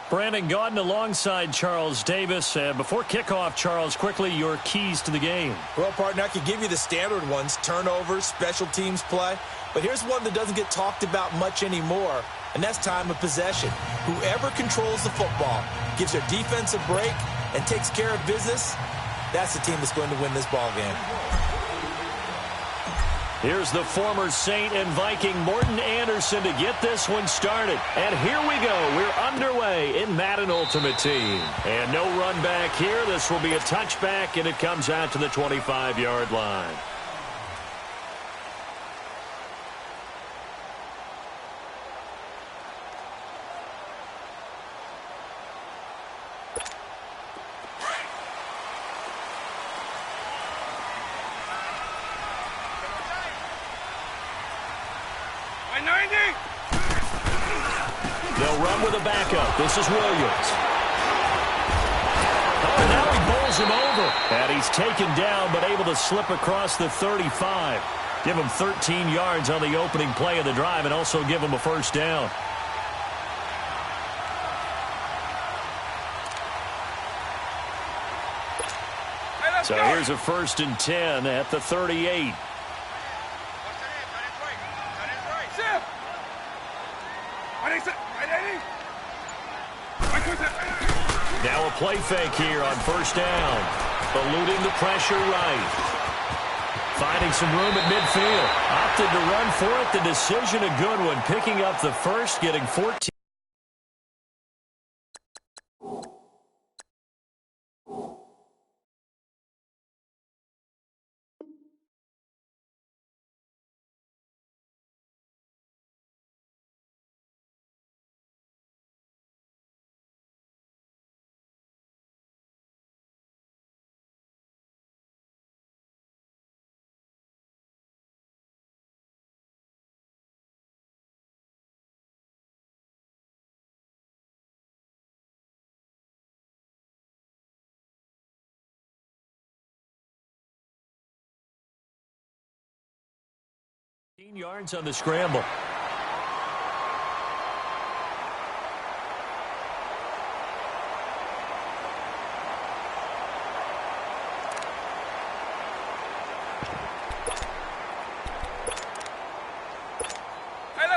Brandon Gaudin alongside Charles Davis. Before kickoff, Charles, quickly your keys to the game. Well, partner, I could give you the standard ones, turnovers, special teams play. But here's one that doesn't get talked about much anymore, and that's time of possession. Whoever controls the football, gives their defense a break, and takes care of business, that's the team that's going to win this ball game. Here's the former Saint and Viking Morton Anderson to get this one started. And here we go. We're underway in Madden Ultimate Team. And no run back here. This will be a touchback, and it comes out to the 25-yard line. They'll run with a backup. This is Williams. Oh, and now he bowls him over. And he's taken down, but able to slip across the 35. Give him 13 yards on the opening play of the drive and also give him a first down. So here's a 1st and 10 at the 38. Now a play fake here on 1st down. Eluding the pressure right. Finding some room at midfield. Opted to run for it. The decision a good one. Picking up the first, getting 14. Yards on the scramble.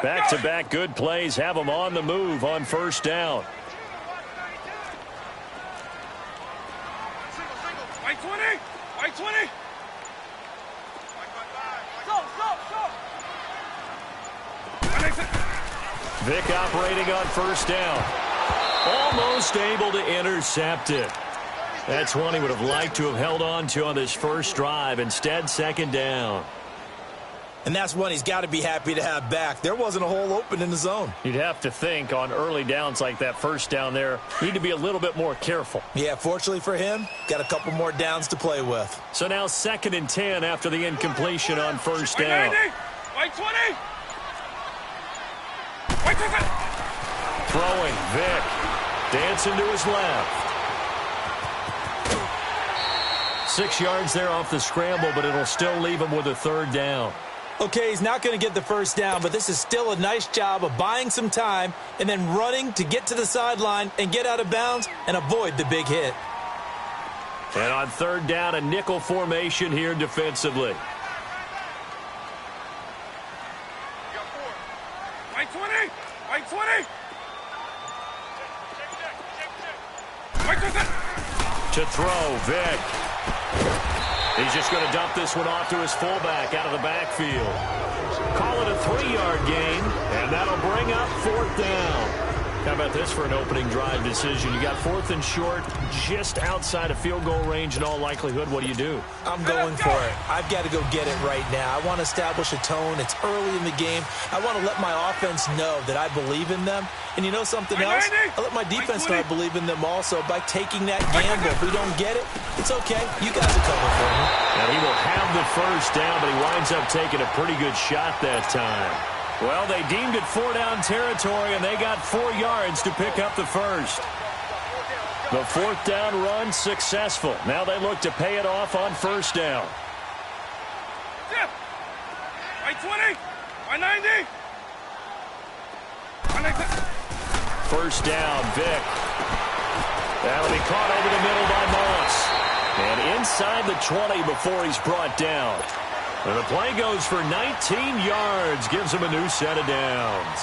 Back-to-back good plays have them on the move on 1st down. White 20! White 20! Vick operating on 1st down. Almost able to intercept it. That's one he would have liked to have held on to on this first drive. Instead, 2nd down. And that's one he's got to be happy to have back. There wasn't a hole open in the zone. You'd have to think on early downs like that 1st down there, need to be a little bit more careful. Yeah, fortunately for him, got a couple more downs to play with. So now 2nd and 10 after the incompletion on 1st down. White 20! Throwing, Vick. Dancing to his left. 6 yards there off the scramble, but it'll still leave him with a 3rd down. Okay, he's not going to get the 1st down, but this is still a nice job of buying some time and then running to get to the sideline and get out of bounds and avoid the big hit. And on 3rd down, a nickel formation here defensively. White 20! White 20! To throw, Vick. He's just going to dump this one off to his fullback out of the backfield. Call it a 3-yard gain, and that'll bring up 4th down. How about this for an opening drive decision? You got 4th and short, just outside of field goal range in all likelihood. What do? I'm going for it. I've got to go get it right now. I want to establish a tone. It's early in the game. I want to let my offense know that I believe in them. And you know something else? I let my defense know I believe in them also by taking that gamble. If we don't get it, it's okay. You guys will cover for me. And he will have the 1st down, but he winds up taking a pretty good shot that time. Well, they deemed it 4-down territory, and they got 4 yards to pick up the 1st. The 4th down run successful. Now they look to pay it off on 1st down. White 20! White 90! 1st down, Vick. That'll be caught over the middle by Moss. And inside the 20 before he's brought down. And the play goes for 19 yards, gives him a new set of downs.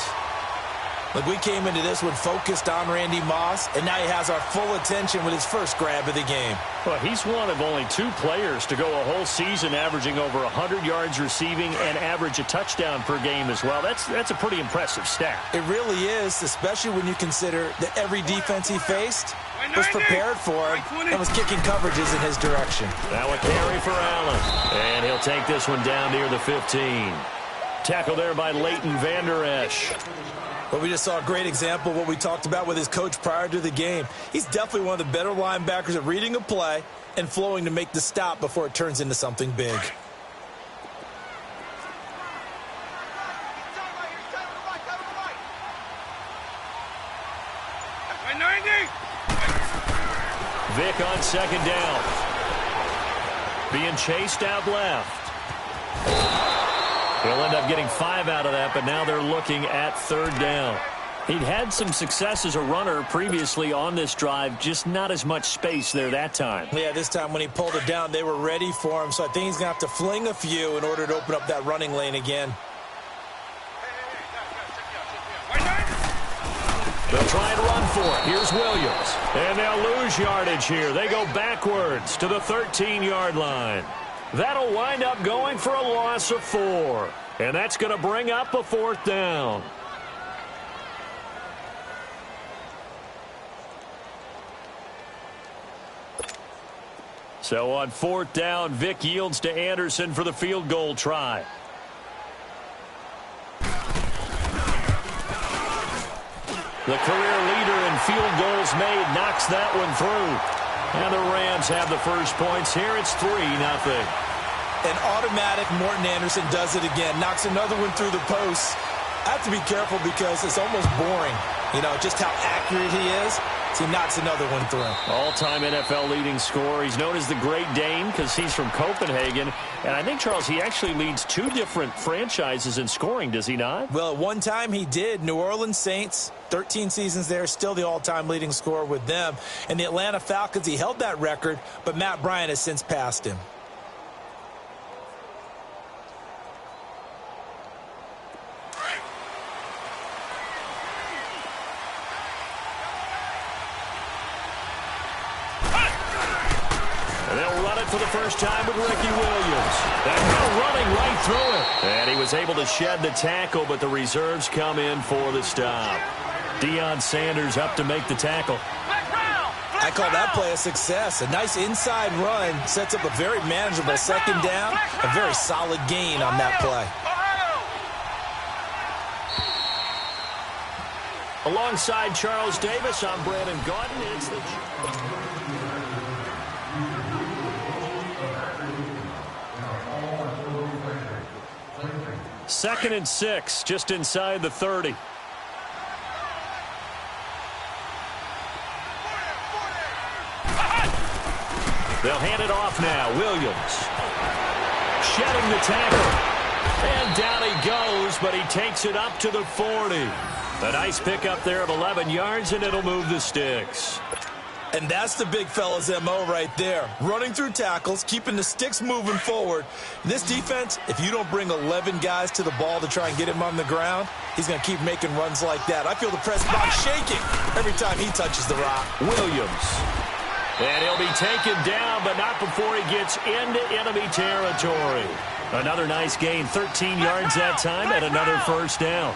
Look, we came into this one focused on Randy Moss, and now he has our full attention with his first grab of the game. Well, he's one of only 2 players to go a whole season averaging over 100 yards receiving and average a touchdown per game as well. That's a pretty impressive stat. It really is, especially when you consider that every defense he faced was prepared for him and was kicking coverages in his direction. Now a carry for Allen, and he'll take this one down near the 15. Tackle there by Leighton Vander Esch. But we just saw a great example of what we talked about with his coach prior to the game. He's definitely one of the better linebackers at reading a play and flowing to make the stop before it turns into something big. Vick on second down. Being chased out left. He'll end up getting 5 out of that, but now they're looking at third down. He'd had some success as a runner previously on this drive, just not as much space there that time. Yeah, this time when he pulled it down, they were ready for him, so I think he's going to have to fling a few in order to open up that running lane again. They'll try and run for it. Here's Williams. And they'll lose yardage here. They go backwards to the 13-yard line. That'll wind up going for a loss of 4. And that's going to bring up a 4th down. So on 4th down, Vick yields to Anderson for the field goal try. The career leader in field goals made knocks that one through. And the Rams have the first points here. It's 3-0. An automatic Morton Anderson does it again. Knocks another one through the post. I have to be careful because it's almost boring. You know, just how accurate he is. So he knocks another one through. All-time NFL leading scorer. He's known as the Great Dane because he's from Copenhagen. And I think, Charles, he actually leads 2 different franchises in scoring, does he not? Well, at one time he did. New Orleans Saints, 13 seasons there, still the all-time leading scorer with them. And the Atlanta Falcons, he held that record, but Matt Bryant has since passed him. For the first time with Ricky Williams. And now running right through it. And he was able to shed the tackle, but the reserves come in for the stop. Deion Sanders up to make the tackle. I call that play a success. A nice inside run sets up a very manageable second down. A very solid gain on that play. Alongside Charles Davis, I'm Brandon Gordon. It's the... 2nd and 6, just inside the 30. They'll hand it off now. Williams shedding the tackle. And down he goes, but he takes it up to the 40. A nice pickup there of 11 yards, and it'll move the sticks. And that's the big fella's MO right there. Running through tackles, keeping the sticks moving forward. This defense, if you don't bring 11 guys to the ball to try and get him on the ground, he's going to keep making runs like that. I feel the press box shaking every time he touches the rock. Williams. And he'll be taken down, but not before he gets into enemy territory. Another nice gain, 13 yards that time, and another first down.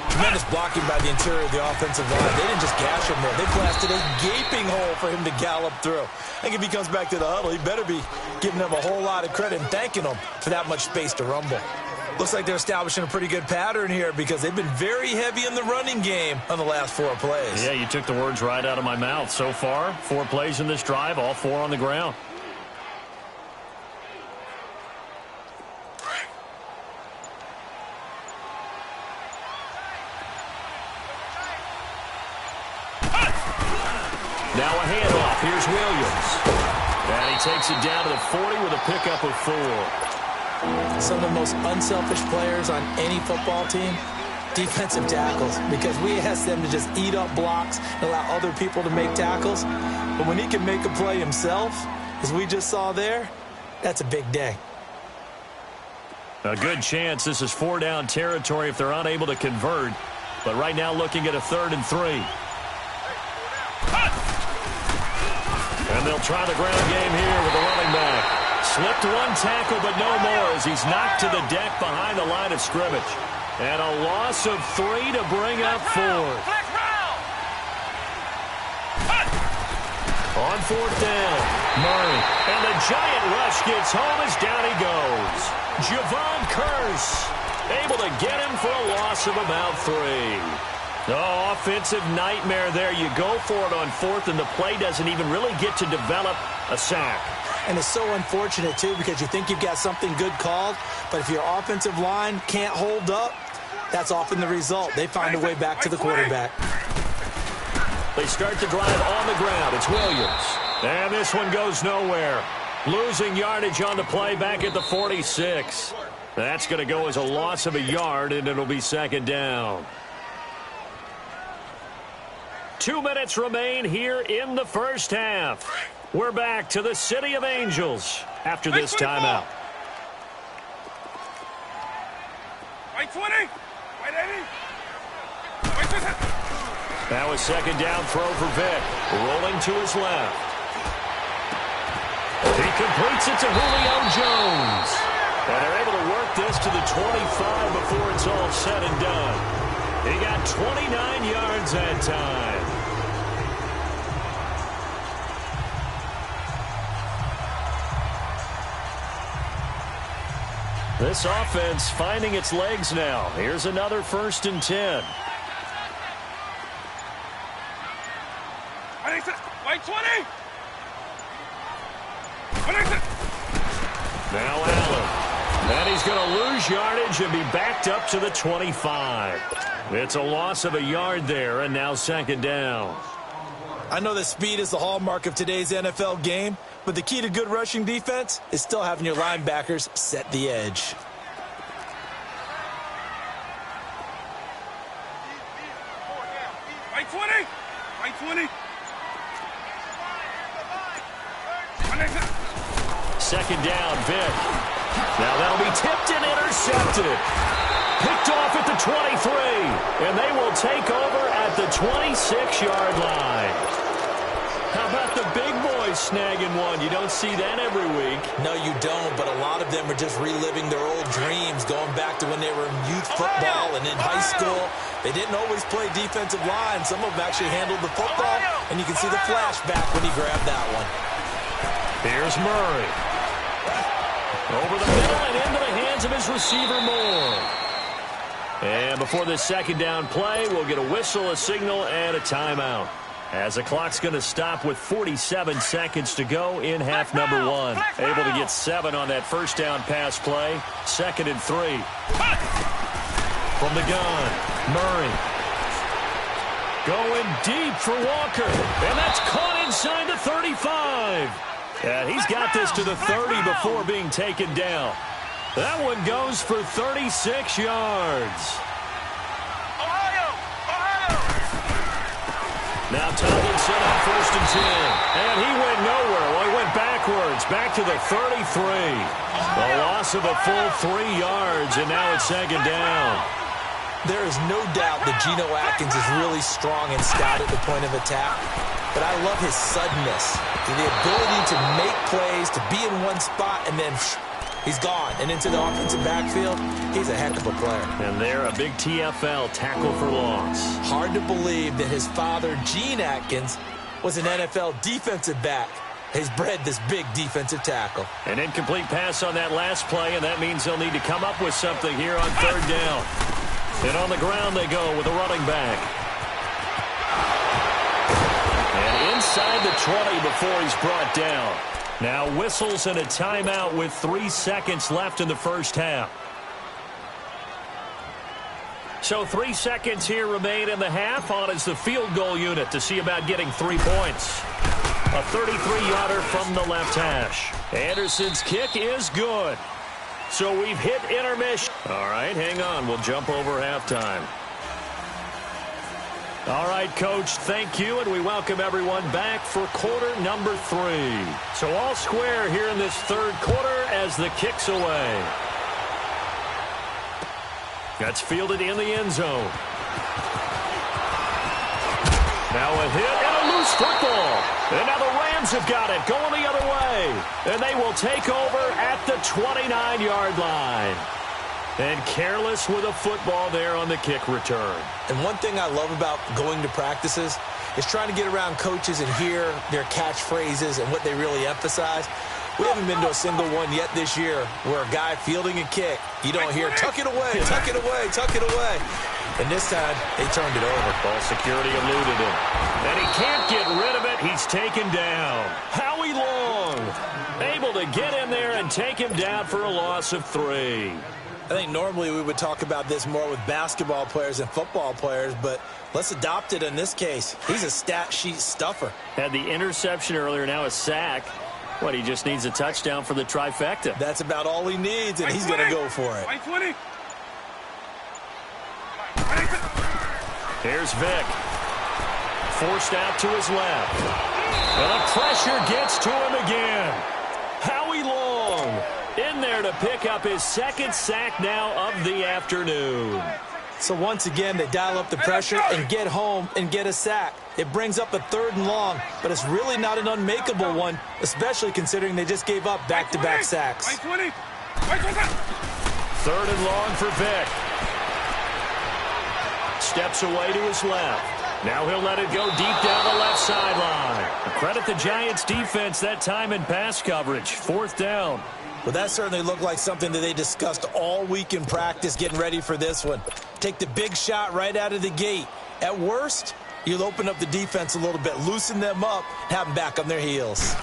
Tremendous blocking by the interior of the offensive line. They didn't just gash him there. They blasted a gaping hole for him to gallop through. I think if he comes back to the huddle, he better be giving them a whole lot of credit and thanking them for that much space to rumble. Looks like they're establishing a pretty good pattern here because they've been very heavy in the running game on the last 4 plays. Yeah, you took the words right out of my mouth. So far, 4 plays in this drive, all 4 on the ground. Now a handoff. Here's Williams. And he takes it down to the 40 with a pickup of 4. Some of the most unselfish players on any football team defensive tackles, because we ask them to just eat up blocks and allow other people to make tackles. But when he can make a play himself, as we just saw there, that's a big day. A good chance this is 4-down territory if they're unable to convert. But right now looking at a 3rd and 3. And they'll try the ground game here with the running back. Slipped one tackle, but no more as he's knocked to the deck behind the line of scrimmage. And a loss of 3 to bring up 4. On 4th down, Murray. And the giant rush gets home as down he goes. Javon Curse able to get him for a loss of about 3. Oh, offensive nightmare there. You go for it on 4th, and the play doesn't even really get to develop a sack. And it's so unfortunate, too, because you think you've got something good called, but if your offensive line can't hold up, that's often the result. They find a way back to the quarterback. They start the drive on the ground. It's Williams. And this one goes nowhere. Losing yardage on the play back at the 46. That's going to go as a loss of a yard, and it'll be 2nd down. 2 minutes remain here in the first half. We're back to the City of Angels after this timeout. White 20. White 80. White 50. Now a 2nd down throw for Vick. Rolling to his left. He completes it to Julio Jones. And they're able to work this to the 25 before it's all said and done. He got 29 yards that time. This offense finding its legs now. Here's another 1st and 10. White 20. Now Allen. And he's going to lose yardage and be backed up to the 25. It's a loss of a yard there, and now 2nd down. I know that speed is the hallmark of today's NFL game, but the key to good rushing defense is still having your linebackers set the edge. White 20. White 20. 2nd down, Vick. Now that'll be tipped and intercepted. Picked off at the 23. And they will take over at the 26-yard line. How about the big boys snagging one? You don't see that every week. No, you don't, but a lot of them are just reliving their old dreams, going back to when they were in youth football and in high school. They didn't always play defensive line. Some of them actually handled the football, and you can see the flashback when he grabbed that one. Here's Murray. Over the middle and into the hands of his receiver, Moore. And before this 2nd down play, we'll get a whistle, a signal, and a timeout. As the clock's going to stop with 47 seconds to go in half number 1. Able to get 7 on that 1st down pass play. 2nd and 3. From the gun, Murray. Going deep for Walker. And that's caught inside the 35. And he's got this to the 30 before being taken down. That one goes for 36 yards. Now Tomlinson on 1st and 10. And he went nowhere. Well, he went backwards. Back to the 33. A loss of a full 3 yards, and now it's 2nd down. There is no doubt that Geno Atkins is really strong and stout at the point of attack. But I love his suddenness, the ability to make plays, to be in one spot, and then he's gone. And into the offensive backfield, he's a heck of a player. And they're a big TFL, tackle for loss. Hard to believe that his father, Gene Atkins, was an NFL defensive back. He's bred this big defensive tackle. An incomplete pass on that last play, and that means they'll need to come up with something here on 3rd down. And on the ground they go with a running back. And inside the 20 before he's brought down. Now whistles and a timeout with 3 seconds left in the first half. So 3 seconds here remain in the half. On is the field goal unit to see about getting 3 points. A 33-yarder from the left hash. Anderson's kick is good. So we've hit intermission. All right, hang on. We'll jump over halftime. All right, Coach, thank you, and we welcome everyone back for quarter number 3. So all square here in this third quarter as the kick's away. That's fielded in the end zone. Now a hit and a loose football. And now the Rams have got it going the other way. And they will take over at the 29-yard line. And careless with a football there on the kick return. And one thing I love about going to practices is trying to get around coaches and hear their catchphrases and what they really emphasize. We haven't been to a single one yet this year where a guy fielding a kick, you don't hear, tuck it away, tuck it away, tuck it away. And this time, they turned it over. Ball security eluded him. And he can't get rid of it. He's taken down. Howie Long able to get in there and take him down for a loss of 3. I think normally we would talk about this more with basketball players and football players, but let's adopt it in this case. He's a stat sheet stuffer. Had the interception earlier, now a sack. What, he just needs a touchdown for the trifecta. That's about all he needs, and he's going to go for it. 20. Here's Vick. Forced out to his left. And the pressure gets to him again. Howie Long in there to pick up his second sack now of the afternoon. So once again, they dial up the pressure and get home and get a sack. It brings up a 3rd and long, but it's really not an unmakeable one, especially considering they just gave up back-to-back sacks. 20. 3rd and long for Vick. Steps away to his left. Now he'll let it go deep down the left sideline. Credit the Giants defense that time in pass coverage. 4th down. Well, that certainly looked like something that they discussed all week in practice getting ready for this one. Take the big shot right out of the gate. At worst, you'll open up the defense a little bit, loosen them up, have them back on their heels.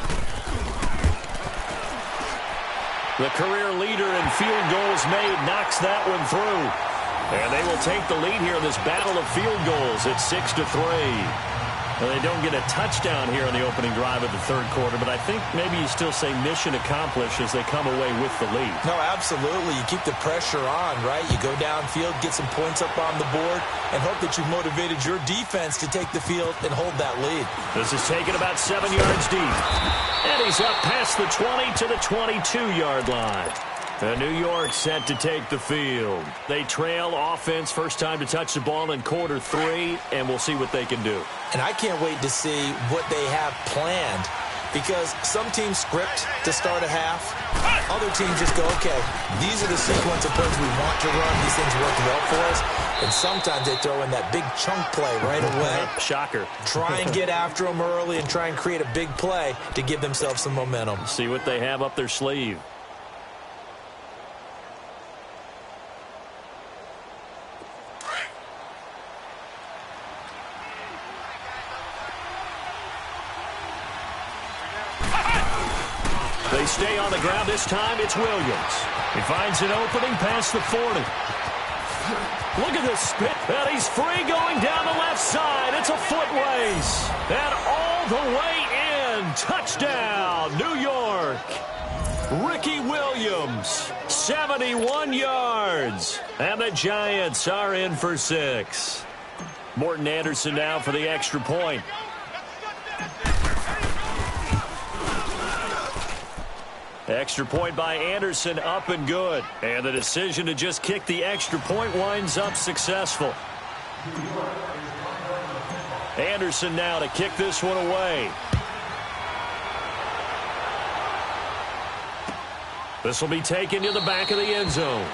The career leader in field goals made knocks that one through. And they will take the lead here in this battle of field goals at 6-3. Well, they don't get a touchdown here on the opening drive of the third quarter, but I think maybe you still say mission accomplished as they come away with the lead. No, absolutely. You keep the pressure on, right? You go downfield, get some points up on the board, and hope that you've motivated your defense to take the field and hold that lead. This is taken about 7 yards deep. And he's up past the 20 to the 22-yard line. And New York set to take the field. They trail offense, first time to touch the ball in quarter 3, and we'll see what they can do. And I can't wait to see what they have planned, because some teams script to start a half. Other teams just go, okay, these are the sequence of plays we want to run. These things work well for us. And sometimes they throw in that big chunk play right away. Shocker. Try and get after them early and try and create a big play to give themselves some momentum. See what they have up their sleeve. They stay on the ground. This time it's Williams. He finds an opening past the 40. Look at this spin. And he's free going down the left side. It's a foot race. And all the way in. Touchdown, New York. Ricky Williams, 71 yards. And the Giants are in for 6. Morton Anderson now for the extra point. Extra point by Anderson, up and good. And the decision to just kick the extra point winds up successful. Anderson now to kick this one away. This will be taken to the back of the end zone.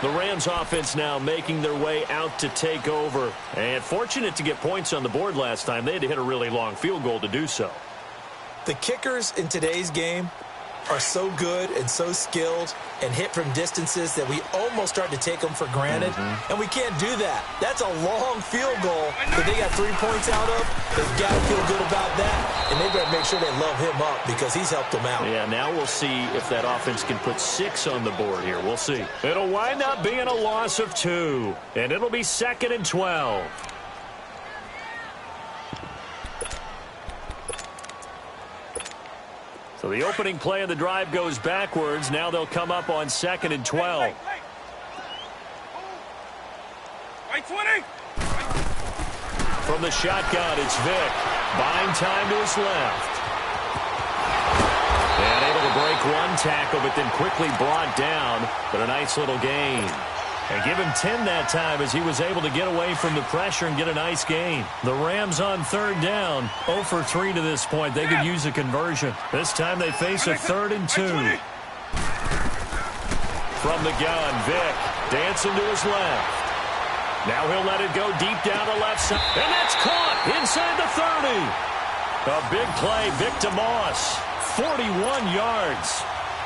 The Rams offense now making their way out to take over. And fortunate to get points on the board last time. They had to hit a really long field goal to do so. The kickers in today's game are so good and so skilled and hit from distances that we almost start to take them for granted. And we can't do that. That's a long field goal that they got 3 points out of. They've got to feel good about that. And they better make sure they love him up because he's helped them out. Yeah, now we'll see if that offense can put 6 on the board here. We'll see. It'll wind up being a loss of 2. And it'll be 2nd and 12. So the opening play of the drive goes backwards. Now they'll come up on 2nd and 12. Right 20. from the shotgun, it's Vick. Buying time to his left. And able to break one tackle, but then quickly brought down. But a nice little gain. And give him 10 that time as he was able to get away from the pressure and get a nice gain. The Rams on third down, 0 for 3 to this point. They could use a conversion. This time they face a 3rd and 2. From the gun, Vick dancing to his left. Now he'll let it go deep down the left side. And that's caught inside the 30. A big play, Vick to Moss. 41 yards.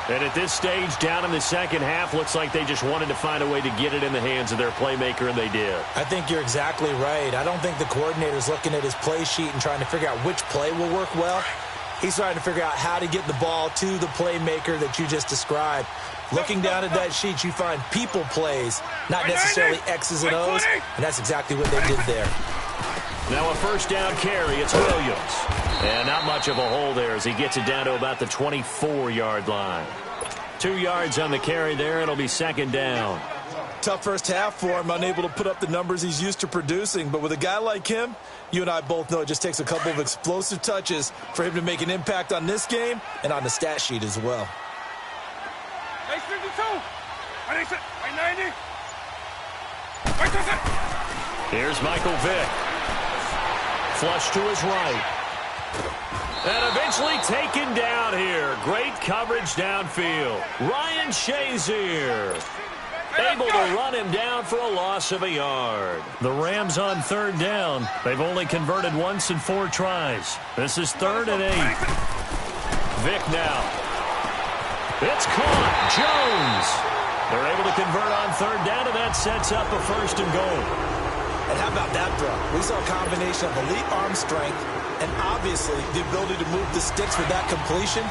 And at this stage, down in the second half, looks like they just wanted to find a way to get it in the hands of their playmaker, and they did. I think you're exactly right. I don't think the coordinator's looking at his play sheet and trying to figure out which play will work well. He's trying to figure out how to get the ball to the playmaker that you just described. Looking down at that sheet, you find people plays, not necessarily X's and O's, and that's exactly what they did there. Now a first down carry, it's Williams. And not much of a hole there as he gets it down to about the 24-yard line. 2 yards on the carry there. It'll be second down. Tough first half for him, unable to put up the numbers he's used to producing. But with a guy like him, you and I both know it just takes a couple of explosive touches for him to make an impact on this game and on the stat sheet as well. Nice 52. Right 90. Right 50. Here's Michael Vick. Flush to his right. And eventually taken down here. Great coverage downfield. Ryan Shazier able to run him down for a loss of a yard. The Rams on third down. They've only converted once in 4 tries. This is 3rd and 8. Vick now. It's caught. Jones. They're able to convert on third down, and that sets up a 1st and goal. And how about that throw? We saw a combination of elite arm strength and obviously the ability to move the sticks with that completion.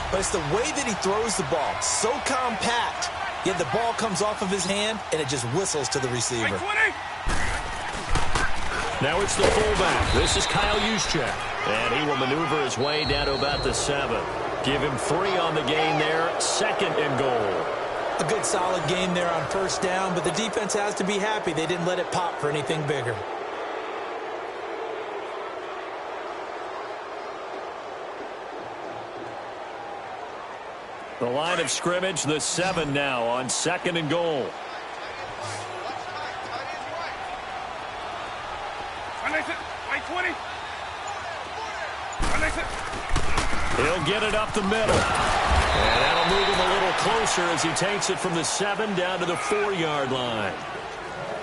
But it's the way that he throws the ball. So compact, yet the ball comes off of his hand and it just whistles to the receiver. Now it's the fullback. This is Kyle Juszczyk. And he will maneuver his way down to about the 7. Give him 3 on the gain there. 2nd and goal. A good solid game there on first down, but the defense has to be happy they didn't let it pop for anything bigger. The line of scrimmage, the 7 now on 2nd and goal. Right 20. He'll get it up the middle. And that'll move him a little closer as he takes it from the 7 down to the 4-yard line.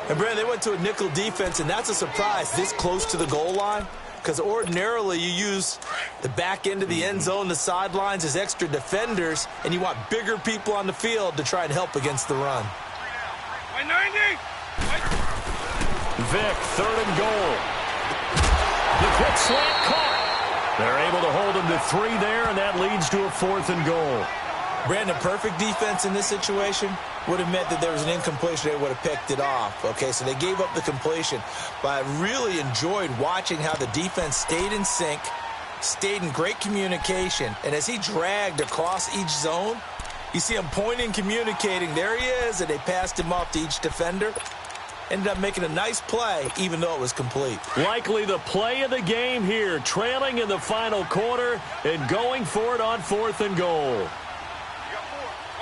And, Brad, they went to a nickel defense, and that's a surprise this close to the goal line. Because ordinarily you use the back end of the end zone, the sidelines as extra defenders, and you want bigger people on the field to try and help against the run. Right 90. Vick, 3rd and goal. The quick slant caught. They're able to hold him to 3 there, and that leads to a 4th and goal. Brandon, perfect defense in this situation would have meant that there was an incompletion. They would have picked it off. Okay, so they gave up the completion. But I really enjoyed watching how the defense stayed in sync, stayed in great communication. And as he dragged across each zone, you see him pointing, communicating. There he is, and they passed him off to each defender. Ended up making a nice play, even though it was complete. Likely the play of the game here, trailing in the final quarter and going for it on 4th and goal.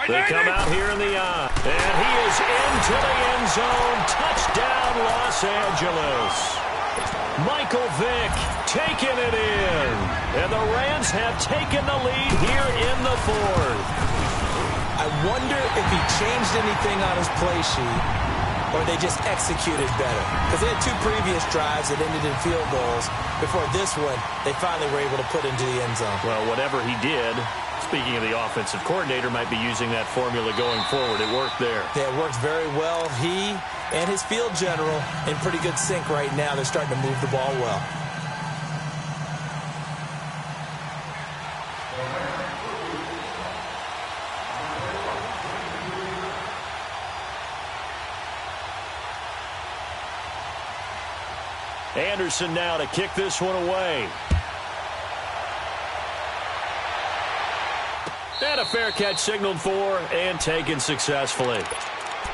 They come out here in the eye, and he is into the end zone. Touchdown, Los Angeles. Michael Vick taking it in, and the Rams have taken the lead here in the 4th. I wonder if he changed anything on his play sheet, or they just executed better. Because they had 2 previous drives that ended in field goals. Before this one, they finally were able to put into the end zone. Well, whatever he did, speaking of the offensive coordinator, might be using that formula going forward. It worked there. Yeah, it worked very well. He and his field general in pretty good sync right now. They're starting to move the ball well. Anderson now to kick this one away. And a fair catch signaled for and taken successfully.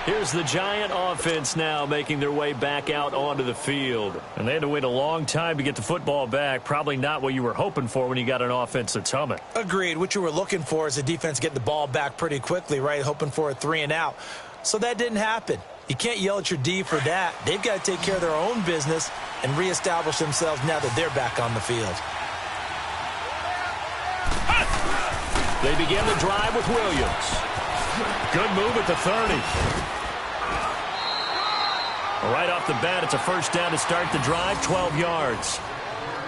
Here's the Giant offense now making their way back out onto the field. And they had to wait a long time to get the football back. Probably not what you were hoping for when you got an offense that's humming. Agreed. What you were looking for is a defense getting the ball back pretty quickly, right? Hoping for a 3 and out. So that didn't happen. You can't yell at your D for that. They've got to take care of their own business and reestablish themselves now that they're back on the field. They begin the drive with Williams. Good move at the 30. Right off the bat, it's a first down to start the drive, 12 yards.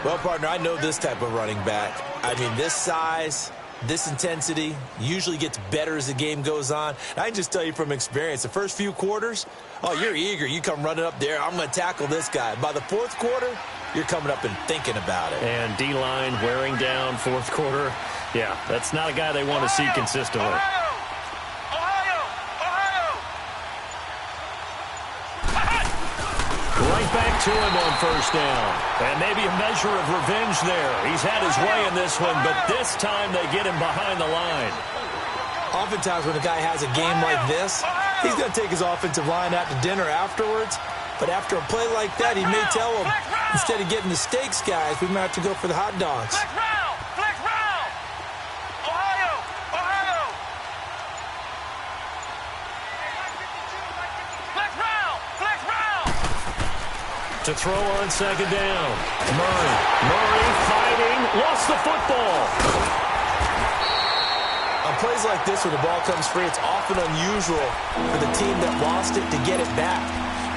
Well, partner, I know this type of running back. I mean, this size, this intensity usually gets better as the game goes on. And I can just tell you from experience, the first few quarters, oh, you're eager. You come running up there, I'm going to tackle this guy. By the fourth quarter, you're coming up and thinking about it. And D-line wearing down fourth quarter. Yeah, that's not a guy they want to see consistently. Right back to him on first down. And maybe a measure of revenge there. He's had his way in this one, but this time they get him behind the line. Oftentimes when a guy has a game like this, he's going to take his offensive line out to dinner afterwards. But after a play like that, he may tell them, instead of getting the steaks, guys, we might have to go for the hot dogs. To throw on second down. Murray fighting, lost the football. On plays like this where the ball comes free, it's often unusual for the team that lost it to get it back.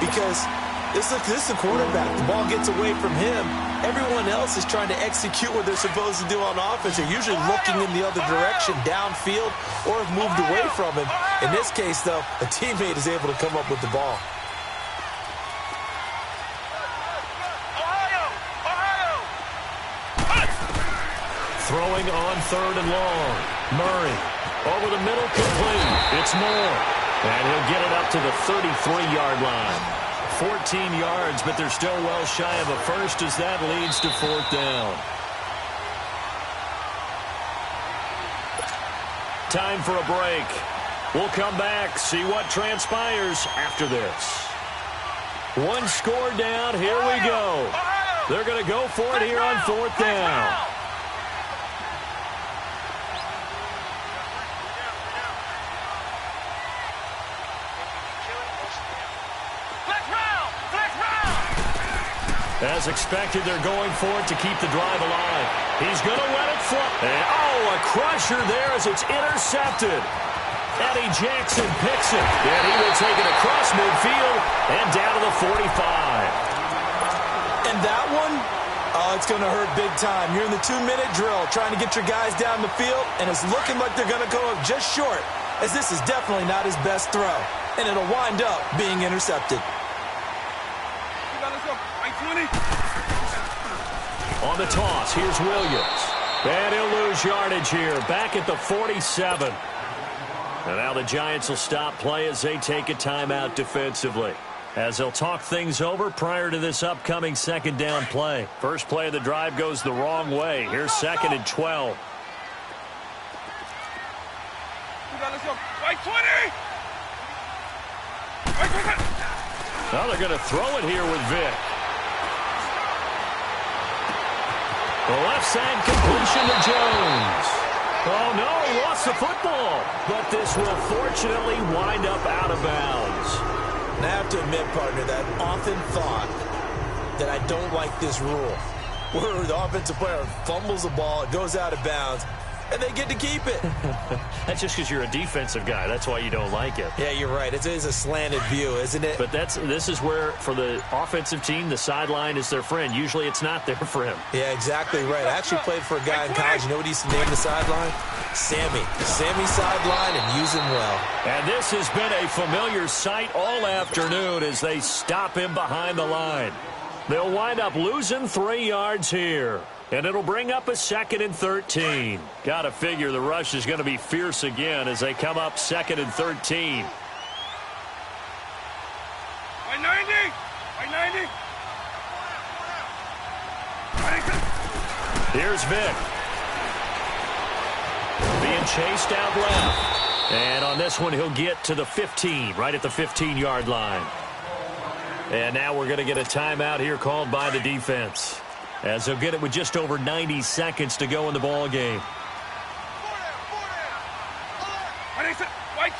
Because this is the quarterback. The ball gets away from him. Everyone else is trying to execute what they're supposed to do on offense. They're usually looking in the other direction, downfield, or have moved away from him. In this case, though, a teammate is able to come up with the ball. Throwing on third and long. Murray over the middle, complete. It's Moore. And he'll get it up to the 33-yard line. 14 yards, but they're still well shy of a first as that leads to fourth down. Time for a break. We'll come back, see what transpires after this. One score down, here we go. They're going to go for it here on fourth down. As expected, they're going for it to keep the drive alive. He's going to let it fly. And, a crusher there as it's intercepted. Eddie Jackson picks it. And he will take it across midfield and down to the 45. And that one, it's going to hurt big time. You're in the 2-minute drill trying to get your guys down the field, and it's looking like they're going to go up just short, as this is definitely not his best throw. And it'll wind up being intercepted. On the toss, here's Williams. And he'll lose yardage here, back at the 47. And now the Giants will stop play as they take a timeout defensively, as they'll talk things over prior to this upcoming second down play. First play of the drive goes the wrong way. Here's second and 12. Now they're going to throw it here with Vick. The left side completion to Jones. Oh, no, he lost the football. But this will fortunately wind up out of bounds. And I have to admit, partner, that I've often thought that I don't like this rule, where the offensive player fumbles the ball, it goes out of bounds, and they get to keep it. That's just because you're a defensive guy. That's why you don't like it. Yeah, you're right. It is a slanted view, isn't it? But this is where, for the offensive team, the sideline is their friend. Usually it's not there for him. Yeah, exactly right. I actually played for a guy in college. You know what he used to name the sideline? Sammy. Sammy sideline, and use him well. And this has been a familiar sight all afternoon as they stop him behind the line. They'll wind up losing 3 yards here. And it'll bring up a second and 13. Got to figure the rush is going to be fierce again as they come up second and 13. By 90. By 90. Here's Vick. Being chased out left. And on this one, he'll get to the 15, right at the 15-yard line. And now we're going to get a timeout here called by the defense, as they'll get it with just over 90 seconds to go in the ball game. White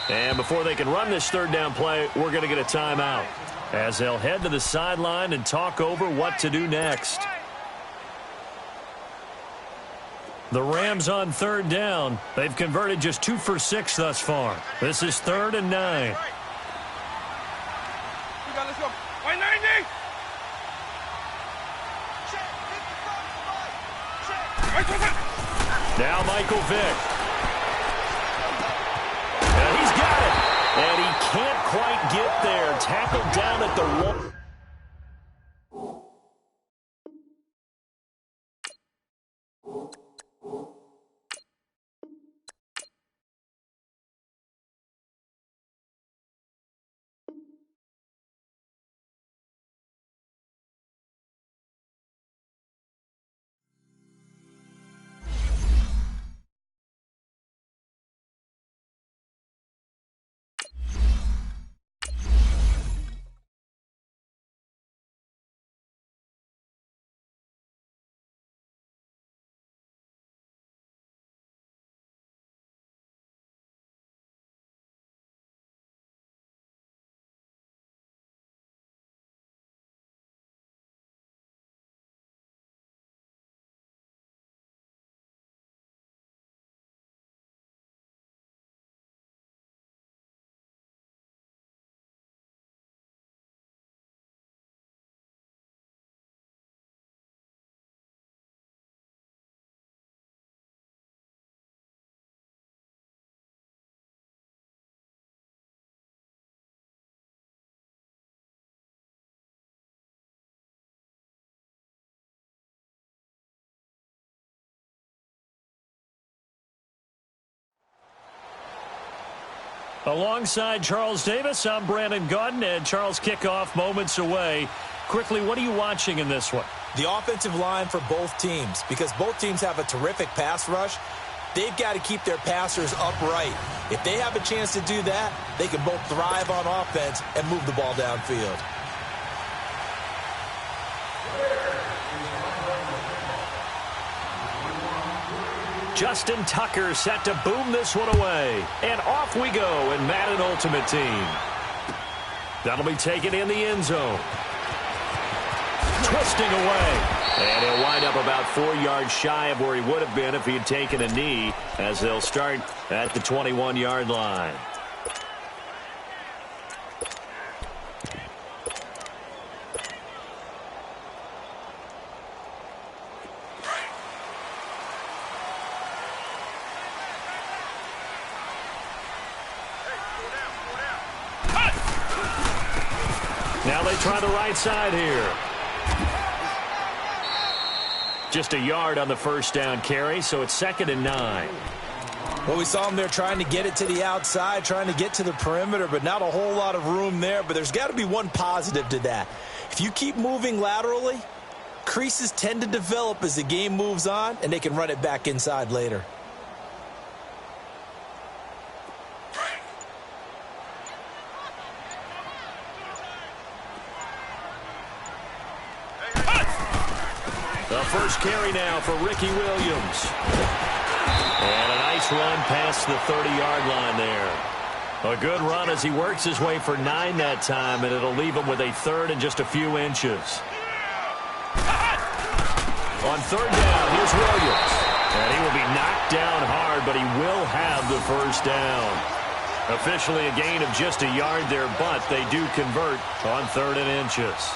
20! And before they can run this third down play, we're going to get a timeout, as they'll head to the sideline and talk over what to do next. The Rams on third down. They've converted just 2 for 6 thus far. This is 3rd and 9. Let's go. White 90! Now Michael Vick. And he's got it. And he can't quite get there. Tackled down at the 1. Alongside Charles Davis, I'm Brandon Gaudin, and Charles, kickoff moments away. Quickly, what are you watching in this one? The offensive line for both teams, because both teams have a terrific pass rush. They've got to keep their passers upright. If they have a chance to do that, they can both thrive on offense and move the ball downfield. Justin Tucker set to boom this one away. And off we go in Madden Ultimate Team. That'll be taken in the end zone. Twisting away. And he'll wind up about 4 yards shy of where he would have been if he had taken a knee, as they'll start at the 21-yard line. Now they try the right side here. Just a yard on the first down carry, so it's 2nd and 9. Well, we saw them there trying to get it to the outside, trying to get to the perimeter, but not a whole lot of room there. But there's got to be one positive to that. If you keep moving laterally, creases tend to develop as the game moves on, and they can run it back inside later. The first carry now for Ricky Williams. And a nice run past the 30-yard line there. A good run as he works his way for 9 that time, and it'll leave him with a 3rd and just a few inches. On 3rd down, here's Williams. And he will be knocked down hard, but he will have the first down. Officially a gain of just a yard there, but they do convert on 3rd and inches.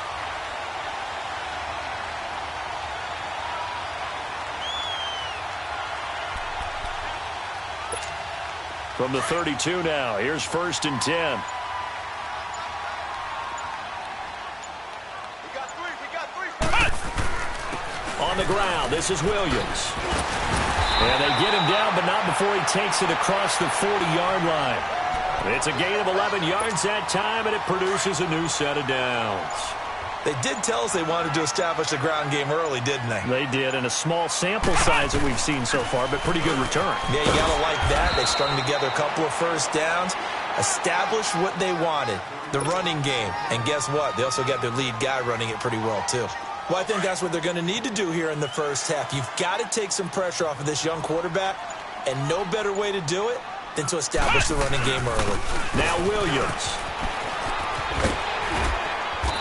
From the 32 now, here's 1st and 10. We got three. On the ground, this is Williams. And they get him down, but not before he takes it across the 40-yard line. It's a gain of 11 yards that time, and it produces a new set of downs. They did tell us they wanted to establish the ground game early, didn't they? They did, and a small sample size that we've seen so far, but pretty good return. Yeah, you got to like that. They strung together a couple of first downs, established what they wanted, the running game. And guess what? They also got their lead guy running it pretty well, too. Well, I think that's what they're going to need to do here in the first half. You've got to take some pressure off of this young quarterback, and no better way to do it than to establish the running game early. Now Williams.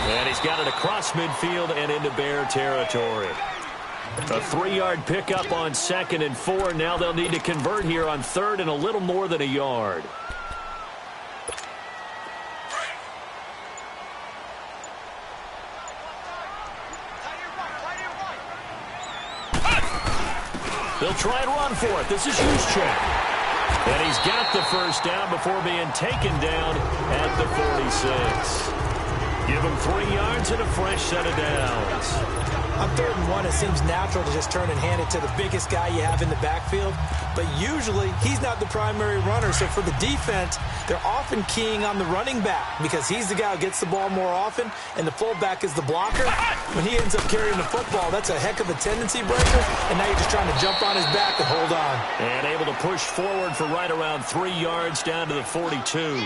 And he's got it across midfield and into Bear territory. A 3-yard pickup on 2nd and 4. Now they'll need to convert here on 3rd and a little more than a yard. They'll try and run for it. This is Juszczyk. And he's got the first down before being taken down at the 46. Give him 3 yards and a fresh set of downs. On 3rd and 1, it seems natural to just turn and hand it to the biggest guy you have in the backfield. But usually, he's not the primary runner. So for the defense, they're often keying on the running back because he's the guy who gets the ball more often, and the fullback is the blocker. When he ends up carrying the football, that's a heck of a tendency breaker, and now you're just trying to jump on his back and hold on. And able to push forward for right around 3 yards down to the 42.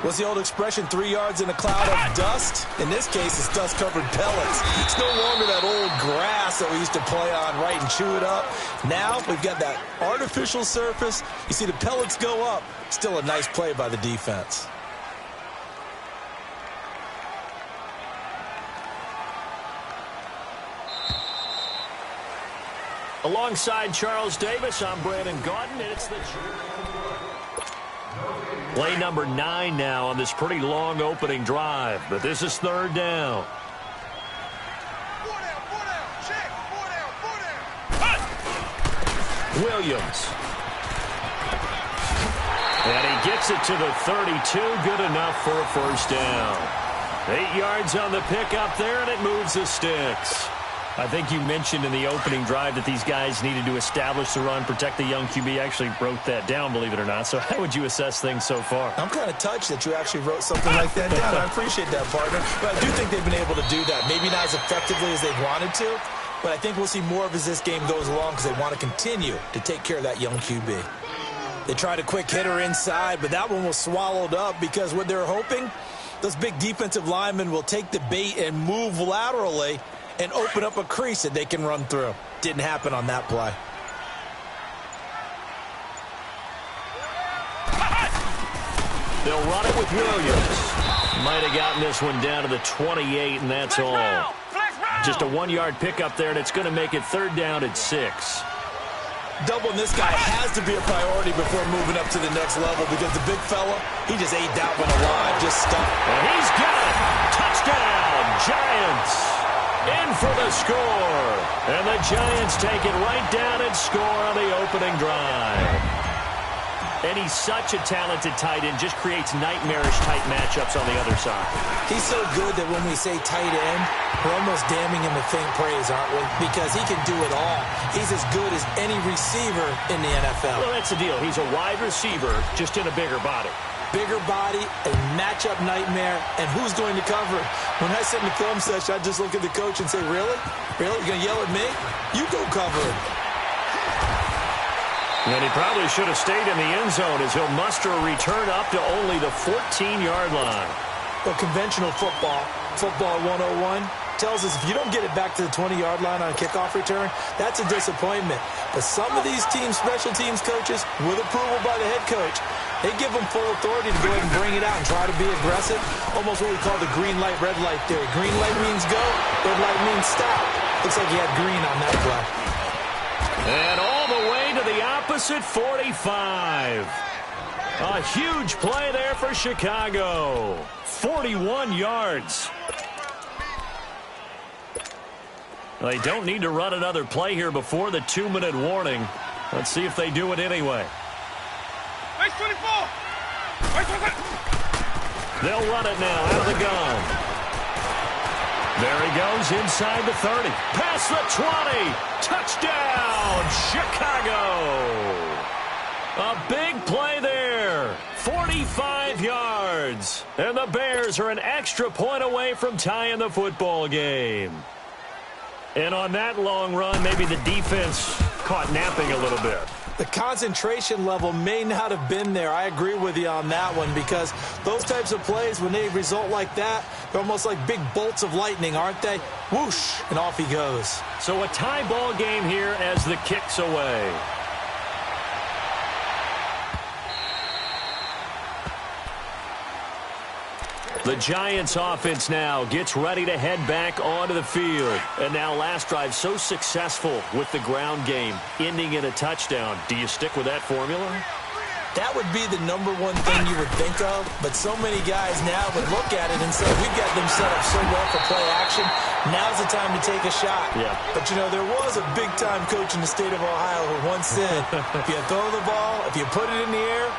What's the old expression, 3 yards in a cloud of dust? In this case, it's dust-covered pellets. It's no longer that old grass that we used to play on, right, and chew it up. Now we've got that artificial surface. You see the pellets go up. Still a nice play by the defense. Alongside Charles Davis, I'm Brandon Gaudin. It's the play number 9 now on this pretty long opening drive, but this is 3rd down. 4 down, check, 4 down. Williams. And he gets it to the 32, good enough for a first down. 8 yards on the pickup there, and it moves the sticks. I think you mentioned in the opening drive that these guys needed to establish the run, protect the young QB. I actually wrote that down, believe it or not. So how would you assess things so far? I'm kind of touched that you actually wrote something like that down. I appreciate that, partner. But I do think they've been able to do that. Maybe not as effectively as they wanted to, but I think we'll see more of as this game goes along because they want to continue to take care of that young QB. They tried a quick hitter inside, but that one was swallowed up because what they're hoping, those big defensive linemen will take the bait and move laterally and open up a crease that they can run through. Didn't happen on that play. They'll run it with Williams. Might have gotten this one down to the 28, and that's all. Just a 1-yard pickup there, and it's going to make it 3rd down at 6. Doubling this guy has to be a priority before moving up to the next level because the big fella, he just ate that one alive, just stuck. And he's got it. Touchdown, Giants. In for the score. And the Giants take it right down and score on the opening drive. And he's such a talented tight end, just creates nightmarish-type matchups on the other side. He's so good that when we say tight end, we're almost damning him with faint praise, aren't we? Because he can do it all. He's as good as any receiver in the NFL. Well, that's the deal. He's a wide receiver, just in a bigger body. Bigger body, a matchup nightmare, and who's going to cover it? When I sit in the film session, I just look at the coach and say, really? Really? You're going to yell at me? You go cover it. And he probably should have stayed in the end zone as he'll muster a return up to only the 14-yard line. Well, conventional football 101, tells us if you don't get it back to the 20-yard line on a kickoff return, that's a disappointment. But some of these teams, special teams coaches, with approval by the head coach, they give them full authority to go ahead and bring it out and try to be aggressive. Almost what we call the green light, red light theory. Green light means go, red light means stop. Looks like he had green on that play. And all the way to the opposite 45. A huge play there for Chicago. 41 yards. They don't need to run another play here before the 2-minute warning. Let's see if they do it anyway. Race 24. They'll run it now out of the gun. There he goes inside the 30. Past the 20. Touchdown, Chicago. A big play there. 45 yards. yards. And the Bears are an extra point away from tying the football game. And on that long run, maybe the defense caught napping a little bit. The concentration level may not have been there. I agree with you on that one, because those types of plays, when they result like that, they're almost like big bolts of lightning, aren't they? Whoosh, and off he goes. So a tie ball game here as the kick's away. The Giants offense now gets ready to head back onto the field. And now last drive so successful with the ground game, ending in a touchdown. Do you stick with that formula? That would be the number one thing you would think of, but so many guys now would look at it and say, we've got them set up so well for play action. Now's the time to take a shot. Yeah. But, you know, there was a big-time coach in the state of Ohio who once said, if you throw the ball, if you put it in the air,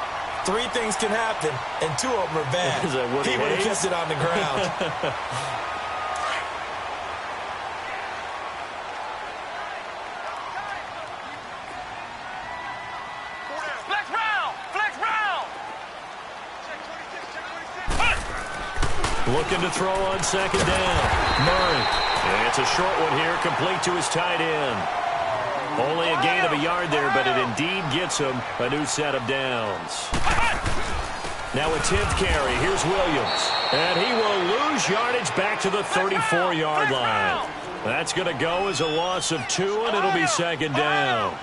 3 things can happen, and 2 of them are bad. He would have kept it on the ground. Flex round! Flex round! Looking to throw on second down. Murray. And it's a short one here, complete to his tight end. Only a gain of a yard there, but it indeed gets him a new set of downs. Now a 10th carry. Here's Williams. And he will lose yardage back to the 34-yard line. That's going to go as a loss of 2, and it'll be second down.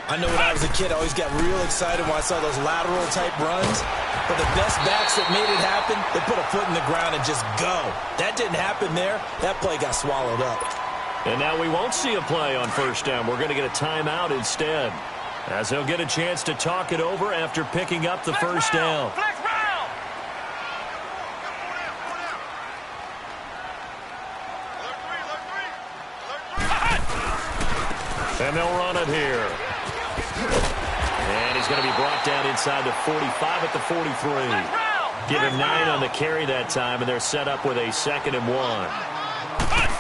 I know when I was a kid, I always got real excited when I saw those lateral-type runs. But the best backs that made it happen, they put a foot in the ground and just go. That didn't happen there. That play got swallowed up. And now we won't see a play on first down. We're going to get a timeout instead, as he'll get a chance to talk it over after picking up the first down. And they'll run it here. And he's going to be brought down inside the 45 at the 43. Give him 9 on the carry that time, and they're set up with a 2nd and 1.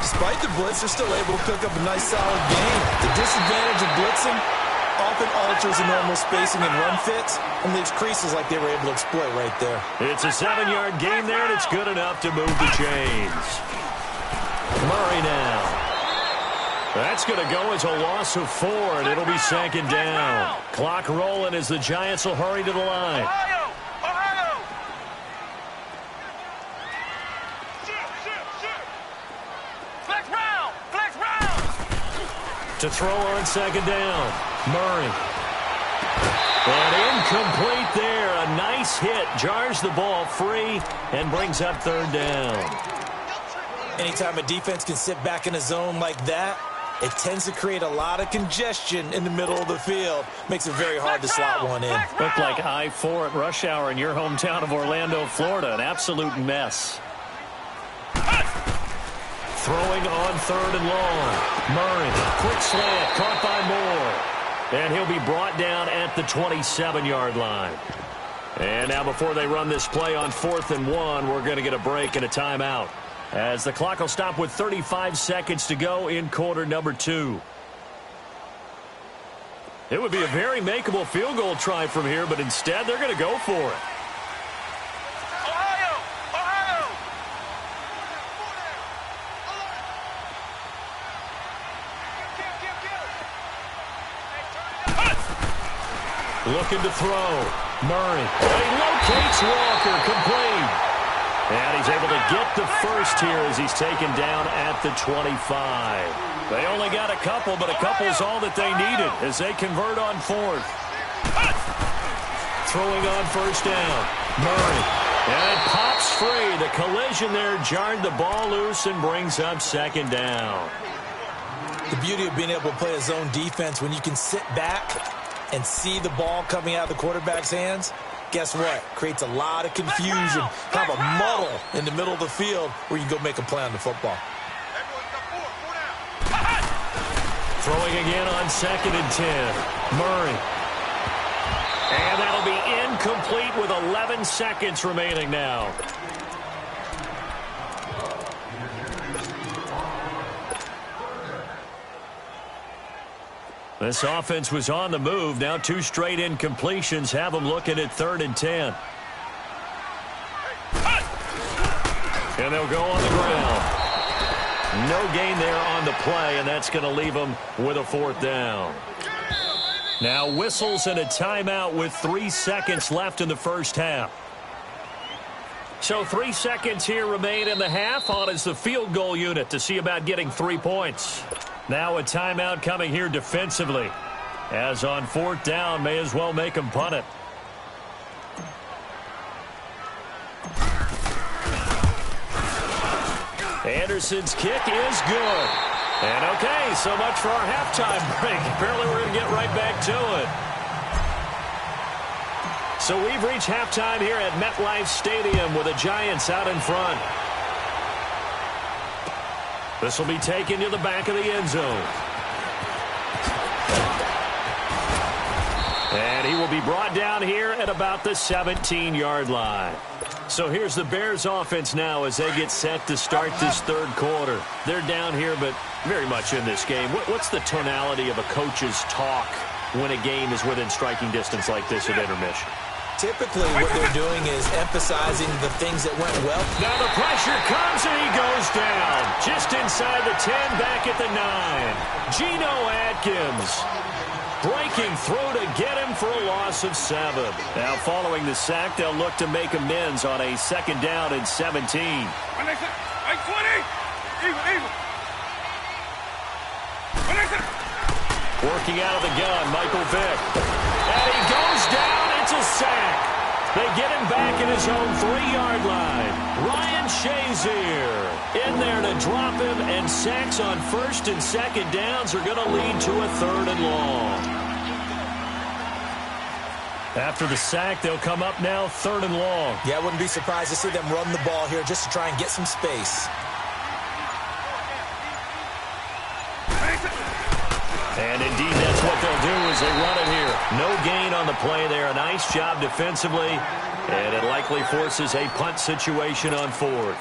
Despite the blitz, they're still able to pick up a nice, solid gain. The disadvantage of blitzing often alters the normal spacing and run fits and leaves creases like they were able to exploit right there. It's a 7-yard gain there, and it's good enough to move the chains. Murray now. That's going to go as a loss of 4, and it'll be second down. Clock rolling as the Giants will hurry to the line. To throw on second down. Murray. And incomplete there. A nice hit. Jars the ball free and brings up 3rd down. Anytime a defense can sit back in a zone like that, it tends to create a lot of congestion in the middle of the field. Makes it very hard to slot one in. Looked like I-4 at rush hour in your hometown of Orlando, Florida. An absolute mess. Throwing on 3rd and long. Murray, quick slant, caught by Moore. And he'll be brought down at the 27-yard line. And now before they run this play on 4th and 1, we're going to get a break and a timeout, as the clock will stop with 35 seconds to go in quarter number 2. It would be a very makeable field goal try from here, but instead they're going to go for it. Looking to throw. Murray. He locates Walker, complete. And he's able to get the first here as he's taken down at the 25. They only got a couple, but a couple's all that they needed as they convert on 4th. Throwing on first down. Murray. And it pops free. The collision there jarred the ball loose and brings up second down. The beauty of being able to play a zone defense when you can sit back and see the ball coming out of the quarterback's hands, guess what? Creates a lot of confusion, kind of a muddle in the middle of the field where you can go make a play on the football. Throwing again on 2nd and 10. Murray. And that'll be incomplete with 11 seconds remaining now. This offense was on the move. Now 2 straight incompletions have them looking at 3rd and 10. And they'll go on the ground. No gain there on the play, and that's going to leave them with a 4th down. Now whistles and a timeout with 3 seconds left in the first half. So 3 seconds here remain in the half. On is the field goal unit to see about getting 3 points. Now a timeout coming here defensively. As on 4th down, may as well make them punt it. Anderson's kick is good. And okay, so much for our halftime break. Apparently we're going to get right back to it. So we've reached halftime here at MetLife Stadium with the Giants out in front. This will be taken to the back of the end zone. And he will be brought down here at about the 17-yard line. So here's the Bears offense now as they get set to start this 3rd quarter. They're down here, but very much in this game. What's the tonality of a coach's talk when a game is within striking distance like this at intermission? Typically, what they're doing is emphasizing the things that went well. Now the pressure comes, and he goes down. Just inside the 10, back at the 9. Geno Atkins breaking through to get him for a loss of 7. Now following the sack, they'll look to make amends on a 2nd down and 17. Working out of the gun, Michael Vick. And he goes down. It's a sack. They get him back at his own 3-yard line. Ryan Shazier in there to drop him, and sacks on 1st and 2nd downs are going to lead to a 3rd and long. After the sack, they'll come up now 3rd and long. Yeah, I wouldn't be surprised to see them run the ball here just to try and get some space. And indeed, that's what they'll do as they run it here. No gain on the play there. A nice job defensively. And it likely forces a punt situation on 4th.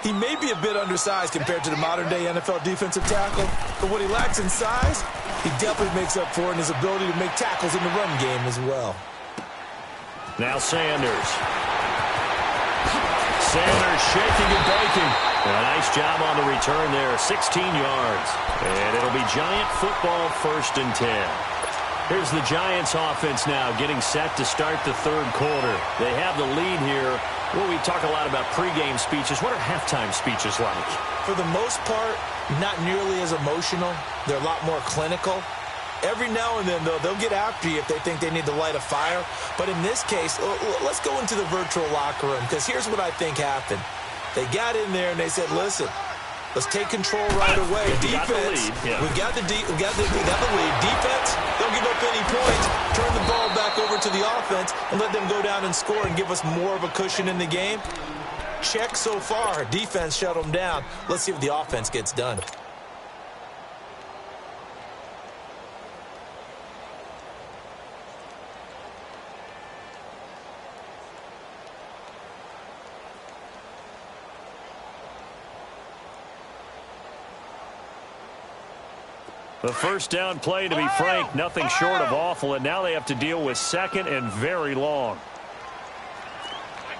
He may be a bit undersized compared to the modern-day NFL defensive tackle, but what he lacks in size, he definitely makes up for in his ability to make tackles in the run game as well. Now Sanders. Sanders shaking and baking. A nice job on the return there, 16 yards. And it'll be Giant football 1st and 10. Here's the Giants offense now getting set to start the 3rd quarter. They have the lead here. Well, we talk a lot about pregame speeches. What are halftime speeches like? For the most part, not nearly as emotional. They're a lot more clinical. Every now and then, though, they'll get after you if they think they need to light a fire. But in this case, let's go into the virtual locker room, because here's what I think happened. They got in there and they said, listen, let's take control right away. Defense, we got the lead. Defense, don't give up any points. Turn the ball back over to the offense and let them go down and score and give us more of a cushion in the game. Check so far. Defense shut them down. Let's see what the offense gets done. The first down play, to be frank, nothing short of awful, and now they have to deal with 2nd and very long.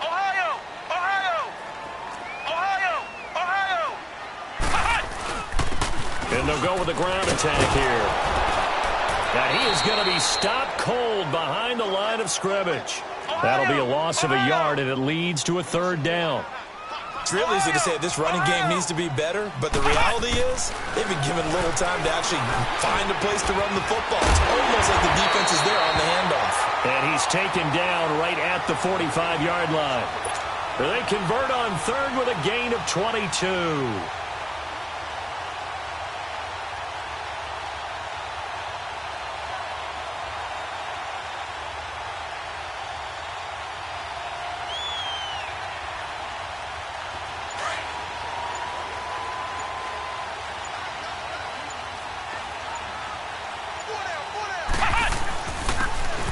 Ohio! Ohio! Ohio! Ohio! And they'll go with the ground attack here. Now he is going to be stopped cold behind the line of scrimmage. That'll be a loss of a yard, and it leads to a 3rd down. It's real easy to say this running game needs to be better, but the reality is they've been given little time to actually find a place to run the football. It's almost like the defense is there on the handoff. And he's taken down right at the 45-yard line. They convert on 3rd with a gain of 22.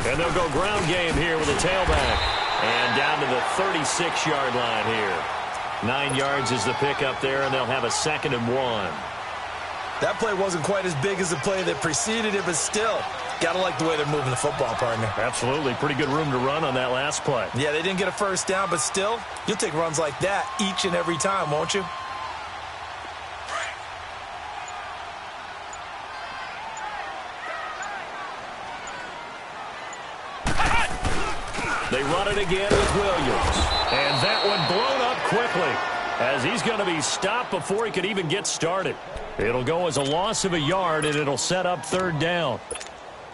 And they'll go ground game here with a tailback. And down to the 36-yard line here. 9 yards is the pickup there, and they'll have a 2nd and 1. That play wasn't quite as big as the play that preceded it, but still, got to like the way they're moving the football, partner. Absolutely. Pretty good room to run on that last play. Yeah, they didn't get a first down, but still, you'll take runs like that each and every time, won't you? They run it again with Williams. And that one blown up quickly as he's going to be stopped before he could even get started. It'll go as a loss of a yard, and it'll set up third down.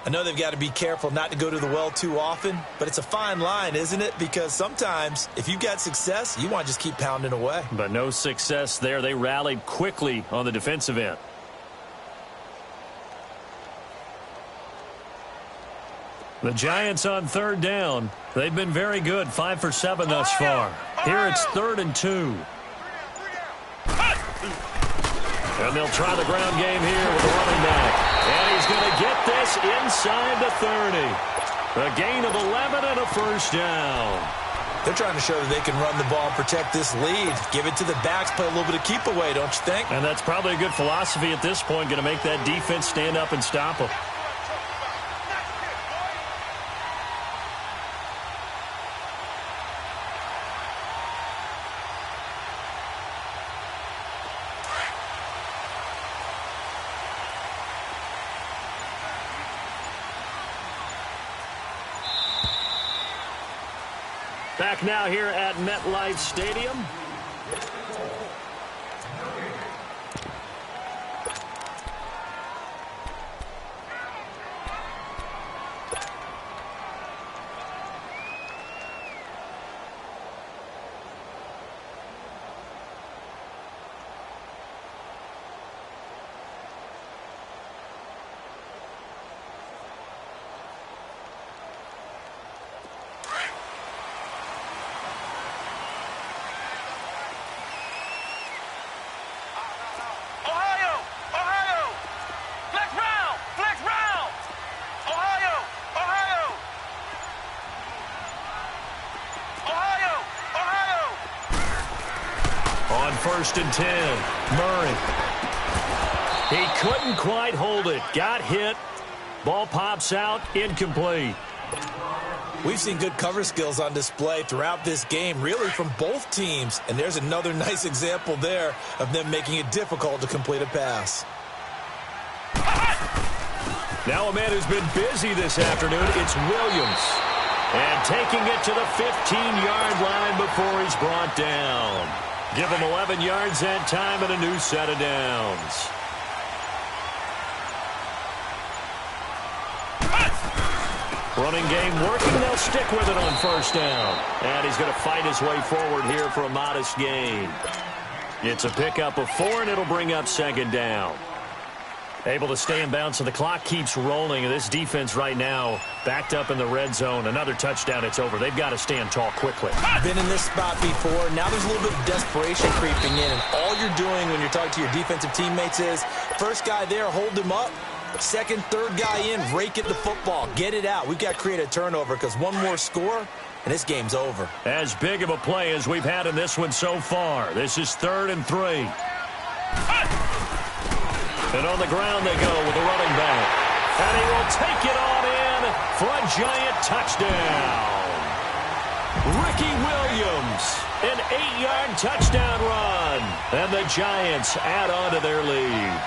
I know they've got to be careful not to go to the well too often, but it's a fine line, isn't it? Because sometimes, if you've got success, you want to just keep pounding away. But no success there. They rallied quickly on the defensive end. The Giants on third down. They've been very good, 5 for 7 thus far. Here it's 3rd and 2. And they'll try the ground game here with the running back. And he's going to get this inside the 30. A gain of 11 and a first down. They're trying to show that they can run the ball and protect this lead. Give it to the backs, play a little bit of keep away, don't you think? And that's probably a good philosophy at this point, going to make that defense stand up and stop them. Back now here at MetLife Stadium. On 1st and 10, Murray. He couldn't quite hold it. Got hit. Ball pops out, incomplete. We've seen good cover skills on display throughout this game, really from both teams. And there's another nice example there of them making it difficult to complete a pass. Now a man who's been busy this afternoon, it's Williams. And taking it to the 15-yard line before he's brought down. Give him 11 yards that time and a new set of downs. Running game working. They'll stick with it on 1st down. And he's going to fight his way forward here for a modest gain. It's a pickup of 4, and it'll bring up 2nd down. Able to stay in bounds, so the clock keeps rolling. And this defense right now backed up in the red zone. Another touchdown, it's over. They've got to stand tall quickly. Been in this spot before. Now there's a little bit of desperation creeping in. And all you're doing when you're talking to your defensive teammates is, first guy there, hold him up. Second, third guy in, rake at the football. Get it out. We've got to create a turnover because one more score, and this game's over. As big of a play as we've had in this one so far. This is 3rd and 3. And on the ground they go with the running back. And he will take it on in for a giant touchdown. Ricky Williams, an 8-yard touchdown run. And the Giants add on to their lead.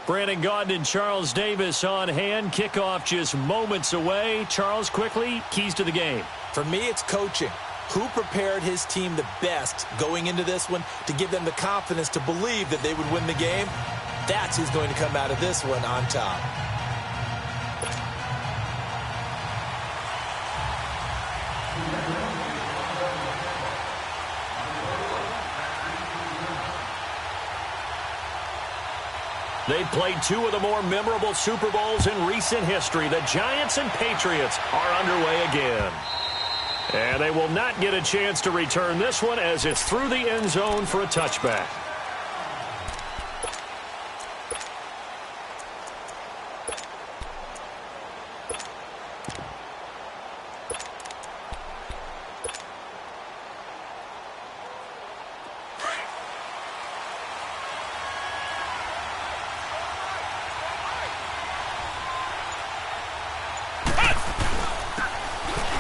Brandon Gaudin and Charles Davis on hand. Kickoff just moments away. Charles, quickly, keys to the game. For me, it's coaching. Who prepared his team the best going into this one to give them the confidence to believe that they would win the game? That's who's going to come out of this one on top. They've played two of the more memorable Super Bowls in recent history. The Giants and Patriots are underway again. And they will not get a chance to return this one as it's through the end zone for a touchback.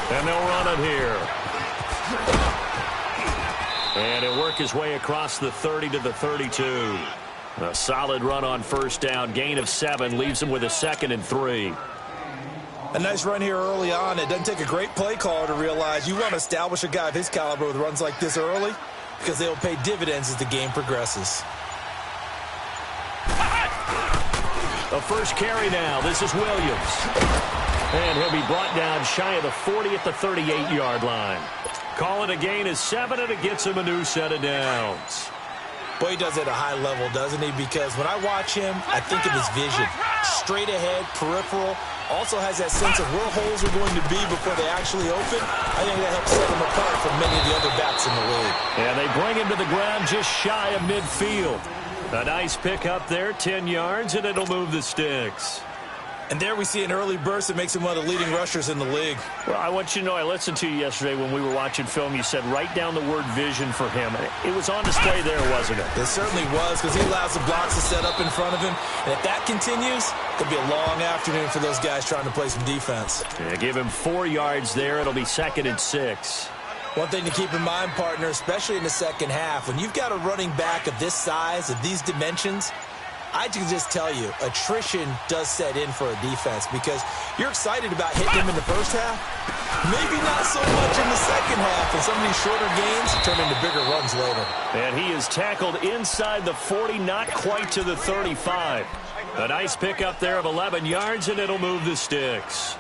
And they'll run it here. And he'll work his way across the 30 to the 32. A solid run on first down. Gain of 7 leaves him with a 2nd and 3. A nice run here early on. It doesn't take a great play caller to realize you want to establish a guy of his caliber with runs like this early because they will pay dividends as the game progresses. A first carry now. This is Williams. And he'll be brought down shy of the 40 at the 38-yard line. Call it a gain of 7, and it gets him a new set of downs. Boy, he does it at a high level, doesn't he? Because when I watch him, I think of his vision. Straight ahead, peripheral. Also has that sense of where holes are going to be before they actually open. I think that helps set him apart from many of the other backs in the league. And they bring him to the ground just shy of midfield. A nice pick up there, 10 yards, and it'll move the sticks. And there we see an early burst that makes him one of the leading rushers in the league. Well, I want you to know, I listened to you yesterday when we were watching film. You said write down the word vision for him. It was on display there, wasn't it? It certainly was, because he allows the blocks to set up in front of him. And if that continues, it'll be a long afternoon for those guys trying to play some defense. Yeah, give him 4 yards there. It'll be 2nd and 6. One thing to keep in mind, partner, especially in the second half, when you've got a running back of this size, of these dimensions, I can just tell you, attrition does set in for a defense because you're excited about hitting him in the first half. Maybe not so much in the second half, and some of these shorter gains turn into bigger runs later. And he is tackled inside the 40, not quite to the 35. A nice pickup there of 11 yards, and it'll move the sticks.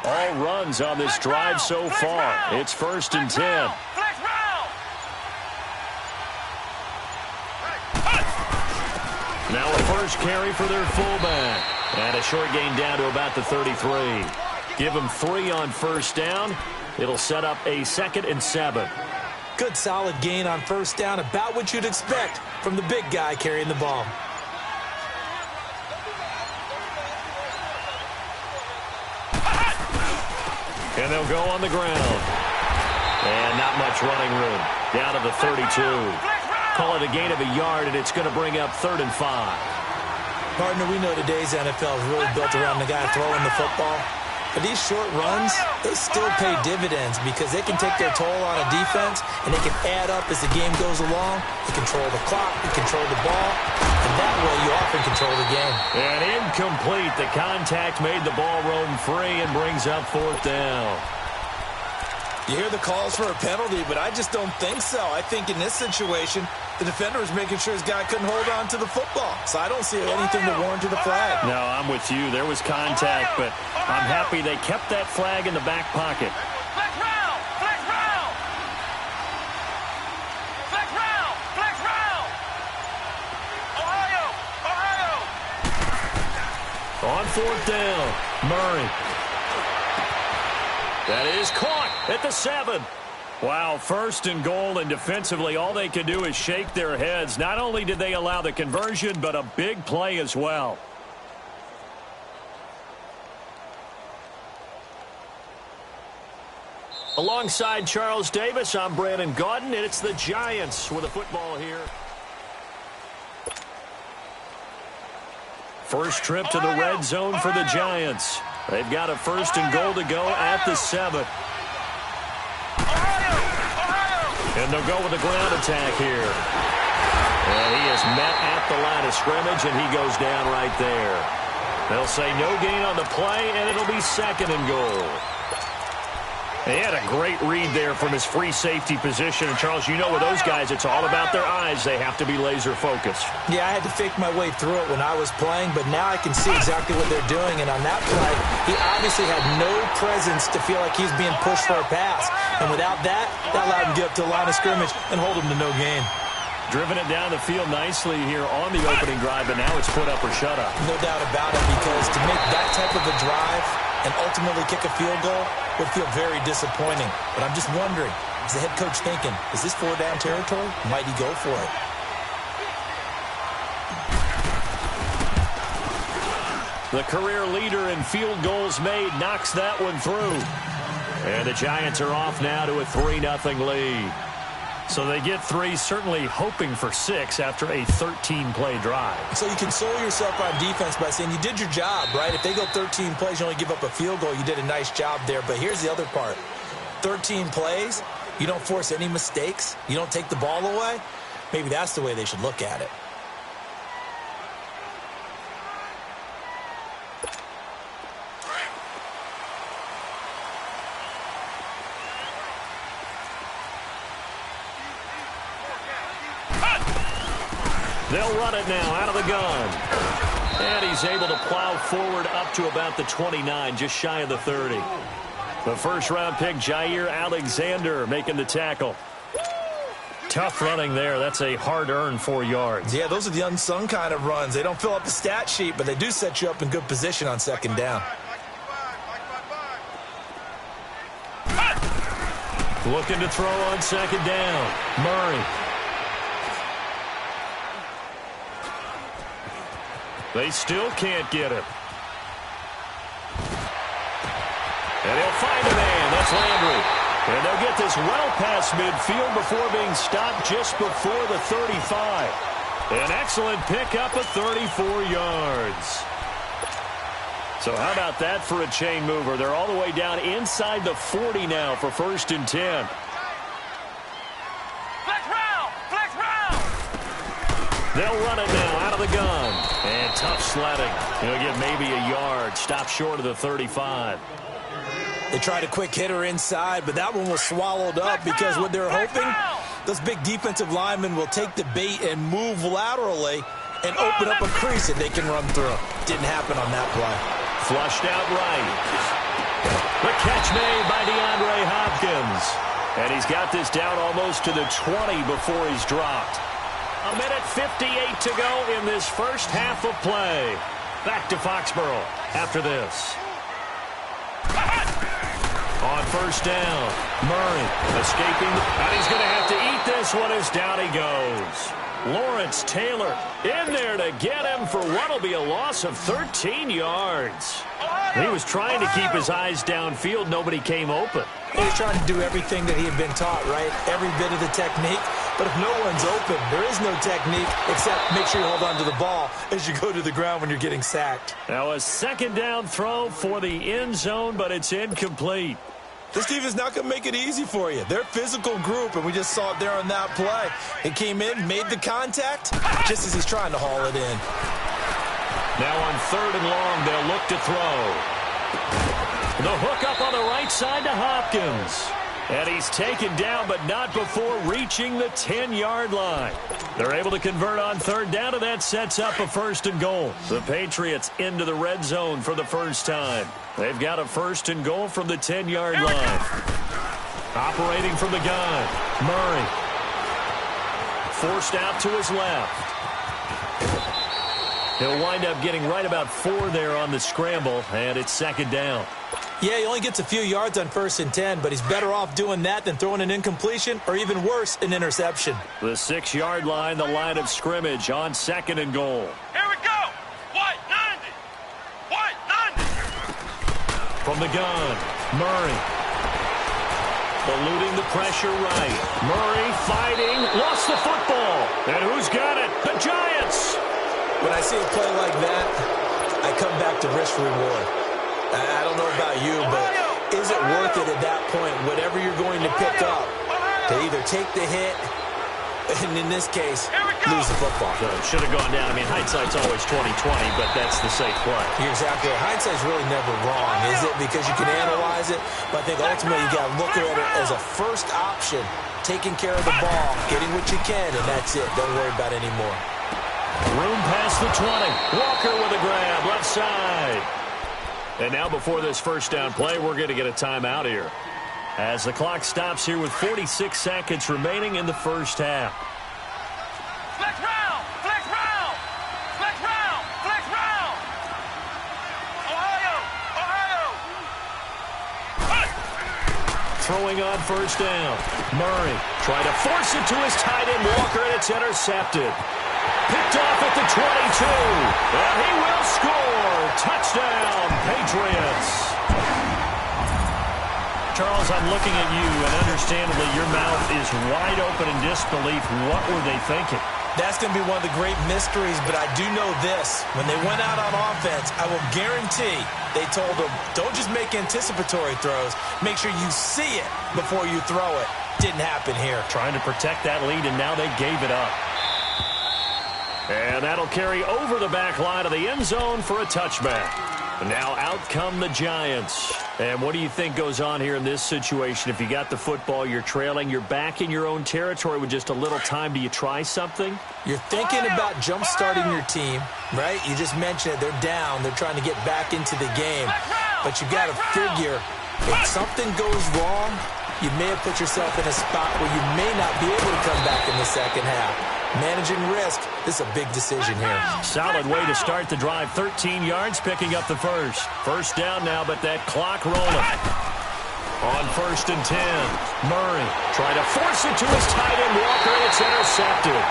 All runs on this drive so far. It's 1st and 10. Now a first carry for their fullback. And a short gain down to about the 33. Give them 3 on first down. It'll set up a 2nd and 7. Good solid gain on first down, about what you'd expect from the big guy carrying the ball. And they'll go on the ground. And not much running room. Down to the 32. Call it a gain of a yard, and it's going to bring up 3rd and 5. Partner, we know today's NFL is really built around the guy throwing the football. But these short runs, they still pay dividends because they can take their toll on a defense, and they can add up as the game goes along. They control the clock, they control the ball, and that way you often control the game. And incomplete. The contact made the ball roam free and brings up 4th down. You hear the calls for a penalty, but I just don't think so. I think in this situation, the defender is making sure his guy couldn't hold on to the football. So I don't see anything that warranted a flag. No, I'm with you. There was contact, but I'm happy they kept that flag in the back pocket. Flex round! Flex round! Flex round! Flex round! Ohio! Ohio! On 4th down, Murray. That is caught at the 7. Wow, 1st and goal, and defensively all they can do is shake their heads. Not only did they allow the conversion, but a big play as well. Alongside Charles Davis, I'm Brandon Gaudin, and it's the Giants with a football here. First trip to the red zone for the Giants. They've got a 1st and goal to go at the 7. And they'll go with a ground attack here. And he is met at the line of scrimmage, and he goes down right there. They'll say no gain on the play, and it'll be 2nd and goal. He had a great read there from his free safety position. And, Charles, you know with those guys, it's all about their eyes. They have to be laser-focused. Yeah, I had to fake my way through it when I was playing, but now I can see exactly what they're doing. And on that play, he obviously had no presence to feel like he's being pushed for a pass. And without that, that allowed him to get up to the line of scrimmage and hold him to no gain. Driven it down the field nicely here on the opening drive, but now it's put up or shut up. No doubt about it, because to make that type of a drive and ultimately kick a field goal would feel very disappointing. But I'm just wondering, is the head coach thinking, is this 4-down territory? Might he go for it? The career leader in field goals made knocks that one through. And the Giants are off now to a 3-0 lead. So they get 3, certainly hoping for 6 after a 13-play drive. So you console yourself on defense by saying you did your job, right? If they go 13 plays, you only give up a field goal, you did a nice job there. But here's the other part. 13 plays, you don't force any mistakes, you don't take the ball away. Maybe that's the way they should look at it. They'll run it now out of the gun. And he's able to plow forward up to about the 29, just shy of the 30. The first-round pick, Jair Alexander, making the tackle. Tough running there. That's a hard-earned 4 yards. Yeah, those are the unsung kind of runs. They don't fill up the stat sheet, but they do set you up in good position on 2nd down. Looking to throw on 2nd down. Murray. They still can't get him. And he'll find a man. That's Landry. And they'll get this well past midfield before being stopped just before the 35. An excellent pickup of 34 yards. So how about that for a chain mover? They're all the way down inside the 40 now for 1st and 10. Flex round! Flex round! They'll run it now out of the gun. And tough sledding. He'll get maybe a yard. Stop short of the 35. They tried a quick hitter inside, but that one was swallowed up because what they're hoping, those big defensive linemen will take the bait and move laterally and open up a crease that they can run through. Didn't happen on that play. Flushed out right. The catch made by DeAndre Hopkins. And he's got this down almost to the 20 before he's dropped. 1:58 to go in this first half of play. Back to Foxborough after this. On 1st down, Murray escaping, and he's going to have to eat this one as down he goes. Lawrence Taylor in there to get him for what will be a loss of 13 yards. He was trying to keep his eyes downfield. Nobody came open. He was trying to do everything that he had been taught, right? Every bit of the technique. But if no one's open, there is no technique except make sure you hold on to the ball as you go to the ground when you're getting sacked. Now a 2nd down throw for the end zone, but it's incomplete. This team is not going to make it easy for you. They're a physical group, and we just saw it there on that play. He came in, made the contact, just as he's trying to haul it in. Now on 3rd and long, they'll look to throw. The hook up on the right side to Hopkins. And he's taken down, but not before reaching the 10-yard line. They're able to convert on 3rd down, and that sets up a 1st and goal. The Patriots into the red zone for the first time. They've got a 1st and goal from the 10-yard line. Operating from the gun, Murray. Forced out to his left. He'll wind up getting right about 4 there on the scramble, and it's 2nd down. Yeah, he only gets a few yards on 1st and 10, but he's better off doing that than throwing an incompletion or even worse, an interception. The 6-yard line, the line of scrimmage on 2nd and goal. Here we go! White 90! White 90! From the gun, Murray. Eluding the pressure right. Murray fighting, lost the football. And who's got it? The Giants! When I see a play like that, I come back to risk-reward. I don't know about you, but is it worth it at that point, whatever you're going to pick up, to either take the hit, and in this case, lose the football. So it should have gone down. I mean, hindsight's always 20/20, but that's the safe play. You're exactly right. Hindsight's really never wrong, is it? Because you can analyze it, but I think ultimately you got to look at it as a first option, taking care of the ball, getting what you can, and that's it. Don't worry about it anymore. Room past the 20. Walker with a grab, left side. And now before this first down play, we're going to get a timeout here, as the clock stops here with 46 seconds remaining in the first half. Flex round! Flex round! Flex round! Flex round! Ohio! Ohio! Throwing on first down. Murray trying to force it to his tight end Walker, and it's intercepted. Picked off at the 22. And he will score. Touchdown, Patriots. Charles, I'm looking at you, and understandably your mouth is wide open in disbelief. What were they thinking? That's going to be one of the great mysteries, but I do know this. When they went out on offense, I will guarantee they told them, don't just make anticipatory throws. Make sure you see it before you throw it. Didn't happen here. Trying to protect that lead, and now they gave it up. And that'll carry over the back line of the end zone for a touchback. And now out come the Giants. And what do you think goes on here in this situation? If you got the football, you're trailing, you're back in your own territory with just a little time. Do you try something? You're thinking about jump-starting your team, right? You just mentioned it. They're down. They're trying to get back into the game. But you've got to figure, if something goes wrong, you may have put yourself in a spot where you may not be able to come back in the second half. Managing risk, this is a big decision here. Solid way to start the drive. 13 yards, picking up the first. First down now, but that clock rolling. On first and 10, Murray trying to force it to his tight end Walker, and it's intercepted.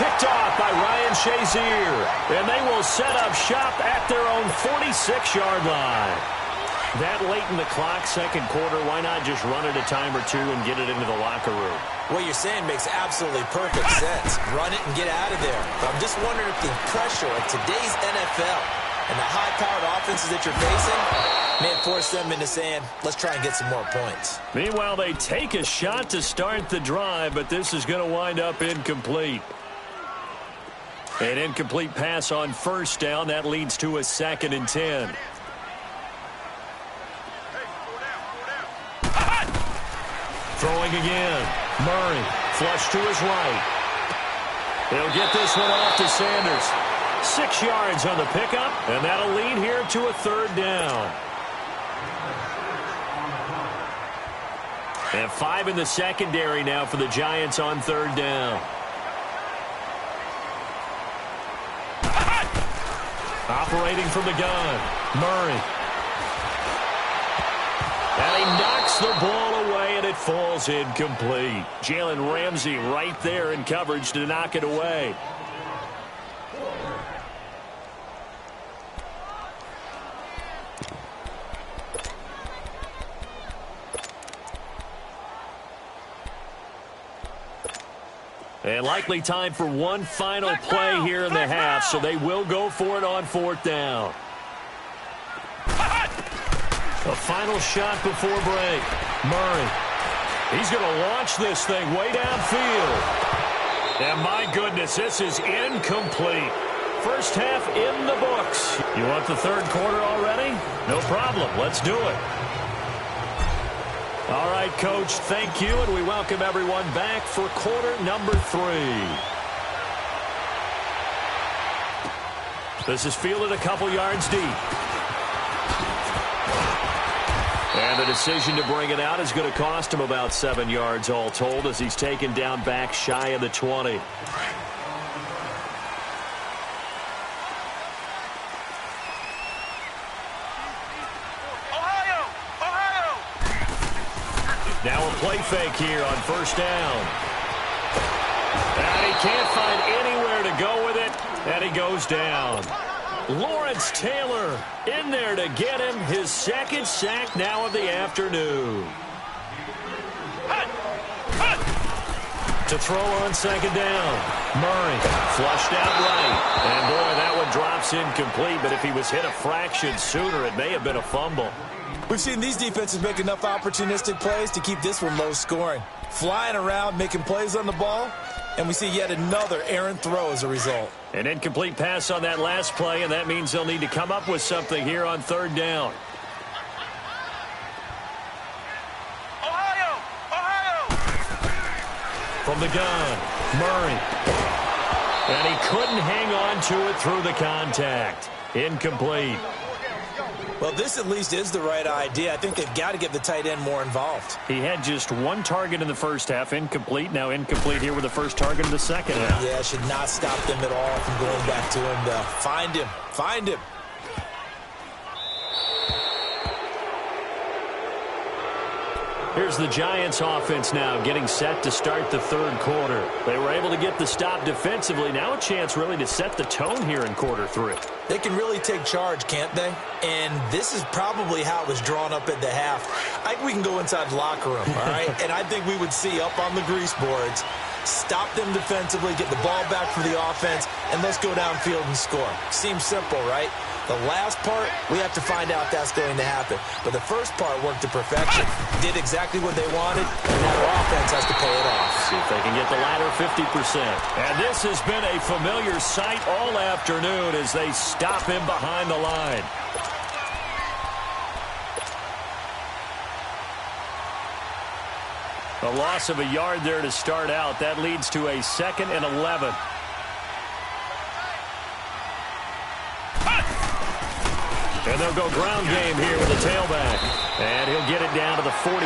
Picked off by Ryan Shazier, and they will set up shop at their own 46-yard line. That late in the clock, second quarter, why not just run it a time or two and get it into the locker room? What you're saying makes absolutely perfect sense. Run it and get out of there. But I'm just wondering if the pressure of today's NFL and the high-powered offenses that you're facing may force them into saying, let's try and get some more points. Meanwhile, they take a shot to start the drive, but this is going to wind up incomplete. An incomplete pass on first down. That leads to a second and 10. Throwing again. Murray, flush to his right. He'll get this one off to Sanders. 6 yards on the pickup, and that'll lead here to a third down. And 5 in the secondary now for the Giants on third down. Operating from the gun, Murray. And he knocks the ball away, and it falls incomplete. Jalen Ramsey right there in coverage to knock it away. And likely time for one final play here in the half, so they will go for it on fourth down. A final shot before break. Murray. He's going to launch this thing way downfield. And my goodness, this is incomplete. First half in the books. You want the third quarter already? No problem. Let's do it. All right, Coach, thank you, and we welcome everyone back for quarter number 3. This is fielded a couple yards deep. And the decision to bring it out is going to cost him about 7 yards all told, as he's taken down back shy of the 20. Ohio! Ohio! Now a play fake here on first down. And he can't find anywhere to go with it, and he goes down. Lawrence Taylor in there to get him his second sack now of the afternoon. To throw on second down. Murray flushed out right. And boy, that one drops incomplete, but if he was hit a fraction sooner, it may have been a fumble. We've seen these defenses make enough opportunistic plays to keep this one low scoring. Flying around, making plays on the ball, And we see yet another errant throw as a result. An incomplete pass on that last play, and that means they'll need to come up with something here on third down. From the gun, Murray. And he couldn't hang on to it through the contact. Incomplete. Well, this at least is the right idea. I think they've got to get the tight end more involved. He had just one target in the first half, incomplete. Now incomplete here with the first target in the second half. Yeah, should not stop them at all from going back to him, though. Find him. Find him. Here's the Giants offense now getting set to start the third quarter. They were able to get the stop defensively. Now a chance really to set the tone here in quarter three. They can really take charge, can't they? And this is probably how it was drawn up at the half. I think we can go inside the locker room, all right? And I think we would see up on the grease boards, stop them defensively, get the ball back for the offense, and let's go downfield and score. Seems simple, right? The last part, we have to find out if that's going to happen. But the first part worked to perfection. Did exactly what they wanted, and now our offense has to pay it off. See if they can get the latter 50%. And this has been a familiar sight all afternoon as they stop him behind the line. A loss of a yard there to start out. That leads to a 2nd and 11. And they'll go ground game here with the tailback. And he'll get it down to the 47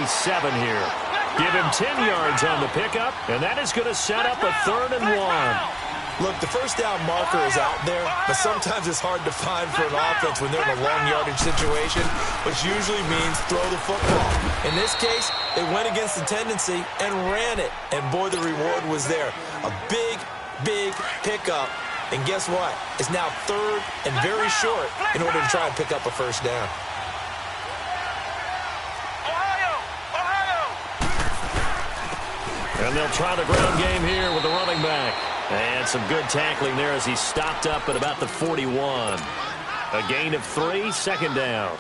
here. Give him 10 yards on the pickup, and that is going to set up a 3rd and 1. Look, the first down marker is out there, but sometimes it's hard to find for an offense when they're in a long yardage situation, which usually means throw the football. In this case, they went against the tendency and ran it, and boy, the reward was there. A big, big pickup. And guess what? It's now 3rd and very short in order to try and pick up a first down. And they'll try the ground game here with the running back. And some good tackling there as he stopped up at about the 41. A gain of 3, 2nd down.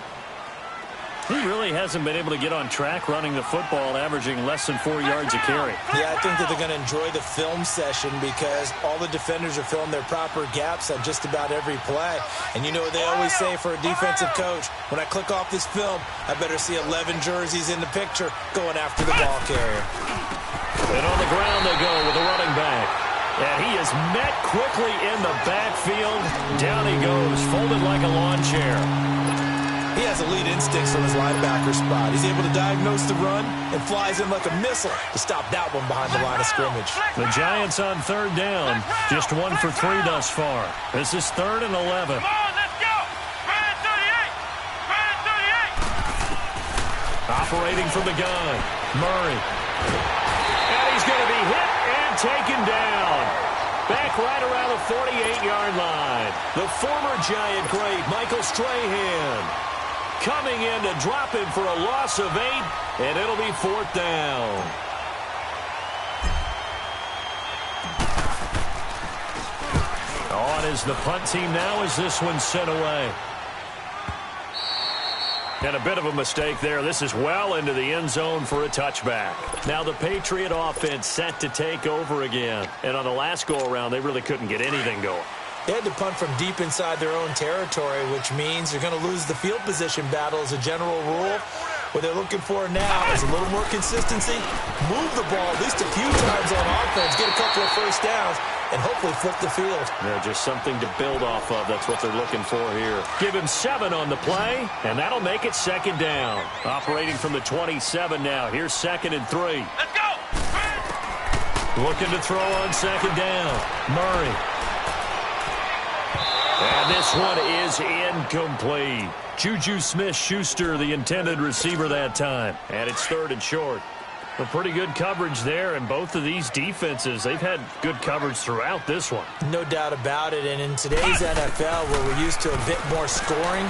He really hasn't been able to get on track running the football, averaging less than 4 yards a carry. Yeah, I think that they're going to enjoy the film session because all the defenders are filling their proper gaps on just about every play. And you know what they always say for a defensive coach, when I click off this film, I better see 11 jerseys in the picture going after the ball carrier. And on the ground they go with the running back. And he is met quickly in the backfield. Down he goes, folded like a lawn chair. He has elite instincts from his linebacker spot. He's able to diagnose the run and flies in like a missile to stop that one behind the line of scrimmage. The Giants on 3rd down. Just 1 for 3 thus far. This is 3rd and 11. Come on, let's go. Red 38. Red 38. Operating from the gun. Murray. And he's going to be hit and taken down. Back right around the 48-yard line. The former Giant great, Michael Strahan, coming in to drop him for a loss of 8, and it'll be 4th down. On is the punt team now as this one's sent away. And a bit of a mistake there. This is well into the end zone for a touchback. Now the Patriot offense set to take over again. And on the last go-around, they really couldn't get anything going. They had to punt from deep inside their own territory, which means they're going to lose the field position battle as a general rule. What they're looking for now is a little more consistency, move the ball at least a few times on offense, get a couple of first downs, and hopefully flip the field. Yeah, just something to build off of. That's what they're looking for here. Give him 7 on the play, and that'll make it 2nd down. Operating from the 27 now. Here's 2nd and 3. Let's go. Looking to throw on 2nd down. Murray. And this one is incomplete. Juju Smith-Schuster, the intended receiver that time. And it's 3rd and short. A pretty good coverage there, and both of these defenses, they've had good coverage throughout this one. No doubt about it, and in today's NFL, where we're used to a bit more scoring,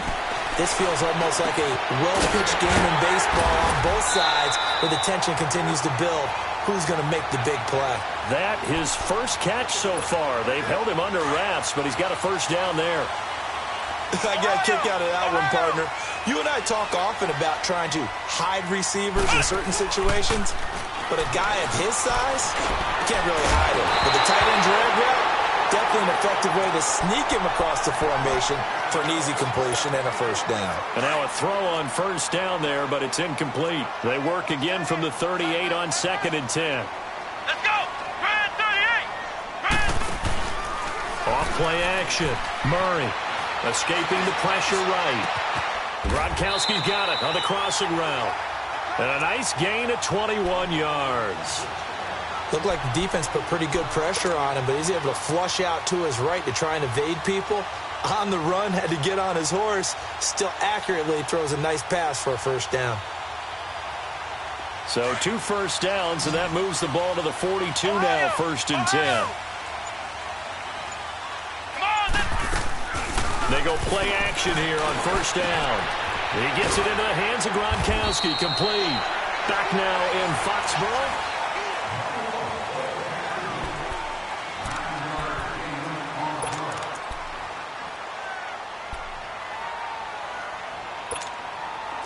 this feels almost like a well-pitched game in baseball on both sides, where the tension continues to build. Who's going to make the big play? That his first catch so far. They've held him under wraps, but he's got a first down there. I got a kick out of that one, partner. You and I talk often about trying to hide receivers in certain situations, but a guy of his size, you can't really hide him. But the tight end drag route, definitely an effective way to sneak him across the formation for an easy completion and a first down. And now a throw on first down there, but it's incomplete. They work again from the 38 on 2nd and 10. Let's go! Grand 38! Grand! Off play action. Murray escaping the pressure right. Gronkowski's got it on the crossing route. And a nice gain of 21 yards. Looked like the defense put pretty good pressure on him, but he's able to flush out to his right to try and evade people. On the run, had to get on his horse. Still accurately throws a nice pass for a first down. So 2 first downs, and that moves the ball to the 42 now, 1st and 10. They go play action here on first down. He gets it into the hands of Gronkowski. Complete. Back now in Foxborough.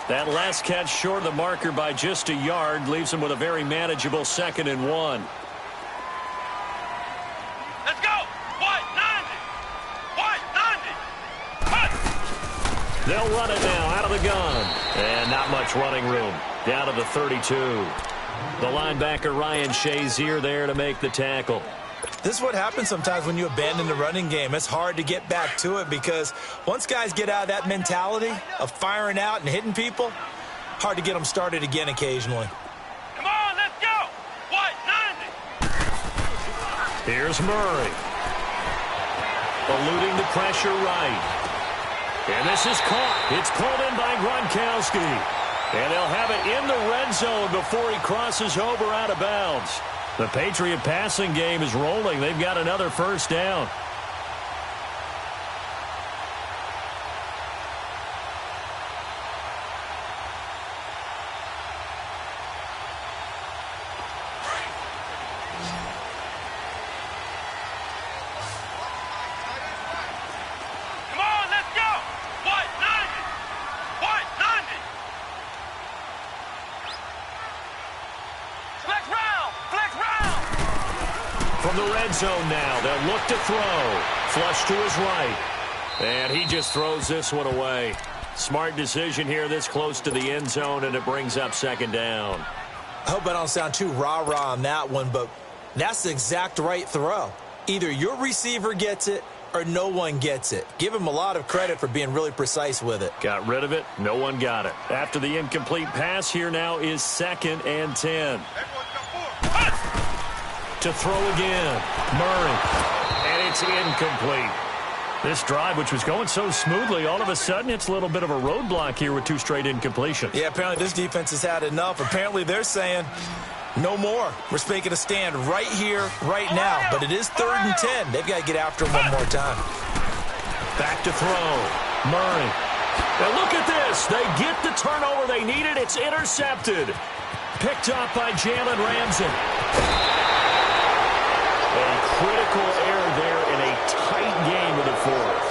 That last catch short of the marker by just a yard leaves him with a very manageable 2nd and 1. Let's go! White 90! White 90! Cut! They'll run it now out of the gun. And not much running room. Down to the 32. The linebacker Ryan Shazier there to make the tackle. This is what happens sometimes when you abandon the running game. It's hard to get back to it because once guys get out of that mentality of firing out and hitting people, hard to get them started again occasionally. Come on, let's go! White 90! Here's Murray. Eluding the pressure right. And this is caught. It's pulled in by Gronkowski. And they'll have it in the red zone before he crosses over out of bounds. The Patriot passing game is rolling. They've got another first down. Come on, let's go! White 90! White 90! Flex round! Flex round! From the red zone now, they'll look to throw. Flush to his right. And he just throws this one away. Smart decision here this close to the end zone, and it brings up 2nd down. I hope I don't sound too rah-rah on that one, but that's the exact right throw. Either your receiver gets it or no one gets it. Give him a lot of credit for being really precise with it. Got rid of it. No one got it. After the incomplete pass, here now is 2nd and 10. To throw again. Murray. And it's incomplete. This drive, which was going so smoothly, all of a sudden it's a little bit of a roadblock here with 2 straight incompletions. Yeah, apparently this defense has had enough. Apparently they're saying no more. We're making a stand right here, right now. But it is 3rd and 10. They've got to get after him one more time. Back to throw. Murray. Now look at this. They get the turnover they needed. It's intercepted. Picked up by Jalen Ramsey. A critical error there in a tight game of the 4th.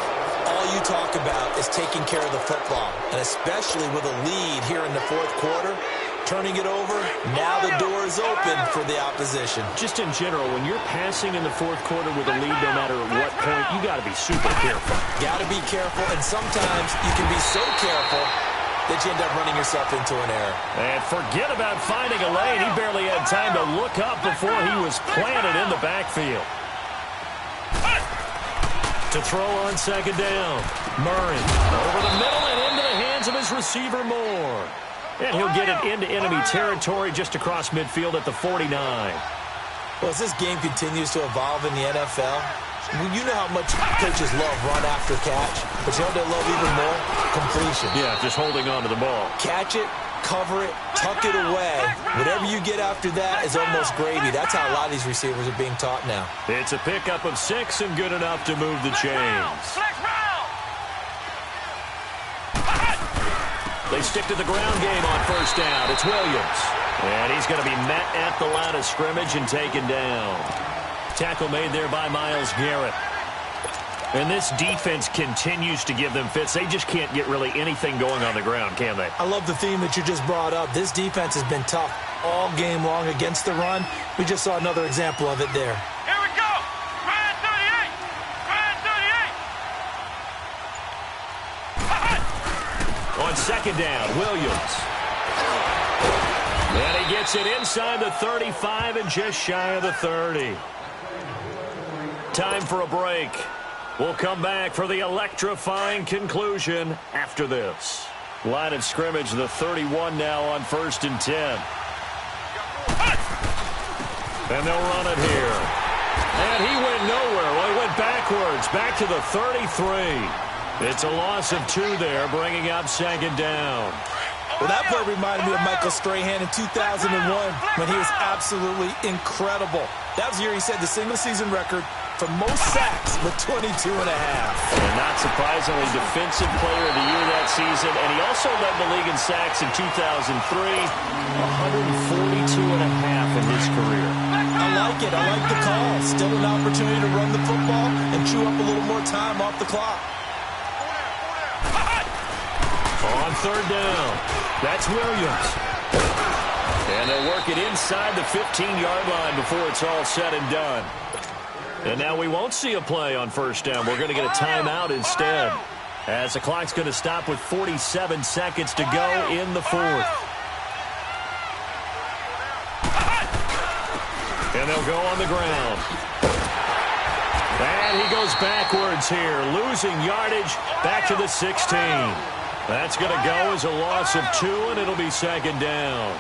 All you talk about is taking care of the football, and especially with a lead here in the 4th quarter, turning it over, now the door is open for the opposition. Just in general, when you're passing in the 4th quarter with a lead, no matter what point, you got to be super careful. Got to be careful, and sometimes you can be so careful that you end up running yourself into an error. And forget about finding a lane. He barely had time to look up before he was planted in the backfield. To throw on 2nd down. Murray over the middle and into the hands of his receiver Moore. And he'll get it into enemy territory just across midfield at the 49. Well, as this game continues to evolve in the NFL, you know how much coaches love run after catch, but you know what they love even more? Completion. Yeah, just holding on to the ball. Catch it, cover it, tuck it away. Whatever you get after that is almost gravy. That's how a lot of these receivers are being taught now. It's a pickup of 6 and good enough to move the chains. They stick to the ground game on first down. It's Williams. And he's going to be met at the line of scrimmage and taken down. Tackle made there by Myles Garrett. And this defense continues to give them fits. They just can't get really anything going on the ground, can they? I love the theme that you just brought up. This defense has been tough all game long against the run. We just saw another example of it there. Here we go. Ryan 38. Ryan 38. On second down, Williams. And he gets it inside the 35 and just shy of the 30. Time for a break. We'll come back for the electrifying conclusion after this. Line of scrimmage, the 31 now on 1st and 10. And they'll run it here. And he went nowhere. Well, he went backwards, back to the 33. It's a loss of 2 there, bringing up second down. Well, that play reminded me of Michael Strahan in 2001 when he was absolutely incredible. That was the year he set the single-season record for most sacks with 22 and a half. And not surprisingly, Defensive Player of the Year that season. And he also led the league in sacks in 2003, 142 and a half in his career. I like it. I like the call. Still an opportunity to run the football and chew up a little more time off the clock. On third down, that's Williams. And they'll work it inside the 15-yard line before it's all said and done. And now we won't see a play on first down. We're going to get a timeout instead, as the clock's going to stop with 47 seconds to go in the 4th. And they'll go on the ground. And he goes backwards here, losing yardage back to the 16. That's going to go as a loss of 2, and it'll be second down.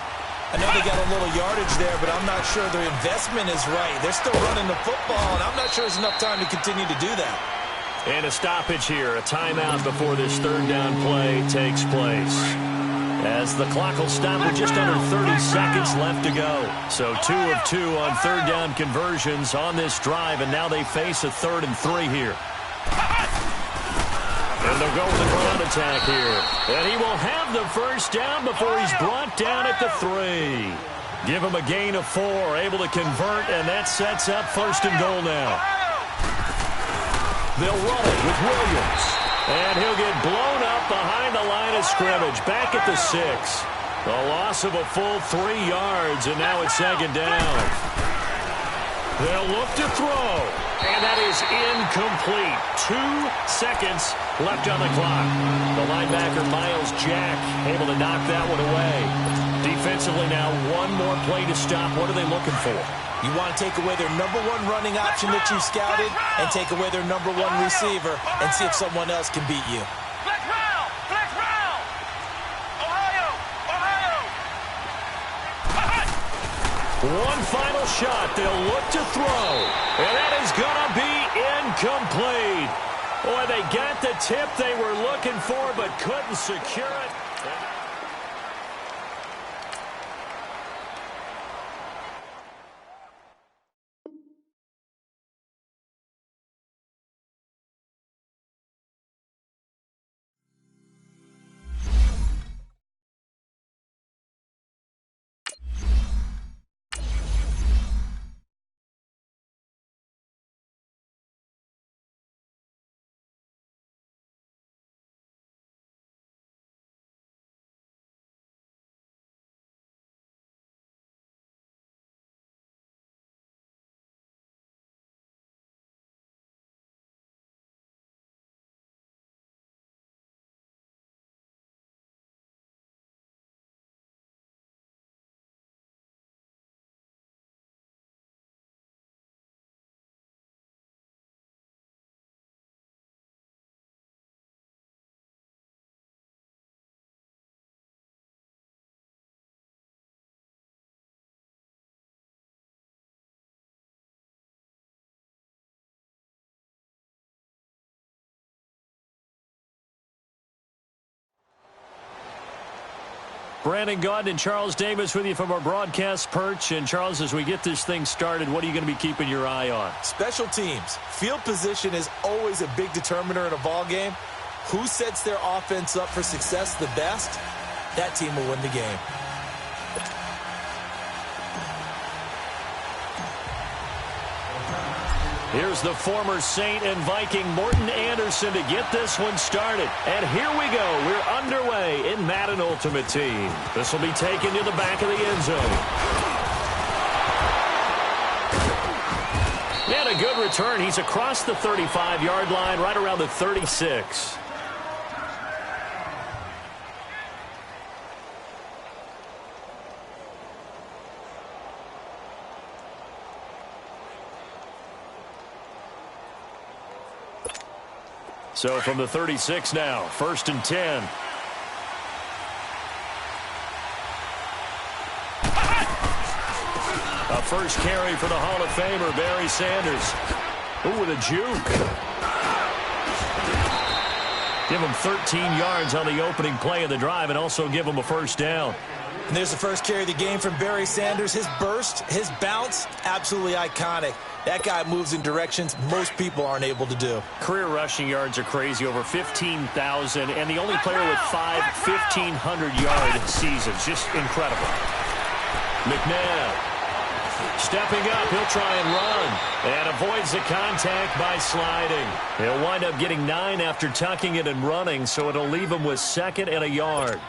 I know they got a little yardage there, but I'm not sure their investment is right. They're still running the football, and I'm not sure there's enough time to continue to do that. And a stoppage here, a timeout before this third down play takes place, as the clock will stop with just under 30 seconds left to go. So 2 of 2 on third down conversions on this drive, and now they face a 3rd and 3 here. And they'll go with the ground attack here. And he will have the first down before he's brought down at the 3. Give him a gain of 4, able to convert, and that sets up 1st and goal now. They'll run it with Williams. And he'll get blown up behind the line of scrimmage, back at the 6. A loss of a full 3 yards, and now it's second down. They'll look to throw, and that is incomplete. 2 seconds left on the clock. The linebacker, Miles Jack, able to knock that one away. Defensively now, 1 more play to stop. What are they looking for? You want to take away their number 1 running option that you scouted and take away their number 1 receiver and see if someone else can beat you. Flex round! Flex round! Ohio! Ohio! One final shot. They'll look to throw. And that is going to be incomplete. Boy, they got the tip they were looking for but couldn't secure it. Brandon Gaudin and Charles Davis with you from our broadcast perch. And, Charles, as we get this thing started, what are you going to be keeping your eye on? Special teams. Field position is always a big determiner in a ball game. Who sets their offense up for success the best, that team will win the game. Here's the former Saint and Viking Morten Andersen to get this one started. And here we go. We're underway in Madden Ultimate Team. This will be taken to the back of the end zone. And a good return. He's across the 35-yard line, right around the 36. So from the 36 now, 1st and 10. A first carry for the Hall of Famer, Barry Sanders. Ooh, with a juke. Give him 13 yards on the opening play of the drive and also give him a first down. And there's the first carry of the game from Barry Sanders. His burst, his bounce, absolutely iconic. That guy moves in directions most people aren't able to do. Career rushing yards are crazy, over 15,000, and the only player with 5 1,500-yard seasons. Just incredible. McNabb stepping up. He'll try and run and avoids the contact by sliding. He'll wind up getting 9 after tucking it and running, so it'll leave him with 2nd and a yard.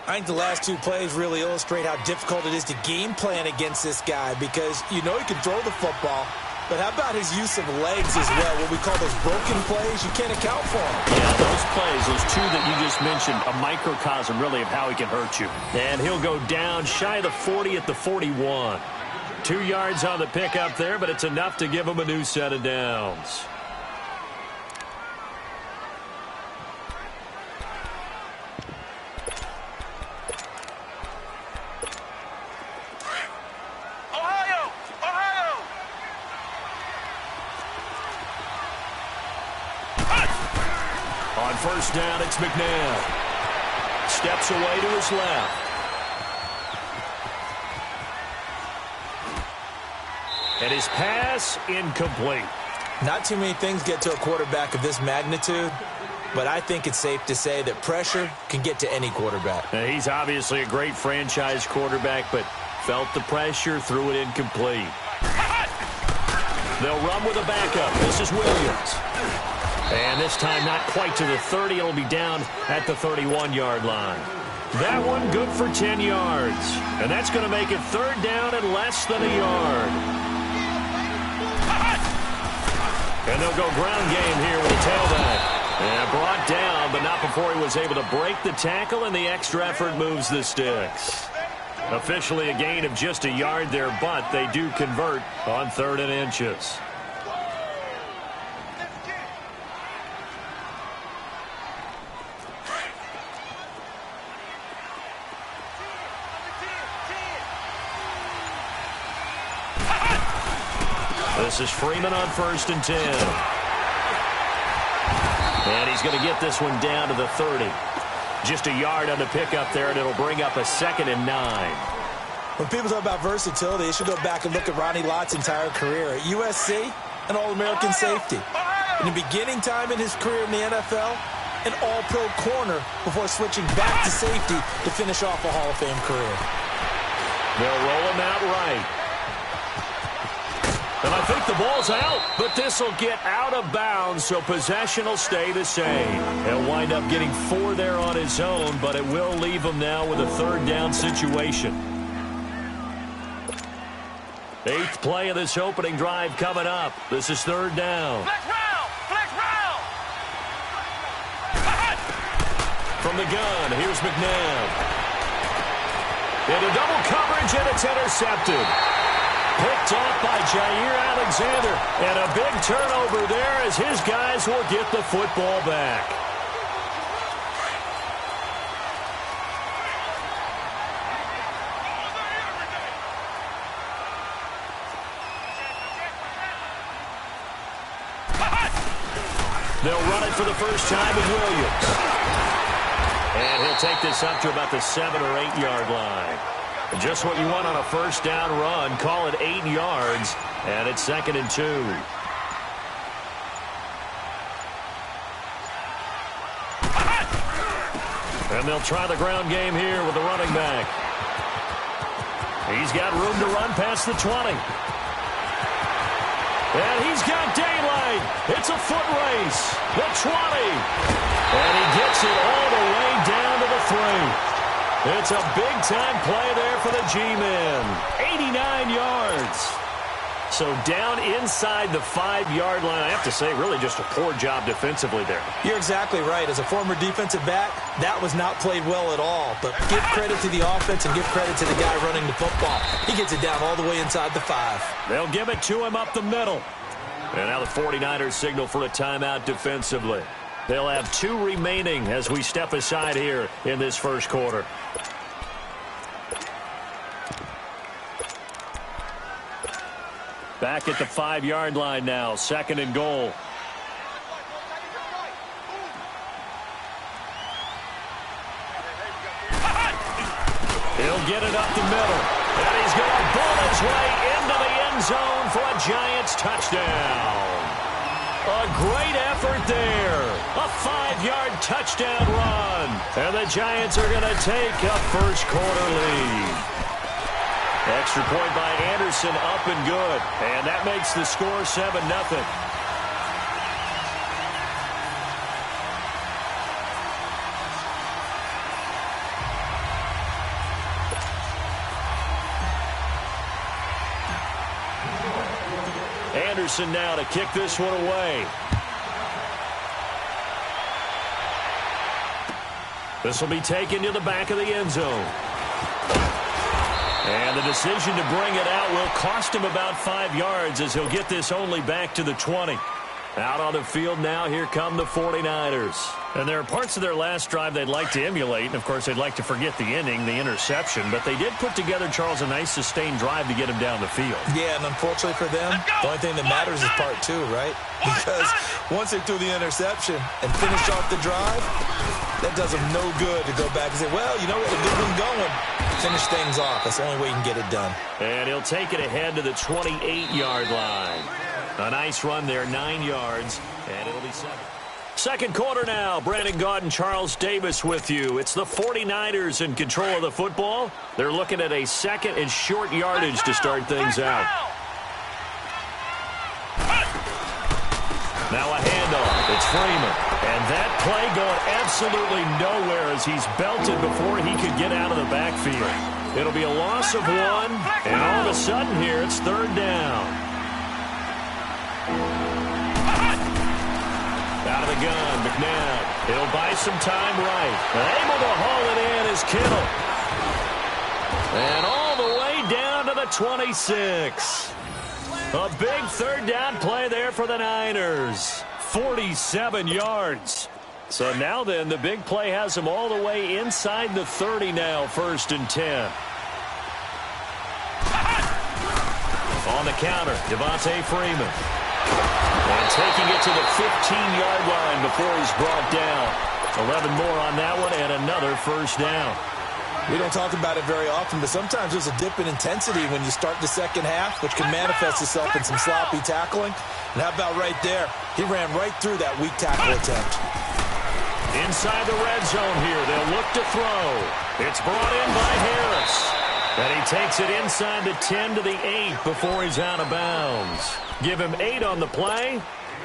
I think the last 2 plays really illustrate how difficult it is to game plan against this guy because you know he can throw the football, but how about his use of legs as well? What we call those broken plays, you can't account for them. Yeah, those plays, those 2 that you just mentioned, a microcosm really of how he can hurt you. And he'll go down shy of the 40 at the 41. 2 yards on the pickup there, but it's enough to give him a new set of downs. On first down, it's McNabb. Steps away to his left. And his pass incomplete. Not too many things get to a quarterback of this magnitude, but I think it's safe to say that pressure can get to any quarterback. Now, he's obviously a great franchise quarterback, but felt the pressure, threw it incomplete. They'll run with a backup. This is Williams. And this time not quite to the 30. It'll be down at the 31-yard line. That one good for 10 yards. And that's going to make it 3rd down and less than a yard. And they'll go ground game here with a tailback. And brought down, but not before he was able to break the tackle, and the extra effort moves the sticks. Officially a gain of just a yard there, but they do convert on 3rd and inches. This is Freeman on 1st and 10. And he's going to get this one down to the 30. Just a yard on the pickup there, and it'll bring up a 2nd and 9. When people talk about versatility, they should go back and look at Ronnie Lott's entire career. At USC, an All-American safety. In the beginning time in his career in the NFL, an All-Pro corner before switching back to safety to finish off a Hall of Fame career. They'll roll him out right. And I think the ball's out, but this will get out of bounds, so possession will stay the same. He'll wind up getting 4 there on his own, but it will leave him now with a 3rd down situation. 8th play of this opening drive coming up. This is 3rd down. Flex round! Flex round! From the gun, here's McNabb. Into double coverage, and it's intercepted. Picked off by Jair Alexander. And a big turnover there as his guys will get the football back. They'll run it for the first time with Williams. And he'll take this up to about the 7 or 8 yard line. Just what you want on a first down run. Call it 8 yards, and it's 2nd and 2. And they'll try the ground game here with the running back. He's got room to run past the 20. And he's got daylight. It's a foot race. The 20. And he gets it all the way down to the 3. It's a big-time play there for the G-men. 89 yards. So down inside the 5-yard line. I have to say, really just a poor job defensively there. You're exactly right. As a former defensive back, that was not played well at all. But give credit to the offense and give credit to the guy running the football. He gets it down all the way inside the 5. They'll give it to him up the middle. And now the 49ers signal for a timeout defensively. They'll have 2 remaining as we step aside here in this first quarter. Back at the 5-yard line now, 2nd and goal. He'll get it up the middle. And he's going to bull his way into the end zone for a Giants touchdown. A great effort there. A 5-yard touchdown run. And the Giants are going to take a first quarter lead. Extra point by Anderson, up and good. And that makes the score 7-0. Anderson now to kick this one away. This will be taken to the back of the end zone. And the decision to bring it out will cost him about 5 yards as he'll get this only back to the 20. Out on the field now, here come the 49ers. And there are parts of their last drive they'd like to emulate. And, of course, they'd like to forget the inning, the interception. But they did put together, Charles, a nice sustained drive to get him down the field. Yeah, and unfortunately for them, the only thing that matters is part 2, right? Because once they threw the interception and finished off the drive, that does them no good to go back and say, well, you know, we had a good one going. Finish things off. That's the only way you can get it done. And he'll take it ahead to the 28-yard line. A nice run there, 9 yards, and it'll be 7. Second quarter now. Brandon Gaud and Charles Davis with you. It's the 49ers in control of the football. They're looking at a 2nd and short yardage to start things out. Now a handoff. It's Freeman. And that play going absolutely nowhere as he's belted before he could get out of the backfield. It'll be a loss of 1, and all of a sudden here it's 3rd down. Out of the gun, McNabb. He'll buy some time right. Able to haul it in is Kittle. And all the way down to the 26. A big 3rd down play there for the Niners. 47 yards. So now then, the big play has them all the way inside the 30 now, 1st and 10. On the counter, Devontae Freeman. And taking it to the 15-yard line before he's brought down. 11 more on that one and another 1st down. We don't talk about it very often, but sometimes there's a dip in intensity when you start the second half, which can manifest itself in some sloppy tackling. And how about right there? He ran right through that weak tackle attempt. Inside the red zone here, they'll look to throw. It's brought in by Harris. And he takes it inside the 10 to the 8 before he's out of bounds. Give him 8 on the play,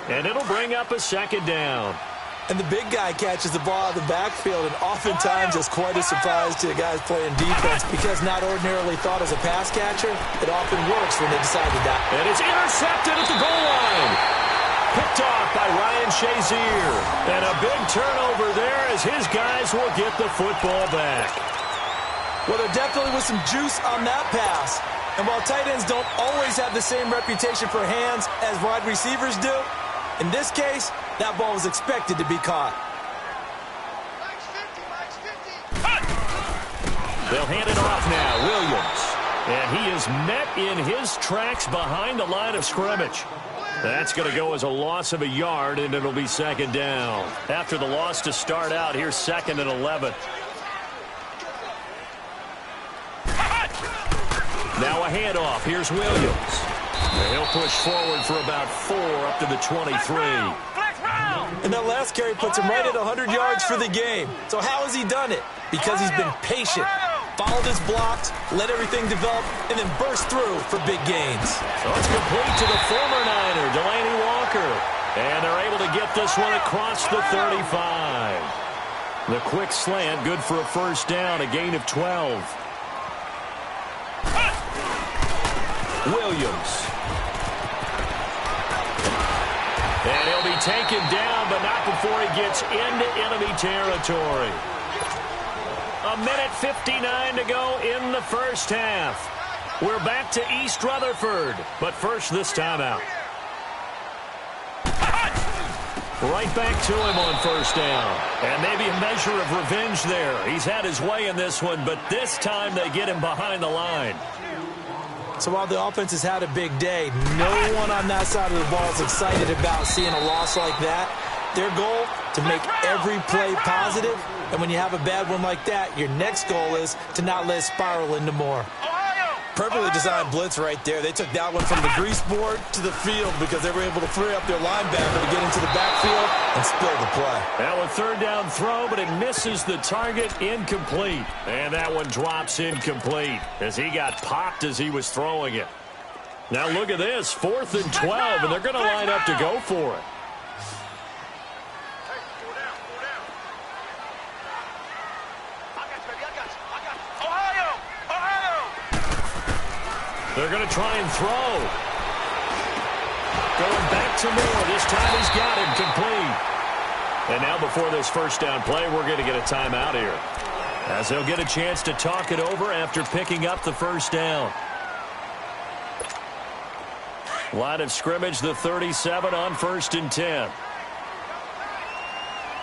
and it'll bring up a 2nd down. And the big guy catches the ball out of the backfield, and oftentimes it's quite a surprise to the guys playing defense because not ordinarily thought as a pass catcher, it often works when they decide to die. And it's intercepted at the goal line. Picked off by Ryan Shazier. And a big turnover there as his guys will get the football back. Well, there definitely was some juice on that pass. And while tight ends don't always have the same reputation for hands as wide receivers do, in this case, that ball was expected to be caught. They'll hand it off now, Williams. And he is met in his tracks behind the line of scrimmage. That's going to go as a loss of a yard, and it'll be 2nd down. After the loss to start out, here's 2nd and 11. Now a handoff. Here's Williams. And he'll push forward for about 4 up to the 23. And that last carry puts him right at 100 yards for the game. So how has he done it? Because he's been patient. followed his blocks, let everything develop, and then burst through for big gains. So it's complete to the former Niner, Delaney Walker. And they're able to get this one across the 35. The quick slant, good for a first down, a gain of 12. Williams. And he'll be taken down, but not before he gets into enemy territory. A minute 59 to go in the first half. We're back to East Rutherford, but first this timeout. Right back to him on first down. And maybe a measure of revenge there. He's had his way in this one, but this time they get him behind the line. So while the offense has had a big day, no one on that side of the ball is excited about seeing a loss like that. Their goal, to make every play positive. And when you have a bad one like that, your next goal is to not let it spiral into more. Perfectly designed blitz right there. They took that one from the grease board to the field because they were able to free up their linebacker to get into the backfield and spill the play. Now a third down throw, but it misses the target, incomplete. And that one drops incomplete as he got popped as he was throwing it. Now look at this, 4th and 12, and they're going to line up to go for it. They're going to try and throw. Going back to Moore. This time he's got him complete. And now before this first down play, we're going to get a timeout here, as they'll get a chance to talk it over after picking up the first down. Line of scrimmage, the 37 on 1st and 10.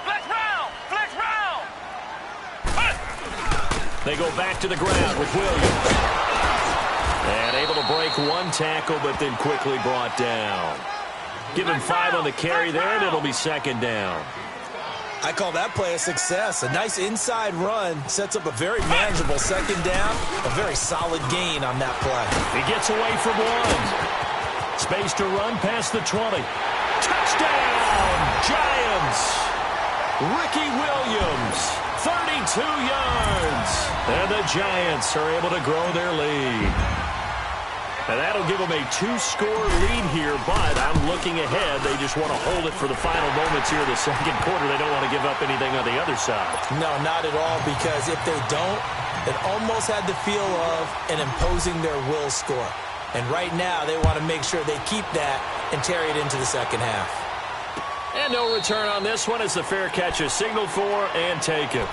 Flex round! Flex round! They go back to the ground with Williams. And able to break one tackle, but then quickly brought down. Give him 5 on the carry there, and it'll be second down. I call that play a success. A nice inside run sets up a very manageable second down. A very solid gain on that play. He gets away from one. Space to run past the 20. Touchdown, Giants! Ricky Williams, 32 yards. And the Giants are able to grow their lead. And that'll give them a 2-score lead here, but I'm looking ahead. They just want to hold it for the final moments here in the second quarter. They don't want to give up anything on the other side. No, not at all, because if they don't, it almost had the feel of an imposing their will score. And right now, they want to make sure they keep that and carry it into the second half. And no return on this one as the fair catch is signaled for and taken.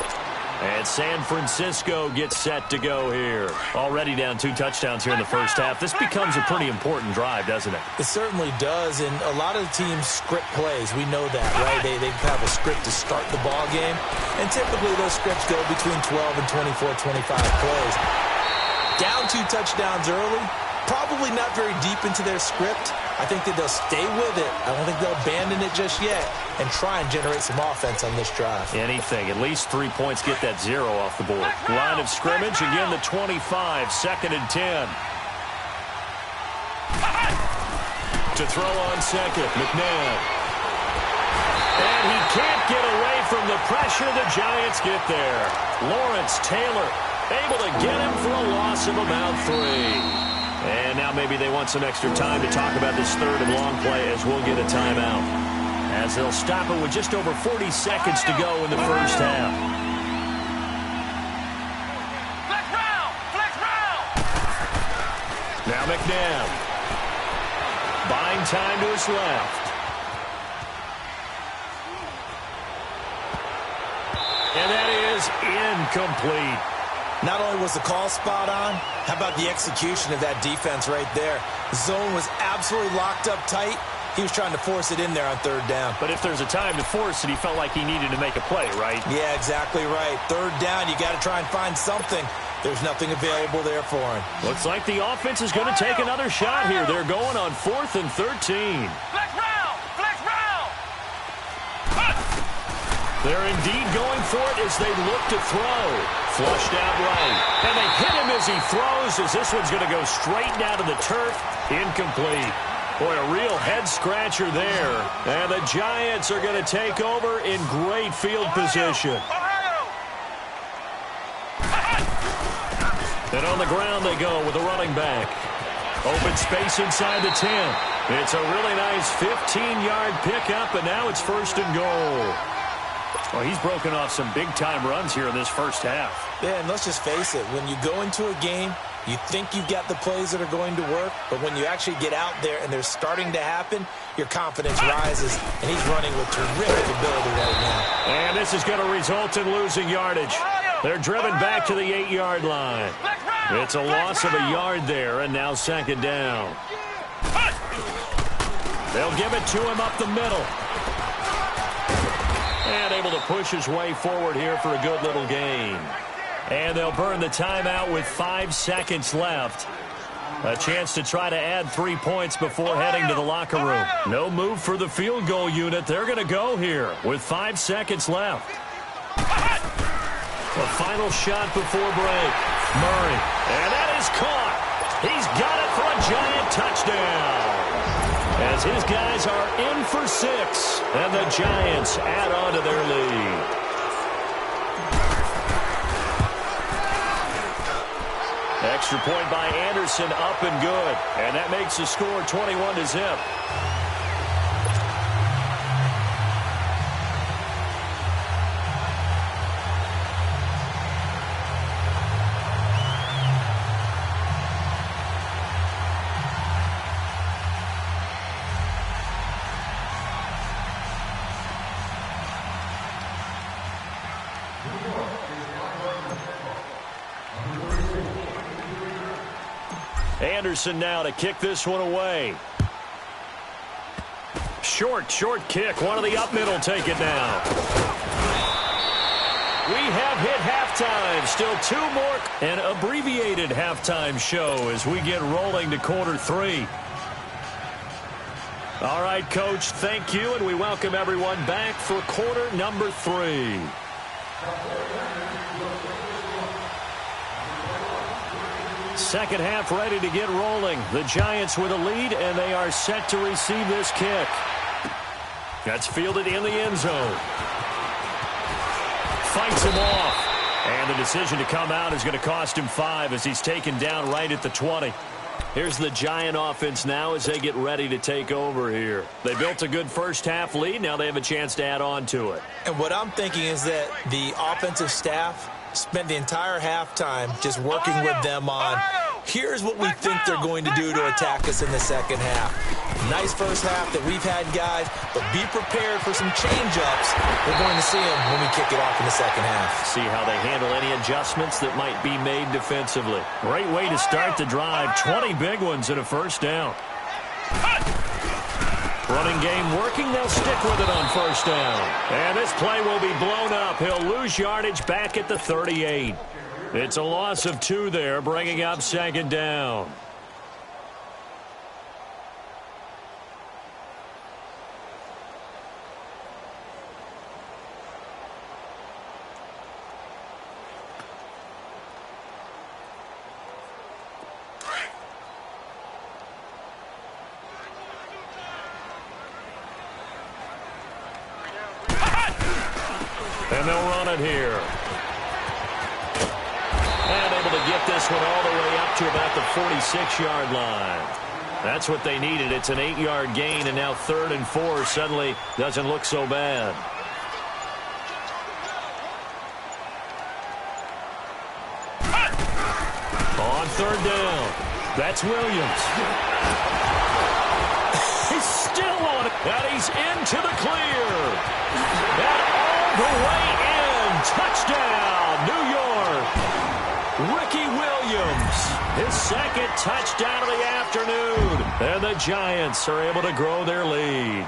And San Francisco gets set to go here. Already down 2 touchdowns here in the first half. This becomes a pretty important drive, doesn't it? It certainly does, and a lot of the teams script plays. We know that, right? They have a script to start the ball game, and typically those scripts go between 12 and 24, 25 plays. Down 2 touchdowns early, probably not very deep into their script. I think that they'll stay with it. I don't think they'll abandon it just yet and try and generate some offense on this drive. Anything. At least 3 points, get that 0 off the board. Line of scrimmage, again the 25, 2nd and 10. To throw on second, McNabb. And he can't get away from the pressure. The Giants get there. Lawrence Taylor able to get him for a loss of about 3. And now maybe they want some extra time to talk about this third and long play, as we'll get a timeout, as they'll stop it with just over 40 seconds to go in the first half. Flex round! Flex round! Now McNabb. Buying time to his left. And that is incomplete. Not only was the call spot on, how about the execution of that defense right there? The zone was absolutely locked up tight. He was trying to force it in there on 3rd down. But if there's a time to force it, he felt like he needed to make a play, right? Yeah, exactly right. 3rd down, you got to try and find something. There's nothing available there for him. Looks like the offense is going to take another shot here. They're going on 4th and 13. Flex round! Flex round! They're indeed going for it as they look to throw. Flushed out right. And they hit him as he throws, as this one's going to go straight down to the turf. Incomplete. Boy, a real head-scratcher there. And the Giants are going to take over in great field position. And on the ground they go with the running back. Open space inside the 10. It's a really nice 15-yard pickup, and now it's 1st and goal. Well, he's broken off some big-time runs here in this first half. Yeah, and let's just face it. When you go into a game, you think you've got the plays that are going to work, but when you actually get out there and they're starting to happen, your confidence rises, and he's running with terrific ability right now. And this is going to result in losing yardage. They're driven back to the 8-yard line. It's a loss of a yard there, and now 2nd down. They'll give it to him up the middle. And able to push his way forward here for a good little gain. And they'll burn the timeout with 5 seconds left. A chance to try to add 3 points before heading to the locker room. No move for the field goal unit. They're going to go here with 5 seconds left. A final shot before break. Murray. And that is caught. He's got it for a giant touchdown. As his guys are in for 6. And the Giants add on to their lead. Extra point by Anderson, up and good. And that makes the score 21-0. Anderson now to kick this one away. Short kick. One of the up middle take it now. We have hit halftime. Still 2 more. An abbreviated halftime show as we get rolling to quarter 3. All right, Coach, thank you, and we welcome everyone back for quarter number 3. Second half ready to get rolling. The Giants with a lead, and they are set to receive this kick. That's fielded in the end zone. Fights him off. And the decision to come out is going to cost him 5 as he's taken down right at the 20. Here's the Giant offense now as they get ready to take over here. They built a good first half lead. Now they have a chance to add on to it. And what I'm thinking is that the offensive staff spent the entire halftime just working with them on, here's what we think they're going to do to attack us in the second half. Nice first half that we've had, guys, but be prepared for some change-ups. We're going to see them when we kick it off in the second half. See how they handle any adjustments that might be made defensively. Great way to start the drive. 20 big ones and a first down. Running game working. They'll stick with it on first down. And this play will be blown up. He'll lose yardage back at the 38. It's a loss of 2 there, bringing up second down. And they'll run it here. And able to get this one all the way up to about the 46-yard line. That's what they needed. It's an 8-yard gain, and now 3rd and 4 suddenly doesn't look so bad. On 3rd down, that's Williams. He's still on it, and he's into the clear. And all the way in. Touchdown, New York. Ricky Williams, his 2nd touchdown of the afternoon. And the Giants are able to grow their lead.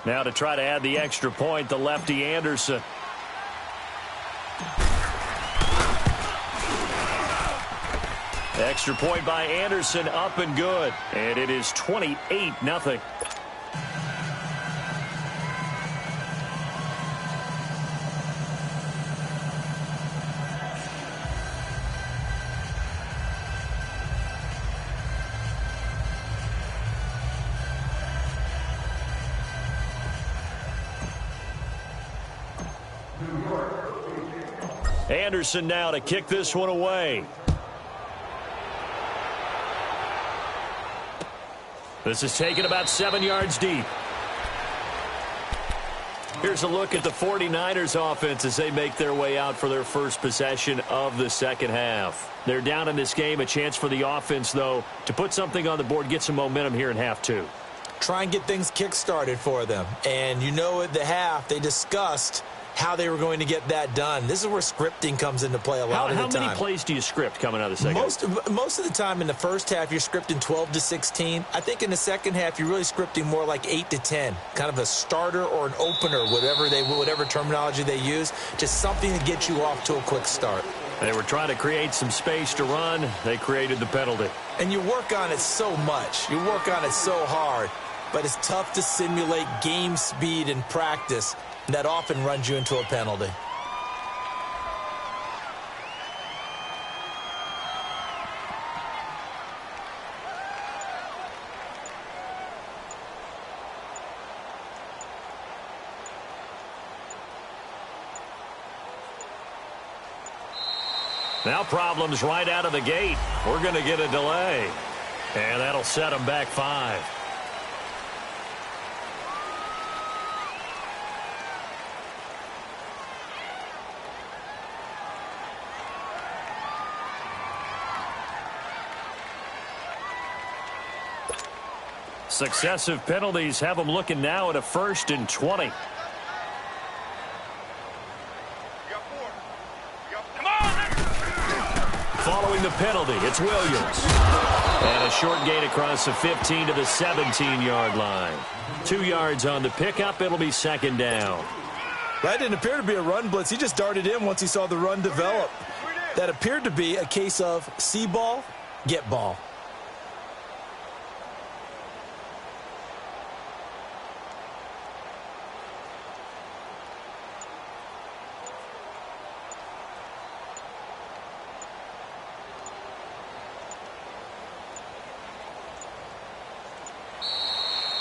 Now to try to add the extra point, the lefty Anderson. Extra point by Anderson, up and good. And it is 28-0. Anderson now to kick this one away. This is taken about 7 yards deep. Here's a look at the 49ers offense as they make their way out for their first possession of the second half. They're down in this game. A chance for the offense, though, to put something on the board, get some momentum here in half two. Try and get things kick-started for them. And you know at the half, they discussed how they were going to get that done. This is where scripting comes into play a lot of the time. How many plays do you script coming out of the second half? Most of the time in the first half, you're scripting 12 to 16. I think in the second half, you're really scripting more like 8 to 10. Kind of a starter or an opener, whatever terminology they use. Just something to get you off to a quick start. They were trying to create some space to run. They created the penalty. And you work on it so much. You work on it so hard. But it's tough to simulate game speed in practice. That often runs you into a penalty. Now problems right out of the gate. We're going to get a delay. And that'll set them back 5. Successive penalties have them looking now at a 1st and 20. Following the penalty, it's Williams. And a short gain across the 15 to the 17-yard line. 2 yards on the pickup. It'll be 2nd down. That didn't appear to be a run blitz. He just darted in once he saw the run develop. That appeared to be a case of see ball, get ball.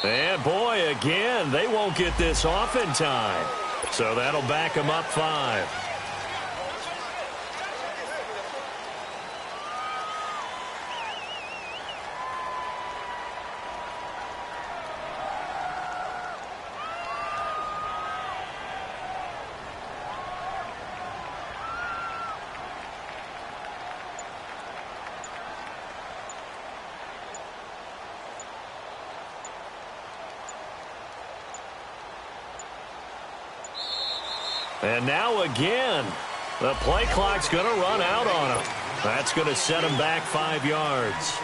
And boy, again, they won't get this off in time. So that'll back them up 5. And now again, the play clock's going to run out on them. That's going to set them back 5 yards.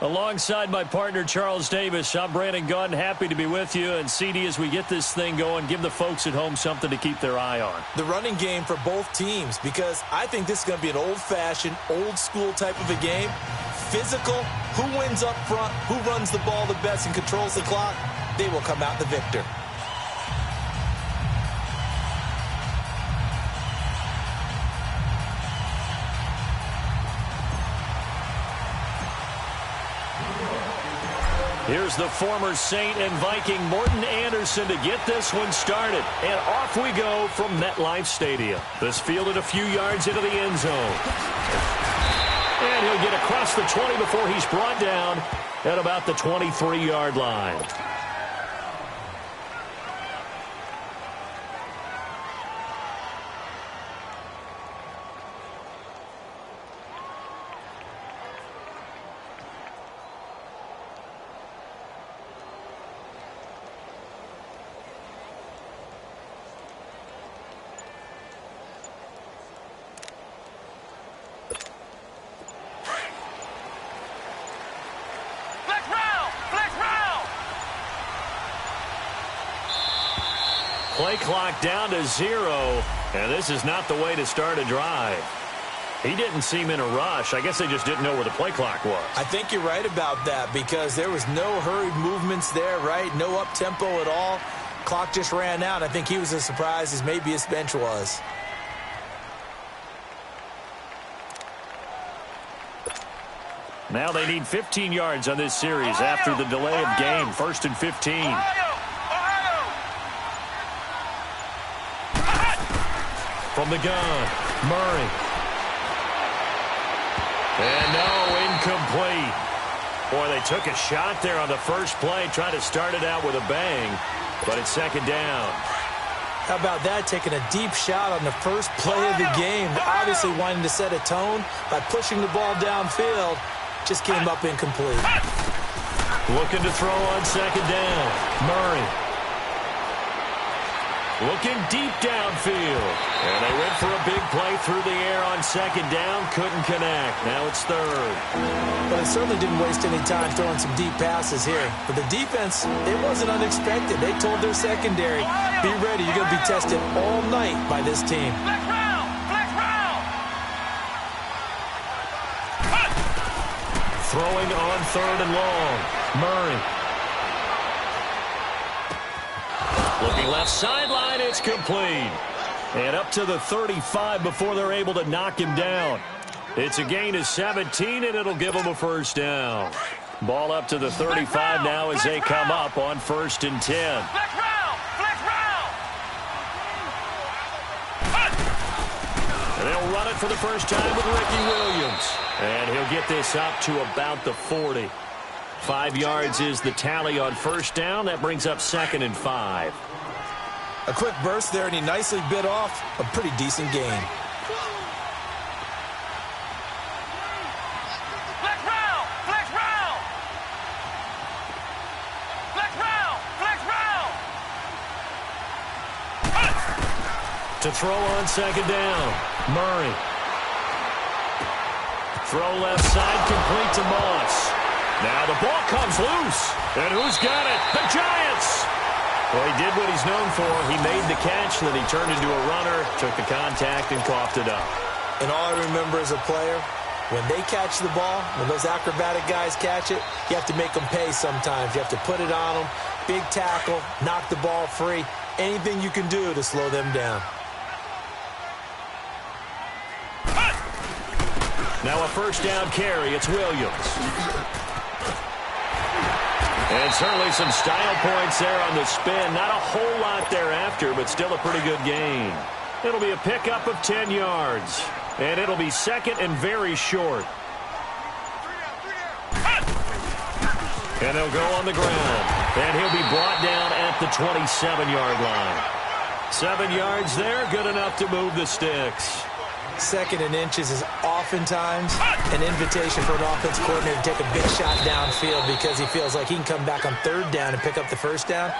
Alongside my partner, Charles Davis, I'm Brandon Gunn. Happy to be with you. And, CD, as we get this thing going, give the folks at home something to keep their eye on. The running game for both teams, because I think this is going to be an old-fashioned, old-school type of a game. Physical, who wins up front, who runs the ball the best and controls the clock, they will come out the victor. Here's the former Saint and Viking Morten Andersen to get this one started. And off we go from MetLife Stadium. This fielded a few yards into the end zone. And he'll get across the 20 before he's brought down at about the 23-yard line. Play clock down to 0, and this is not the way to start a drive. He didn't seem in a rush. I guess they just didn't know where the play clock was. I think you're right about that because there was no hurried movements there, right? No up-tempo at all. Clock just ran out. I think he was as surprised as maybe his bench was. Now they need 15 yards on this series after the delay of game. 1st and 15. From the gun, Murray. And no, incomplete. Boy, they took a shot there on the first play, trying to start it out with a bang, but it's 2nd down. How about that, taking a deep shot on the first play of the game, obviously wanting to set a tone by pushing the ball downfield, just came up incomplete. Looking to throw on 2nd down, Murray. Looking deep downfield. And they went for a big play through the air on 2nd down. Couldn't connect. Now it's 3rd. But it certainly didn't waste any time throwing some deep passes here. But the defense, it wasn't unexpected. They told their secondary, be ready. You're going to be tested all night by this team. Throwing on 3rd and long. Murray. Looking left sideline, it's complete. And up to the 35 before they're able to knock him down. It's a gain of 17, and it'll give them a 1st down. Ball up to the 35 now as they come up on 1st and 10. And they'll run it for the first time with Ricky Williams. And he'll get this up to about the 40. 5 yards is the tally on 1st down. That brings up 2nd and 5. A quick burst there, and he nicely bit off a pretty decent gain. To throw on 2nd down, Murray. Throw left side, complete to Moss. Now the ball comes loose. And who's got it? The Giants! Well, he did what he's known for. He made the catch, then he turned into a runner, took the contact, and coughed it up. And all I remember as a player, when they catch the ball, when those acrobatic guys catch it, you have to make them pay sometimes. You have to put it on them, big tackle, knock the ball free, anything you can do to slow them down. Now a 1st down carry. It's Williams. And certainly some style points there on the spin. Not a whole lot thereafter, but still a pretty good gain. It'll be a pickup of 10 yards. And it'll be 2nd and very short. And they'll go on the ground. And he'll be brought down at the 27-yard line. 7 yards there, good enough to move the sticks. 2nd and inches is oftentimes an invitation for an offense coordinator to take a big shot downfield because he feels like he can come back on 3rd down and pick up the 1st down.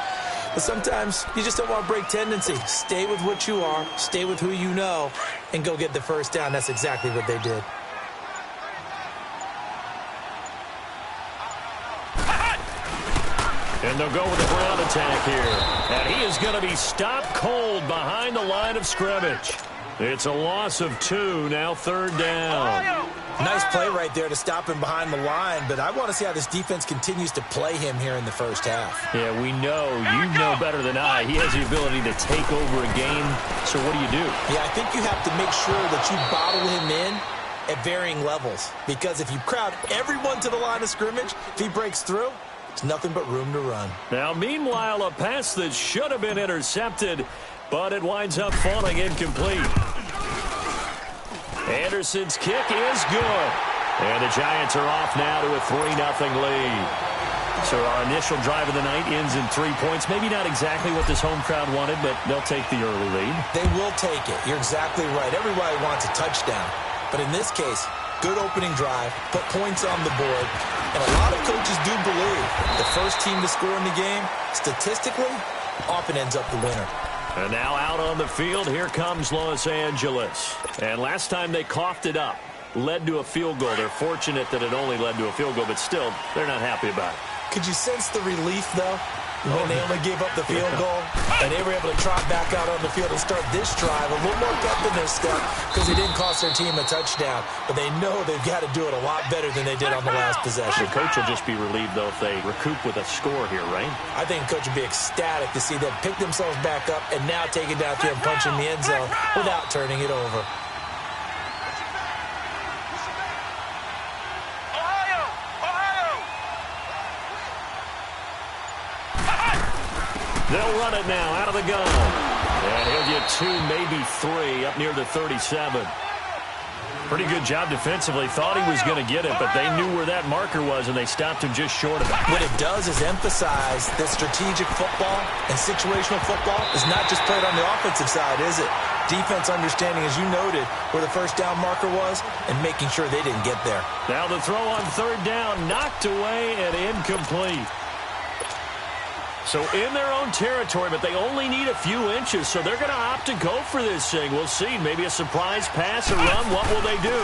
But sometimes you just don't want to break tendency. Stay with what you are, stay with who you know, and go get the 1st down. That's exactly what they did. And they'll go with a ground attack here. And he is going to be stopped cold behind the line of scrimmage. It's a loss of 2, now 3rd down. Nice play right there to stop him behind the line, but I want to see how this defense continues to play him here in the first half. Yeah, we know. You know better than I. He has the ability to take over a game. So what do? Yeah, I think you have to make sure that you bottle him in at varying levels, because if you crowd everyone to the line of scrimmage, if he breaks through, it's nothing but room to run. Now, meanwhile, a pass that should have been intercepted, but it winds up falling incomplete. Anderson's kick is good. And the Giants are off now to a 3-0 lead. So our initial drive of the night ends in 3 points. Maybe not exactly what this home crowd wanted, but they'll take the early lead. They will take it. You're exactly right. Everybody wants a touchdown. But in this case, good opening drive, put points on the board. And a lot of coaches do believe the first team to score in the game, statistically, often ends up the winner. And now out on the field, here comes Los Angeles. And last time they coughed it up, led to a field goal. They're fortunate that it only led to a field goal, but still, they're not happy about it. Could you sense the relief, though, when they only gave up the field goal? And they were able to trot back out on the field and start this drive a little more pep in their step because they didn't cost their team a touchdown. But they know they've got to do it a lot better than they did on the last possession. The coach will just be relieved, though, if they recoup with a score here, right? I think the coach will be ecstatic to see them pick themselves back up and now take it down through and punch in the end zone without turning it over. They'll run it now out of the gun. And he'll get 2, maybe 3 up near the 37. Pretty good job defensively. Thought he was going to get it, but they knew where that marker was, and they stopped him just short of it. What it does is emphasize that strategic football and situational football is not just played on the offensive side, is it? Defense understanding, as you noted, where the first down marker was and making sure they didn't get there. Now the throw on 3rd down, knocked away and incomplete. So in their own territory, but they only need a few inches, so they're going to opt to go for this thing. We'll see. Maybe a surprise pass or run. What will they do?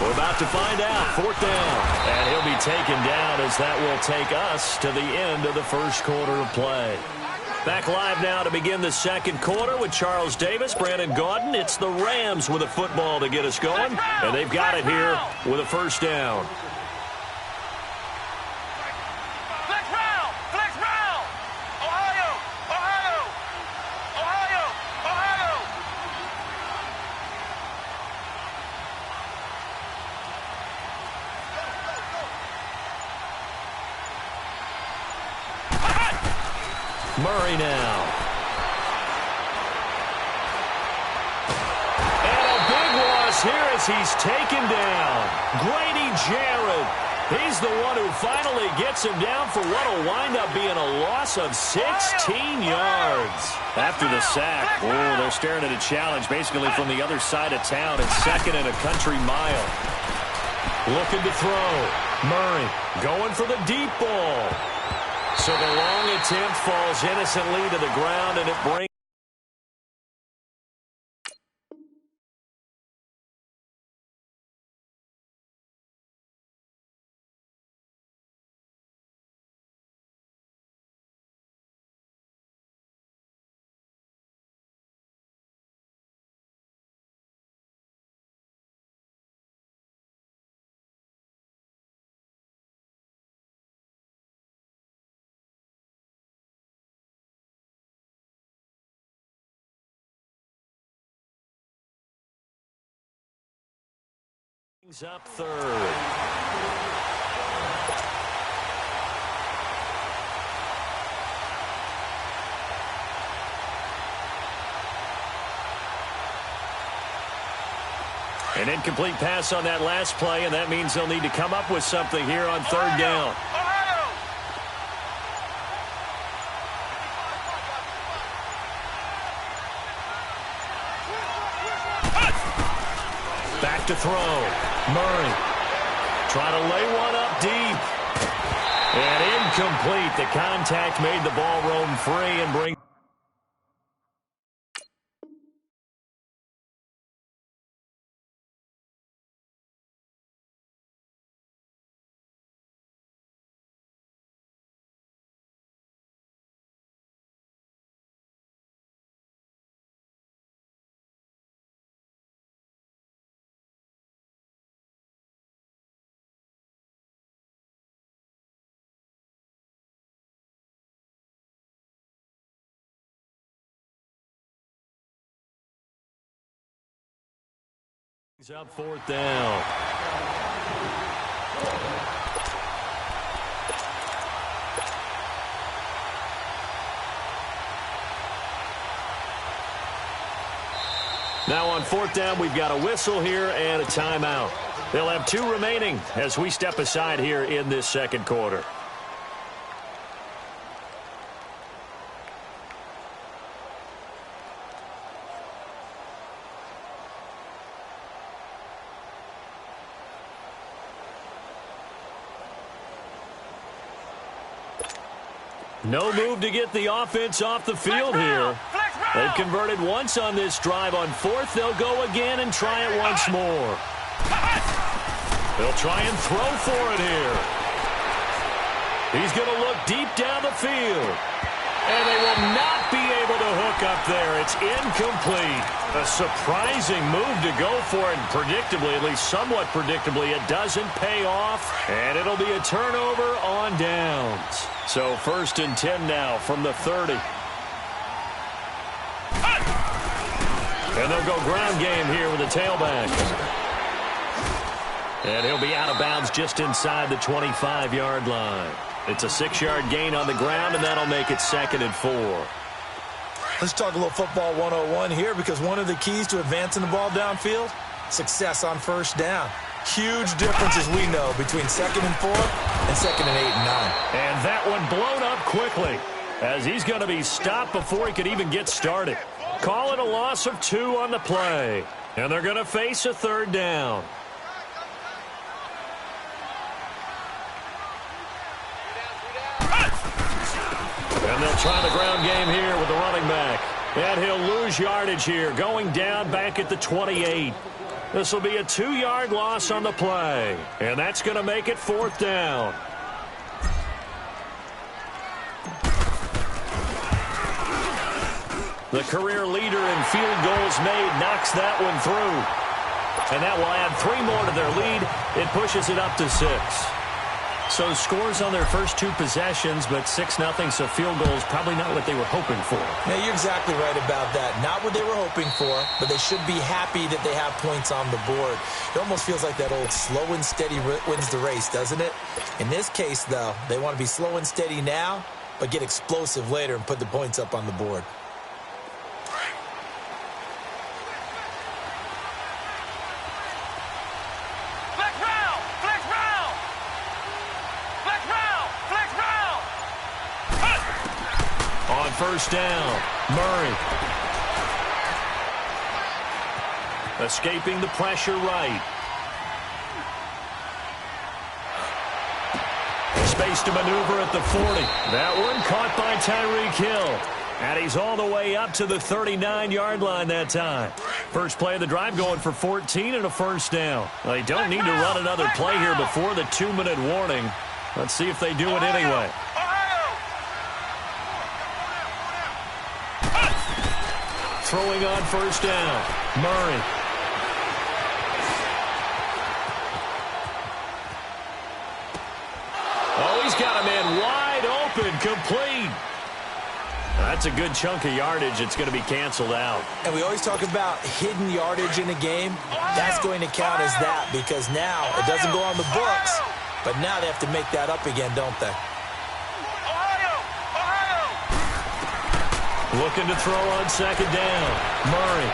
We're about to find out. 4th down. And he'll be taken down as that will take us to the end of the first quarter of play. Back live now to begin the second quarter with Charles Davis, Brandon Gaudin. It's the Rams with a football to get us going, and they've got it here with a 1st down. Murray now. And a big loss here as he's taken down. Grady Jarrett. He's the one who finally gets him down for what will wind up being a loss of 16 yards. After the sack, they're staring at a challenge basically from the other side of town. It's 2nd and a country mile. Looking to throw. Murray going for the deep ball. So the long attempt falls innocently to the ground, and it brings up 3rd. An incomplete pass on that last play, and that means they'll need to come up with something here on 3rd down. Back to throw. Murray. Try to lay one up deep. And incomplete. The contact made the ball roam free and bring He's up 4th down. Now on 4th down, we've got a whistle here and a timeout. They'll have 2 remaining as we step aside here in this second quarter. No move to get the offense off the field here. They've converted once on this drive. On 4th, they'll go again and try it once more. They'll try and throw for it here. He's going to look deep down the field. And they will not be able to hook up there. It's incomplete. A surprising move to go for it. And predictably, at least somewhat predictably, it doesn't pay off. And it'll be a turnover on downs. So 1st and 10 now from the 30. And they'll go ground game here with a tailback. And he'll be out of bounds just inside the 25-yard line. It's a 6-yard gain on the ground, and that'll make it 2nd and 4. Let's talk a little football 101 here, because one of the keys to advancing the ball downfield, success on 1st down. Huge difference, as we know, between 2nd and 4 and 2nd and 8 and 9. And that one blown up quickly, as he's going to be stopped before he could even get started. Call it a loss of 2 on the play. And they're going to face a 3rd down. And they'll try the ground game here with the running back. And he'll lose yardage here, going down back at the 28. This will be a 2-yard loss on the play. And that's going to make it 4th down. The career leader in field goals made knocks that one through. And that will add 3 more to their lead. It pushes it up to 6. So scores on their first 2 possessions, but 6-0, so field goals probably not what they were hoping for. Yeah, you're exactly right about that. Not what they were hoping for, but they should be happy that they have points on the board. It almost feels like that old slow and steady wins the race, doesn't it? In this case, though, they want to be slow and steady now, but get explosive later and put the points up on the board. On 1st down, Murray. Escaping the pressure right. Space to maneuver at the 40. That one caught by Tyreek Hill. And he's all the way up to the 39-yard line that time. First play of the drive going for 14 and a 1st down. They don't need to run another play here before the 2-minute warning. Let's see if they do it anyway. Throwing on 1st down, Murray. Oh, he's got a man wide open, complete. That's a good chunk of yardage. It's going to be canceled out. And we always talk about hidden yardage in a game. That's going to count as that, because now it doesn't go on the books, but now they have to make that up again, don't they? Looking to throw on 2nd down. Murray.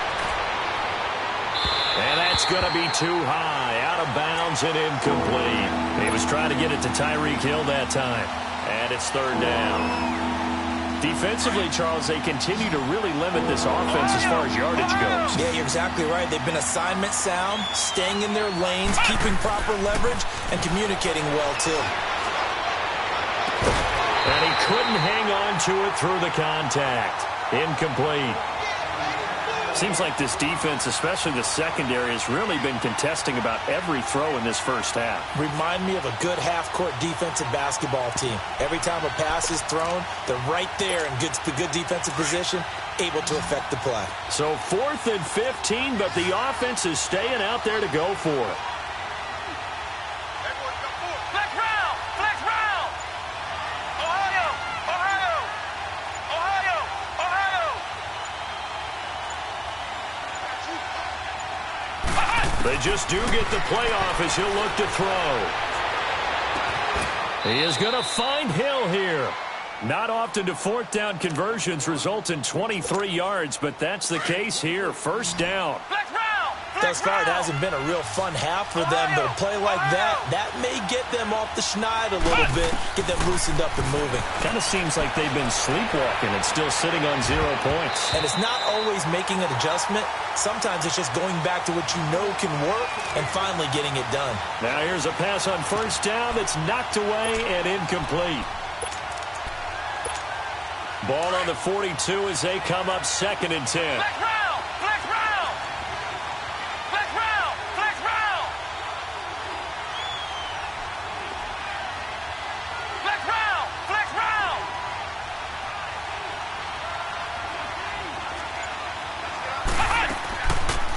And that's going to be too high. Out of bounds and incomplete. He was trying to get it to Tyreek Hill that time. And it's 3rd down. Defensively, Charles, they continue to really limit this offense as far as yardage goes. Yeah, you're exactly right. They've been assignment sound, staying in their lanes, keeping proper leverage, and communicating well, too. And he couldn't hang on to it through the contact. Incomplete. Seems like this defense, especially the secondary, has really been contesting about every throw in this first half. Remind me of a good half-court defensive basketball team. Every time a pass is thrown, they're right there in good defensive position, able to affect the play. So 4th and 15, but the offense is staying out there to go for it. They just do get the playoff as he'll look to throw. He is going to find Hill here. Not often do fourth down conversions result in 23 yards, but that's the case here. First down. Thus far, it hasn't been a real fun half for them, but a play like that may get them off the schneid a little bit, get them loosened up and moving. Kind of seems like they've been sleepwalking and still sitting on 0 points. And it's not always making an adjustment. Sometimes it's just going back to what you know can work and finally getting it done. Now here's a pass on first down that's knocked away and incomplete. Ball on the 42 as they come up 2nd and 10.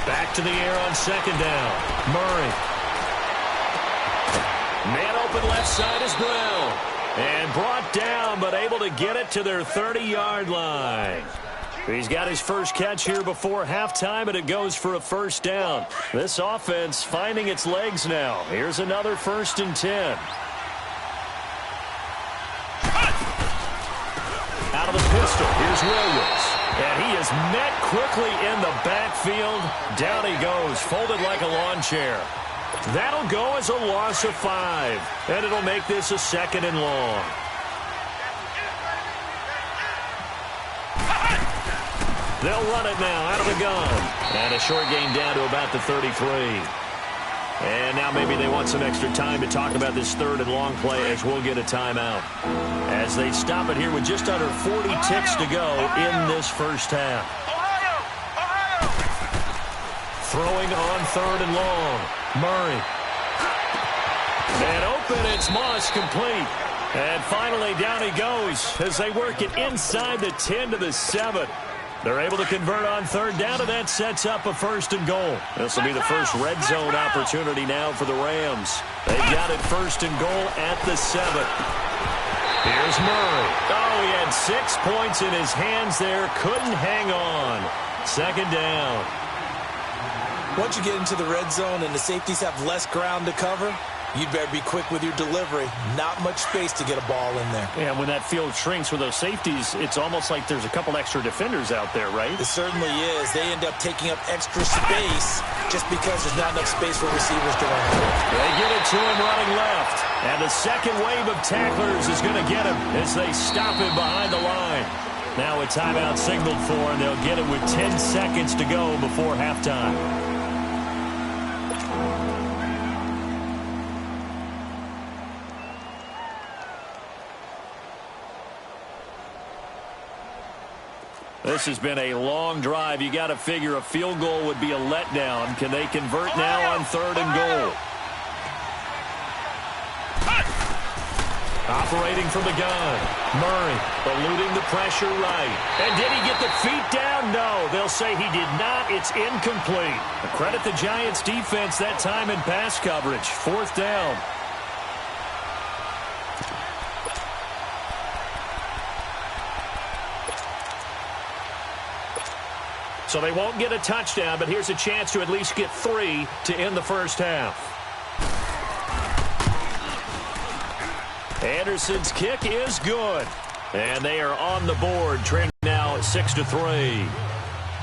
Back to the air on 2nd down. Murray. Man open left side is Brown. And brought down, but able to get it to their 30-yard line. He's got his first catch here before halftime, and it goes for a first down. This offense finding its legs now. Here's another 1st and 10. Out of the pistol, here's Williams. And he is met quickly in the backfield. Down he goes, folded like a lawn chair. That'll go as a loss of 5. And it'll make this a 2nd and long. They'll run it now out of the gun. And a short gain down to about the 33. And now maybe they want some extra time to talk about this 3rd and long play as we'll get a timeout. As they stop it here with just under 40 ticks to go in this first half. Throwing on 3rd and long. Murray. And open, it's Moss, complete. And finally down he goes as they work it inside the 10 to the 7. They're able to convert on 3rd down, and that sets up a 1st and goal. This will be the first red zone opportunity now for the Rams. They've got it 1st and goal at the 7. Here's Murray. Oh, he had 6 points in his hands there. Couldn't hang on. 2nd down. Once you get into the red zone and the safeties have less ground to cover, you'd better be quick with your delivery. Not much space to get a ball in there. Yeah, when that field shrinks with those safeties, it's almost like there's a couple extra defenders out there, right? It certainly is. They end up taking up extra space just because there's not enough space for receivers to run through. They get it to him running left. And the second wave of tacklers is going to get him as they stop him behind the line. Now a timeout signaled for, and they'll get it with 10 seconds to go before halftime. This has been a long drive. You got to figure a field goal would be a letdown. Can they convert now on 3rd and goal? Operating from the gun. Murray eluding the pressure right. And did he get the feet down? No. They'll say he did not. It's incomplete. Credit the Giants defense that time in pass coverage. 4th down. So they won't get a touchdown, but here's a chance to at least get 3 to end the first half. Anderson's kick is good. And they are on the board, trailing now 6-3.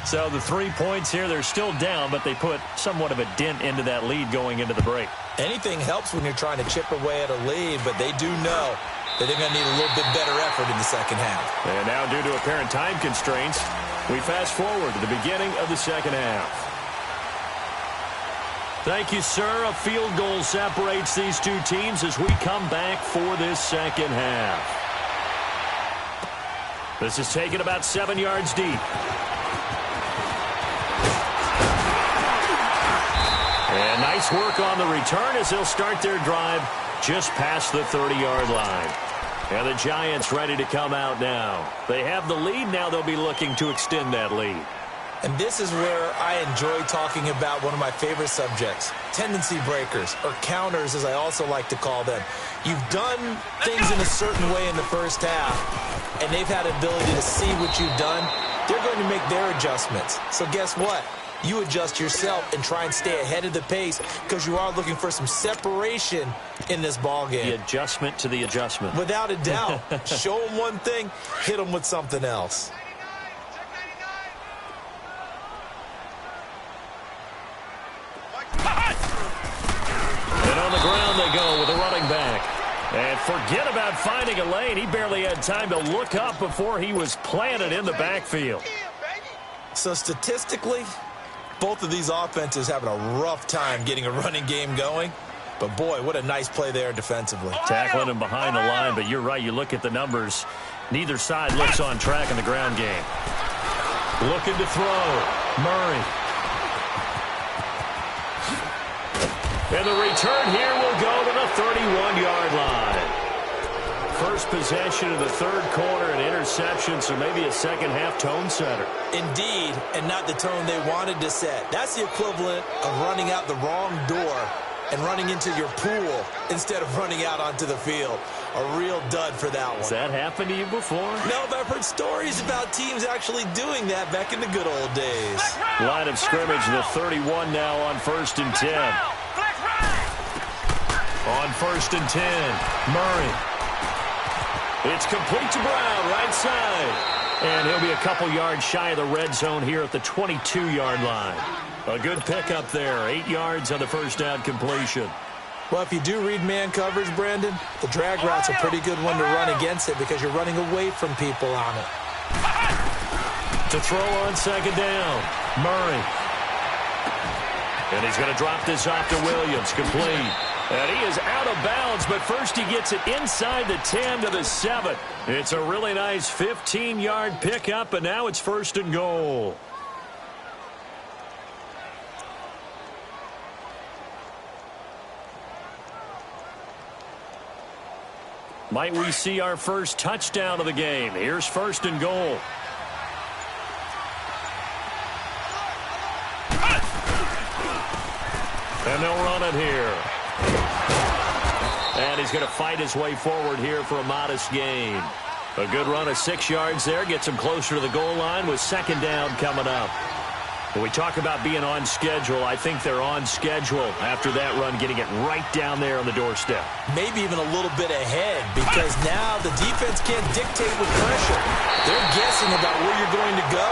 So the 3 points here, they're still down, but they put somewhat of a dent into that lead going into the break. Anything helps when you're trying to chip away at a lead, but they do know that they're going to need a little bit better effort in the second half. And now due to apparent time constraints, we fast forward to the beginning of the second half. Thank you, sir. A field goal separates these two teams as we come back for this second half. This is taken about 7 yards deep. And nice work on the return as they'll start their drive just past the 30-yard line. And the Giants ready to come out now. They have the lead. Now they'll be looking to extend that lead. And this is where I enjoy talking about one of my favorite subjects, tendency breakers, or counters as I also like to call them. You've done things in a certain way in the first half, and they've had ability to see what you've done. They're going to make their adjustments. So guess what? you adjust yourself and try and stay ahead of the pace because you are looking for some separation in this ball game. The adjustment to the adjustment. Without a doubt. Show them one thing, hit them with something else. And on the ground they go with a running back. And forget about finding a lane. He barely had time to look up before he was planted in the backfield. So statistically, both of these offenses having a rough time getting a running game going. But, boy, what a nice play there defensively. Tackling him behind the line, but you're right. You look at the numbers. Neither side looks on track in the ground game. Looking to throw. Murray. And the return here will go to the 31-yard line. First possession of the third quarter, an interception, so maybe a second-half tone setter. Indeed, and not the tone they wanted to set. That's the equivalent of running out the wrong door and running into your pool instead of running out onto the field. A real dud for that one. Has that happened to you before? No, but I've heard stories about teams actually doing that back in the good old days. Line of scrimmage, the 31 now on 1st and 10. On 1st and 10, Murray. It's complete to Brown, right side. And he'll be a couple yards shy of the red zone here at the 22-yard line. A good pickup there, 8 yards on the first down completion. Well, if you do read man coverage, Brandon, the drag route's a pretty good one to run against it because you're running away from people on it. To throw on second down, Murray. And he's going to drop this off to Williams, complete. And he is out of bounds, but first he gets it inside the 10 to the 7. It's a really nice 15-yard pickup, and now it's 1st and goal. Might we see our first touchdown of the game? Here's 1st and goal. And they'll run it here. And he's going to fight his way forward here for a modest gain. A good run of 6 yards there. Gets him closer to the goal line with second down coming up. When we talk about being on schedule, I think they're on schedule after that run, getting it right down there on the doorstep. Maybe even a little bit ahead because now the defense can't dictate with pressure. They're guessing about where you're going to go.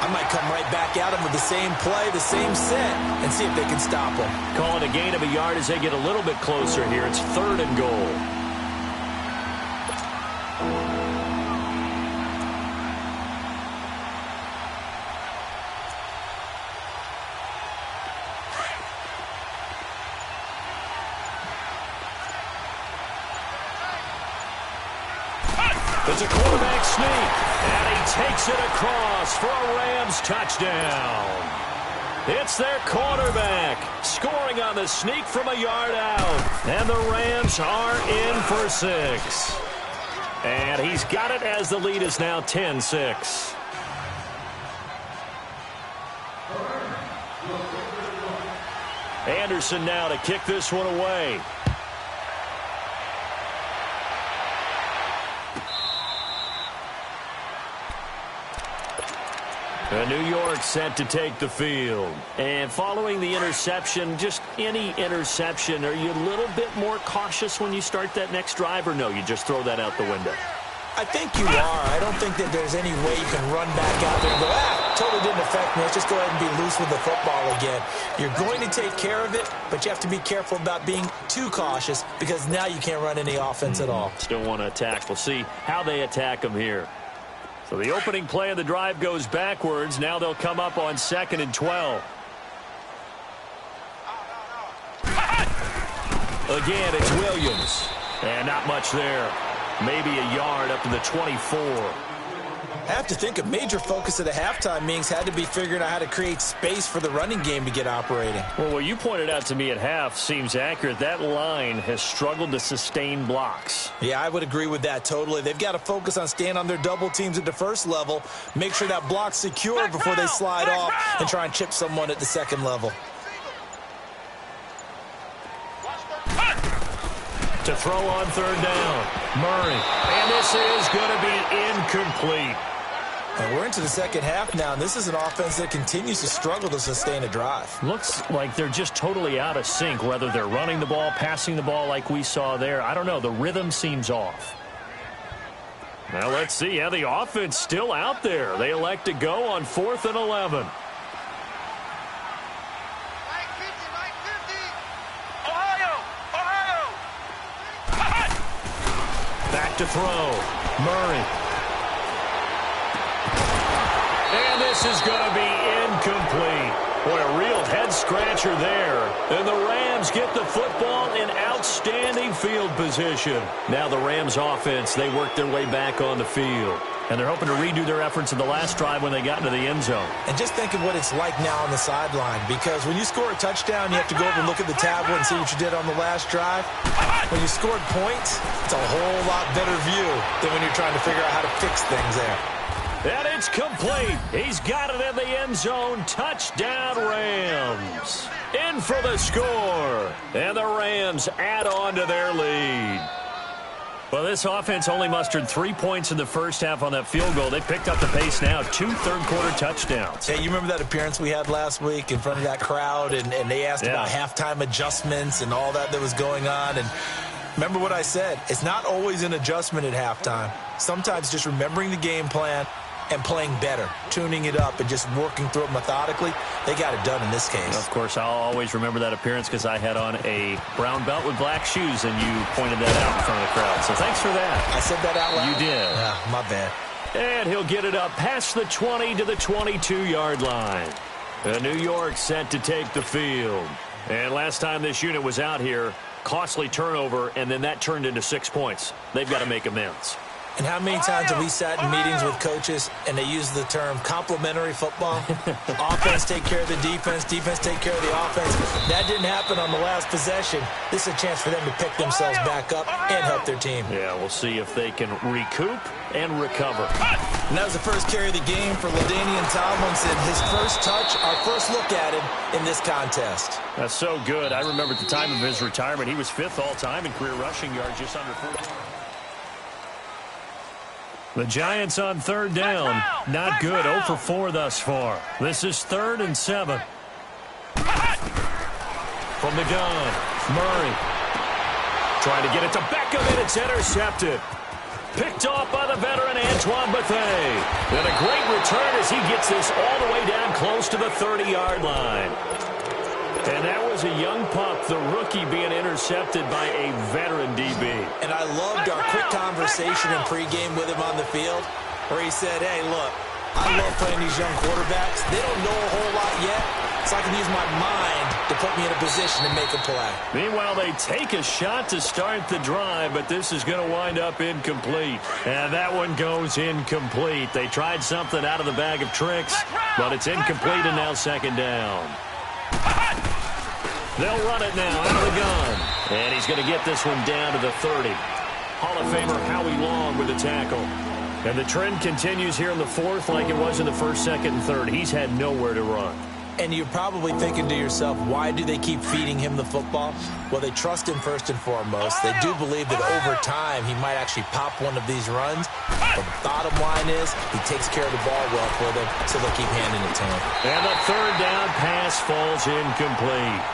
I might come right back at them with the same play, the same set, and see if they can stop them. Calling a gain of a yard as they get a little bit closer here. It's 3rd and goal. It's a quarterback sneak, and he takes it across for a Rams touchdown. It's their quarterback scoring on the sneak from a yard out, and the Rams are in for 6. And he's got it as the lead is now 10-6. Anderson now to kick this one away. New York set to take the field. And following the interception, just any interception, are you a little bit more cautious when you start that next drive, or no, you just throw that out the window? I think you are. I don't think that there's any way you can run back out there and go, totally didn't affect me. Let's just go ahead and be loose with the football again. You're going to take care of it, but you have to be careful about being too cautious because now you can't run any offense at all. Still want to attack. We'll see how they attack them here. So the opening play of the drive goes backwards. Now they'll come up on 2nd and 12. Again, it's Williams. And not much there. Maybe a yard up to the 24. I have to think a major focus of the halftime meetings had to be figuring out how to create space for the running game to get operating. Well, what you pointed out to me at half seems accurate. That line has struggled to sustain blocks. Yeah, I would agree with that totally. They've got to focus on staying on their double teams at the first level, make sure that block's secure before they slide off and try and chip someone at the second level. To throw on 3rd down, Murray. And this is going to be incomplete. And we're into the second half now, and this is an offense that continues to struggle to sustain a drive. Looks like they're just totally out of sync, whether they're running the ball, passing the ball like we saw there. I don't know. The rhythm seems off. Now let's see how the offense still out there. They elect to go on 4th and 11. Back to throw. Murray. And this is going to be incomplete. Boy, a real head-scratcher there. And the Rams get the football in outstanding field position. Now the Rams offense, they work their way back on the field. And they're hoping to redo their efforts in the last drive when they got into the end zone. And just think of what it's like now on the sideline. Because when you score a touchdown, you have to go over and look at the tablet and see what you did on the last drive. When you scored points, it's a whole lot better view than when you're trying to figure out how to fix things there. And it's complete. He's got it in the end zone. Touchdown, Rams. In for the score. And the Rams add on to their lead. Well, this offense only mustered 3 points in the first half on that field goal. They picked up the pace now. 2 third-quarter touchdowns. Hey, you remember that appearance we had last week in front of that crowd, and they asked about halftime adjustments and all that was going on, and remember what I said. It's not always an adjustment at halftime. Sometimes just remembering the game plan and playing better, tuning it up and just working through it methodically. They got it done in this case. Of course, I'll always remember that appearance because I had on a brown belt with black shoes, and you pointed that out in front of the crowd. So thanks for that. I said that out loud? You did. Yeah, my bad. And he'll get it up past the 20 to the 22-yard line. New York set to take the field. And last time this unit was out here, costly turnover, and then that turned into 6 points. They've got to make amends. And how many times have we sat in meetings with coaches and they use the term complementary football? Offense take care of the defense, defense take care of the offense. That didn't happen on the last possession. This is a chance for them to pick themselves back up and help their team. Yeah, we'll see if they can recoup and recover. And that was the first carry of the game for LaDainian Tomlinson. His first touch, our first look at him in this contest. That's so good. I remember at the time of his retirement, he was 5th all-time in career rushing yards, just under 40. The Giants on third down. Not good. 0 for 4 thus far. This is 3rd and 7. From the gun, Murray. Trying to get it to Beckham, and it's intercepted. Picked off by the veteran Antoine Bethea. And a great return as he gets this all the way down close to the 30-yard line. And that was a young pup, the rookie, being intercepted by a veteran DB. And I loved our quick conversation in pregame with him on the field where he said, hey, look, I love playing these young quarterbacks. They don't know a whole lot yet, so I can use my mind to put me in a position to make a play. Meanwhile, they take a shot to start the drive, but this is going to wind up incomplete. And that one goes incomplete. They tried something out of the bag of tricks, but it's incomplete and now 2nd down. They'll run it now out of the gun. And he's going to get this one down to the 30. Hall of Famer Howie Long with the tackle. And the trend continues here in the 4th like it was in the 1st, 2nd, and 3rd. He's had nowhere to run. And you're probably thinking to yourself, why do they keep feeding him the football? Well, they trust him first and foremost. They do believe that over time he might actually pop one of these runs. But the bottom line is he takes care of the ball well for them, so they'll keep handing it to him. And the 3rd down pass falls incomplete.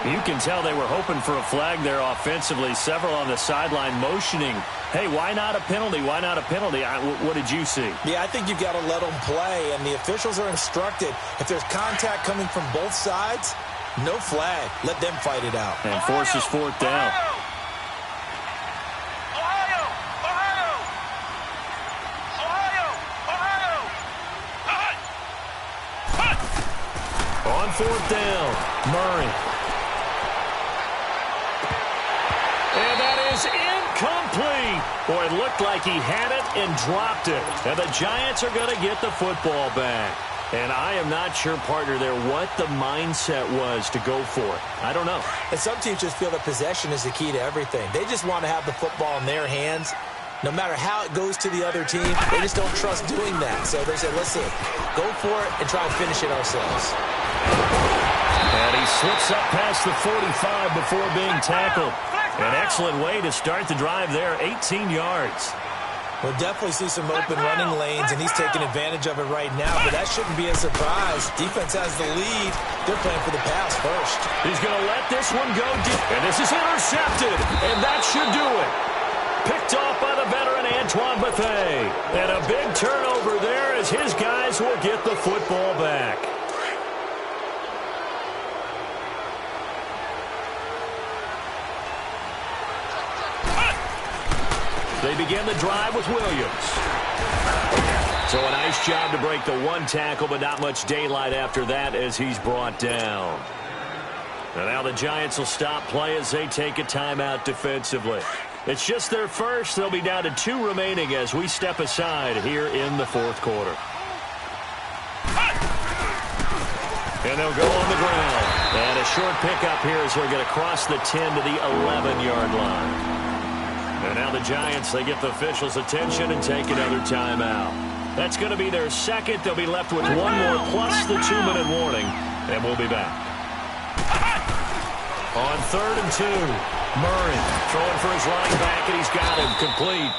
You can tell they were hoping for a flag there offensively. Several on the sideline motioning, hey, why not a penalty? Why not a penalty? What did you see? Yeah, I think you've got to let them play, and the officials are instructed. If there's contact coming from both sides, no flag. Let them fight it out. And forces 4th down. On 4th down, Murray. And that is incomplete. Boy, it looked like he had it and dropped it. And the Giants are going to get the football back. And I am not sure, partner, there what the mindset was to go for it. I don't know. And some teams just feel that possession is the key to everything. They just want to have the football in their hands. No matter how it goes to the other team, they just don't trust doing that. So they say, listen, go for it and try and finish it ourselves. And he slips up past the 45 before being tackled. An excellent way to start the drive there, 18 yards. We'll definitely see some open running lanes, and he's taking advantage of it right now, but that shouldn't be a surprise. Defense has the lead. They're playing for the pass first. He's going to let this one go deep, and this is intercepted, and that should do it. Picked off by the veteran Antoine Bethea. And a big turnover there as his guys will get the football back. They begin the drive with Williams. So a nice job to break the one tackle, but not much daylight after that as he's brought down. And now the Giants will stop play as they take a timeout defensively. It's just their first. They'll be down to 2 remaining as we step aside here in the fourth quarter. And they'll go on the ground. And a short pickup here as they're going to cross the 10 to the 11-yard line. And now the Giants, they get the officials' attention and take another timeout. That's going to be their second. They'll be left with one more plus the 2-minute warning. And we'll be back. On 3rd and 2, Murray throwing for his running back, and he's got him complete.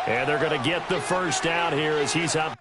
And they're going to get the first down here as he's up.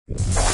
it.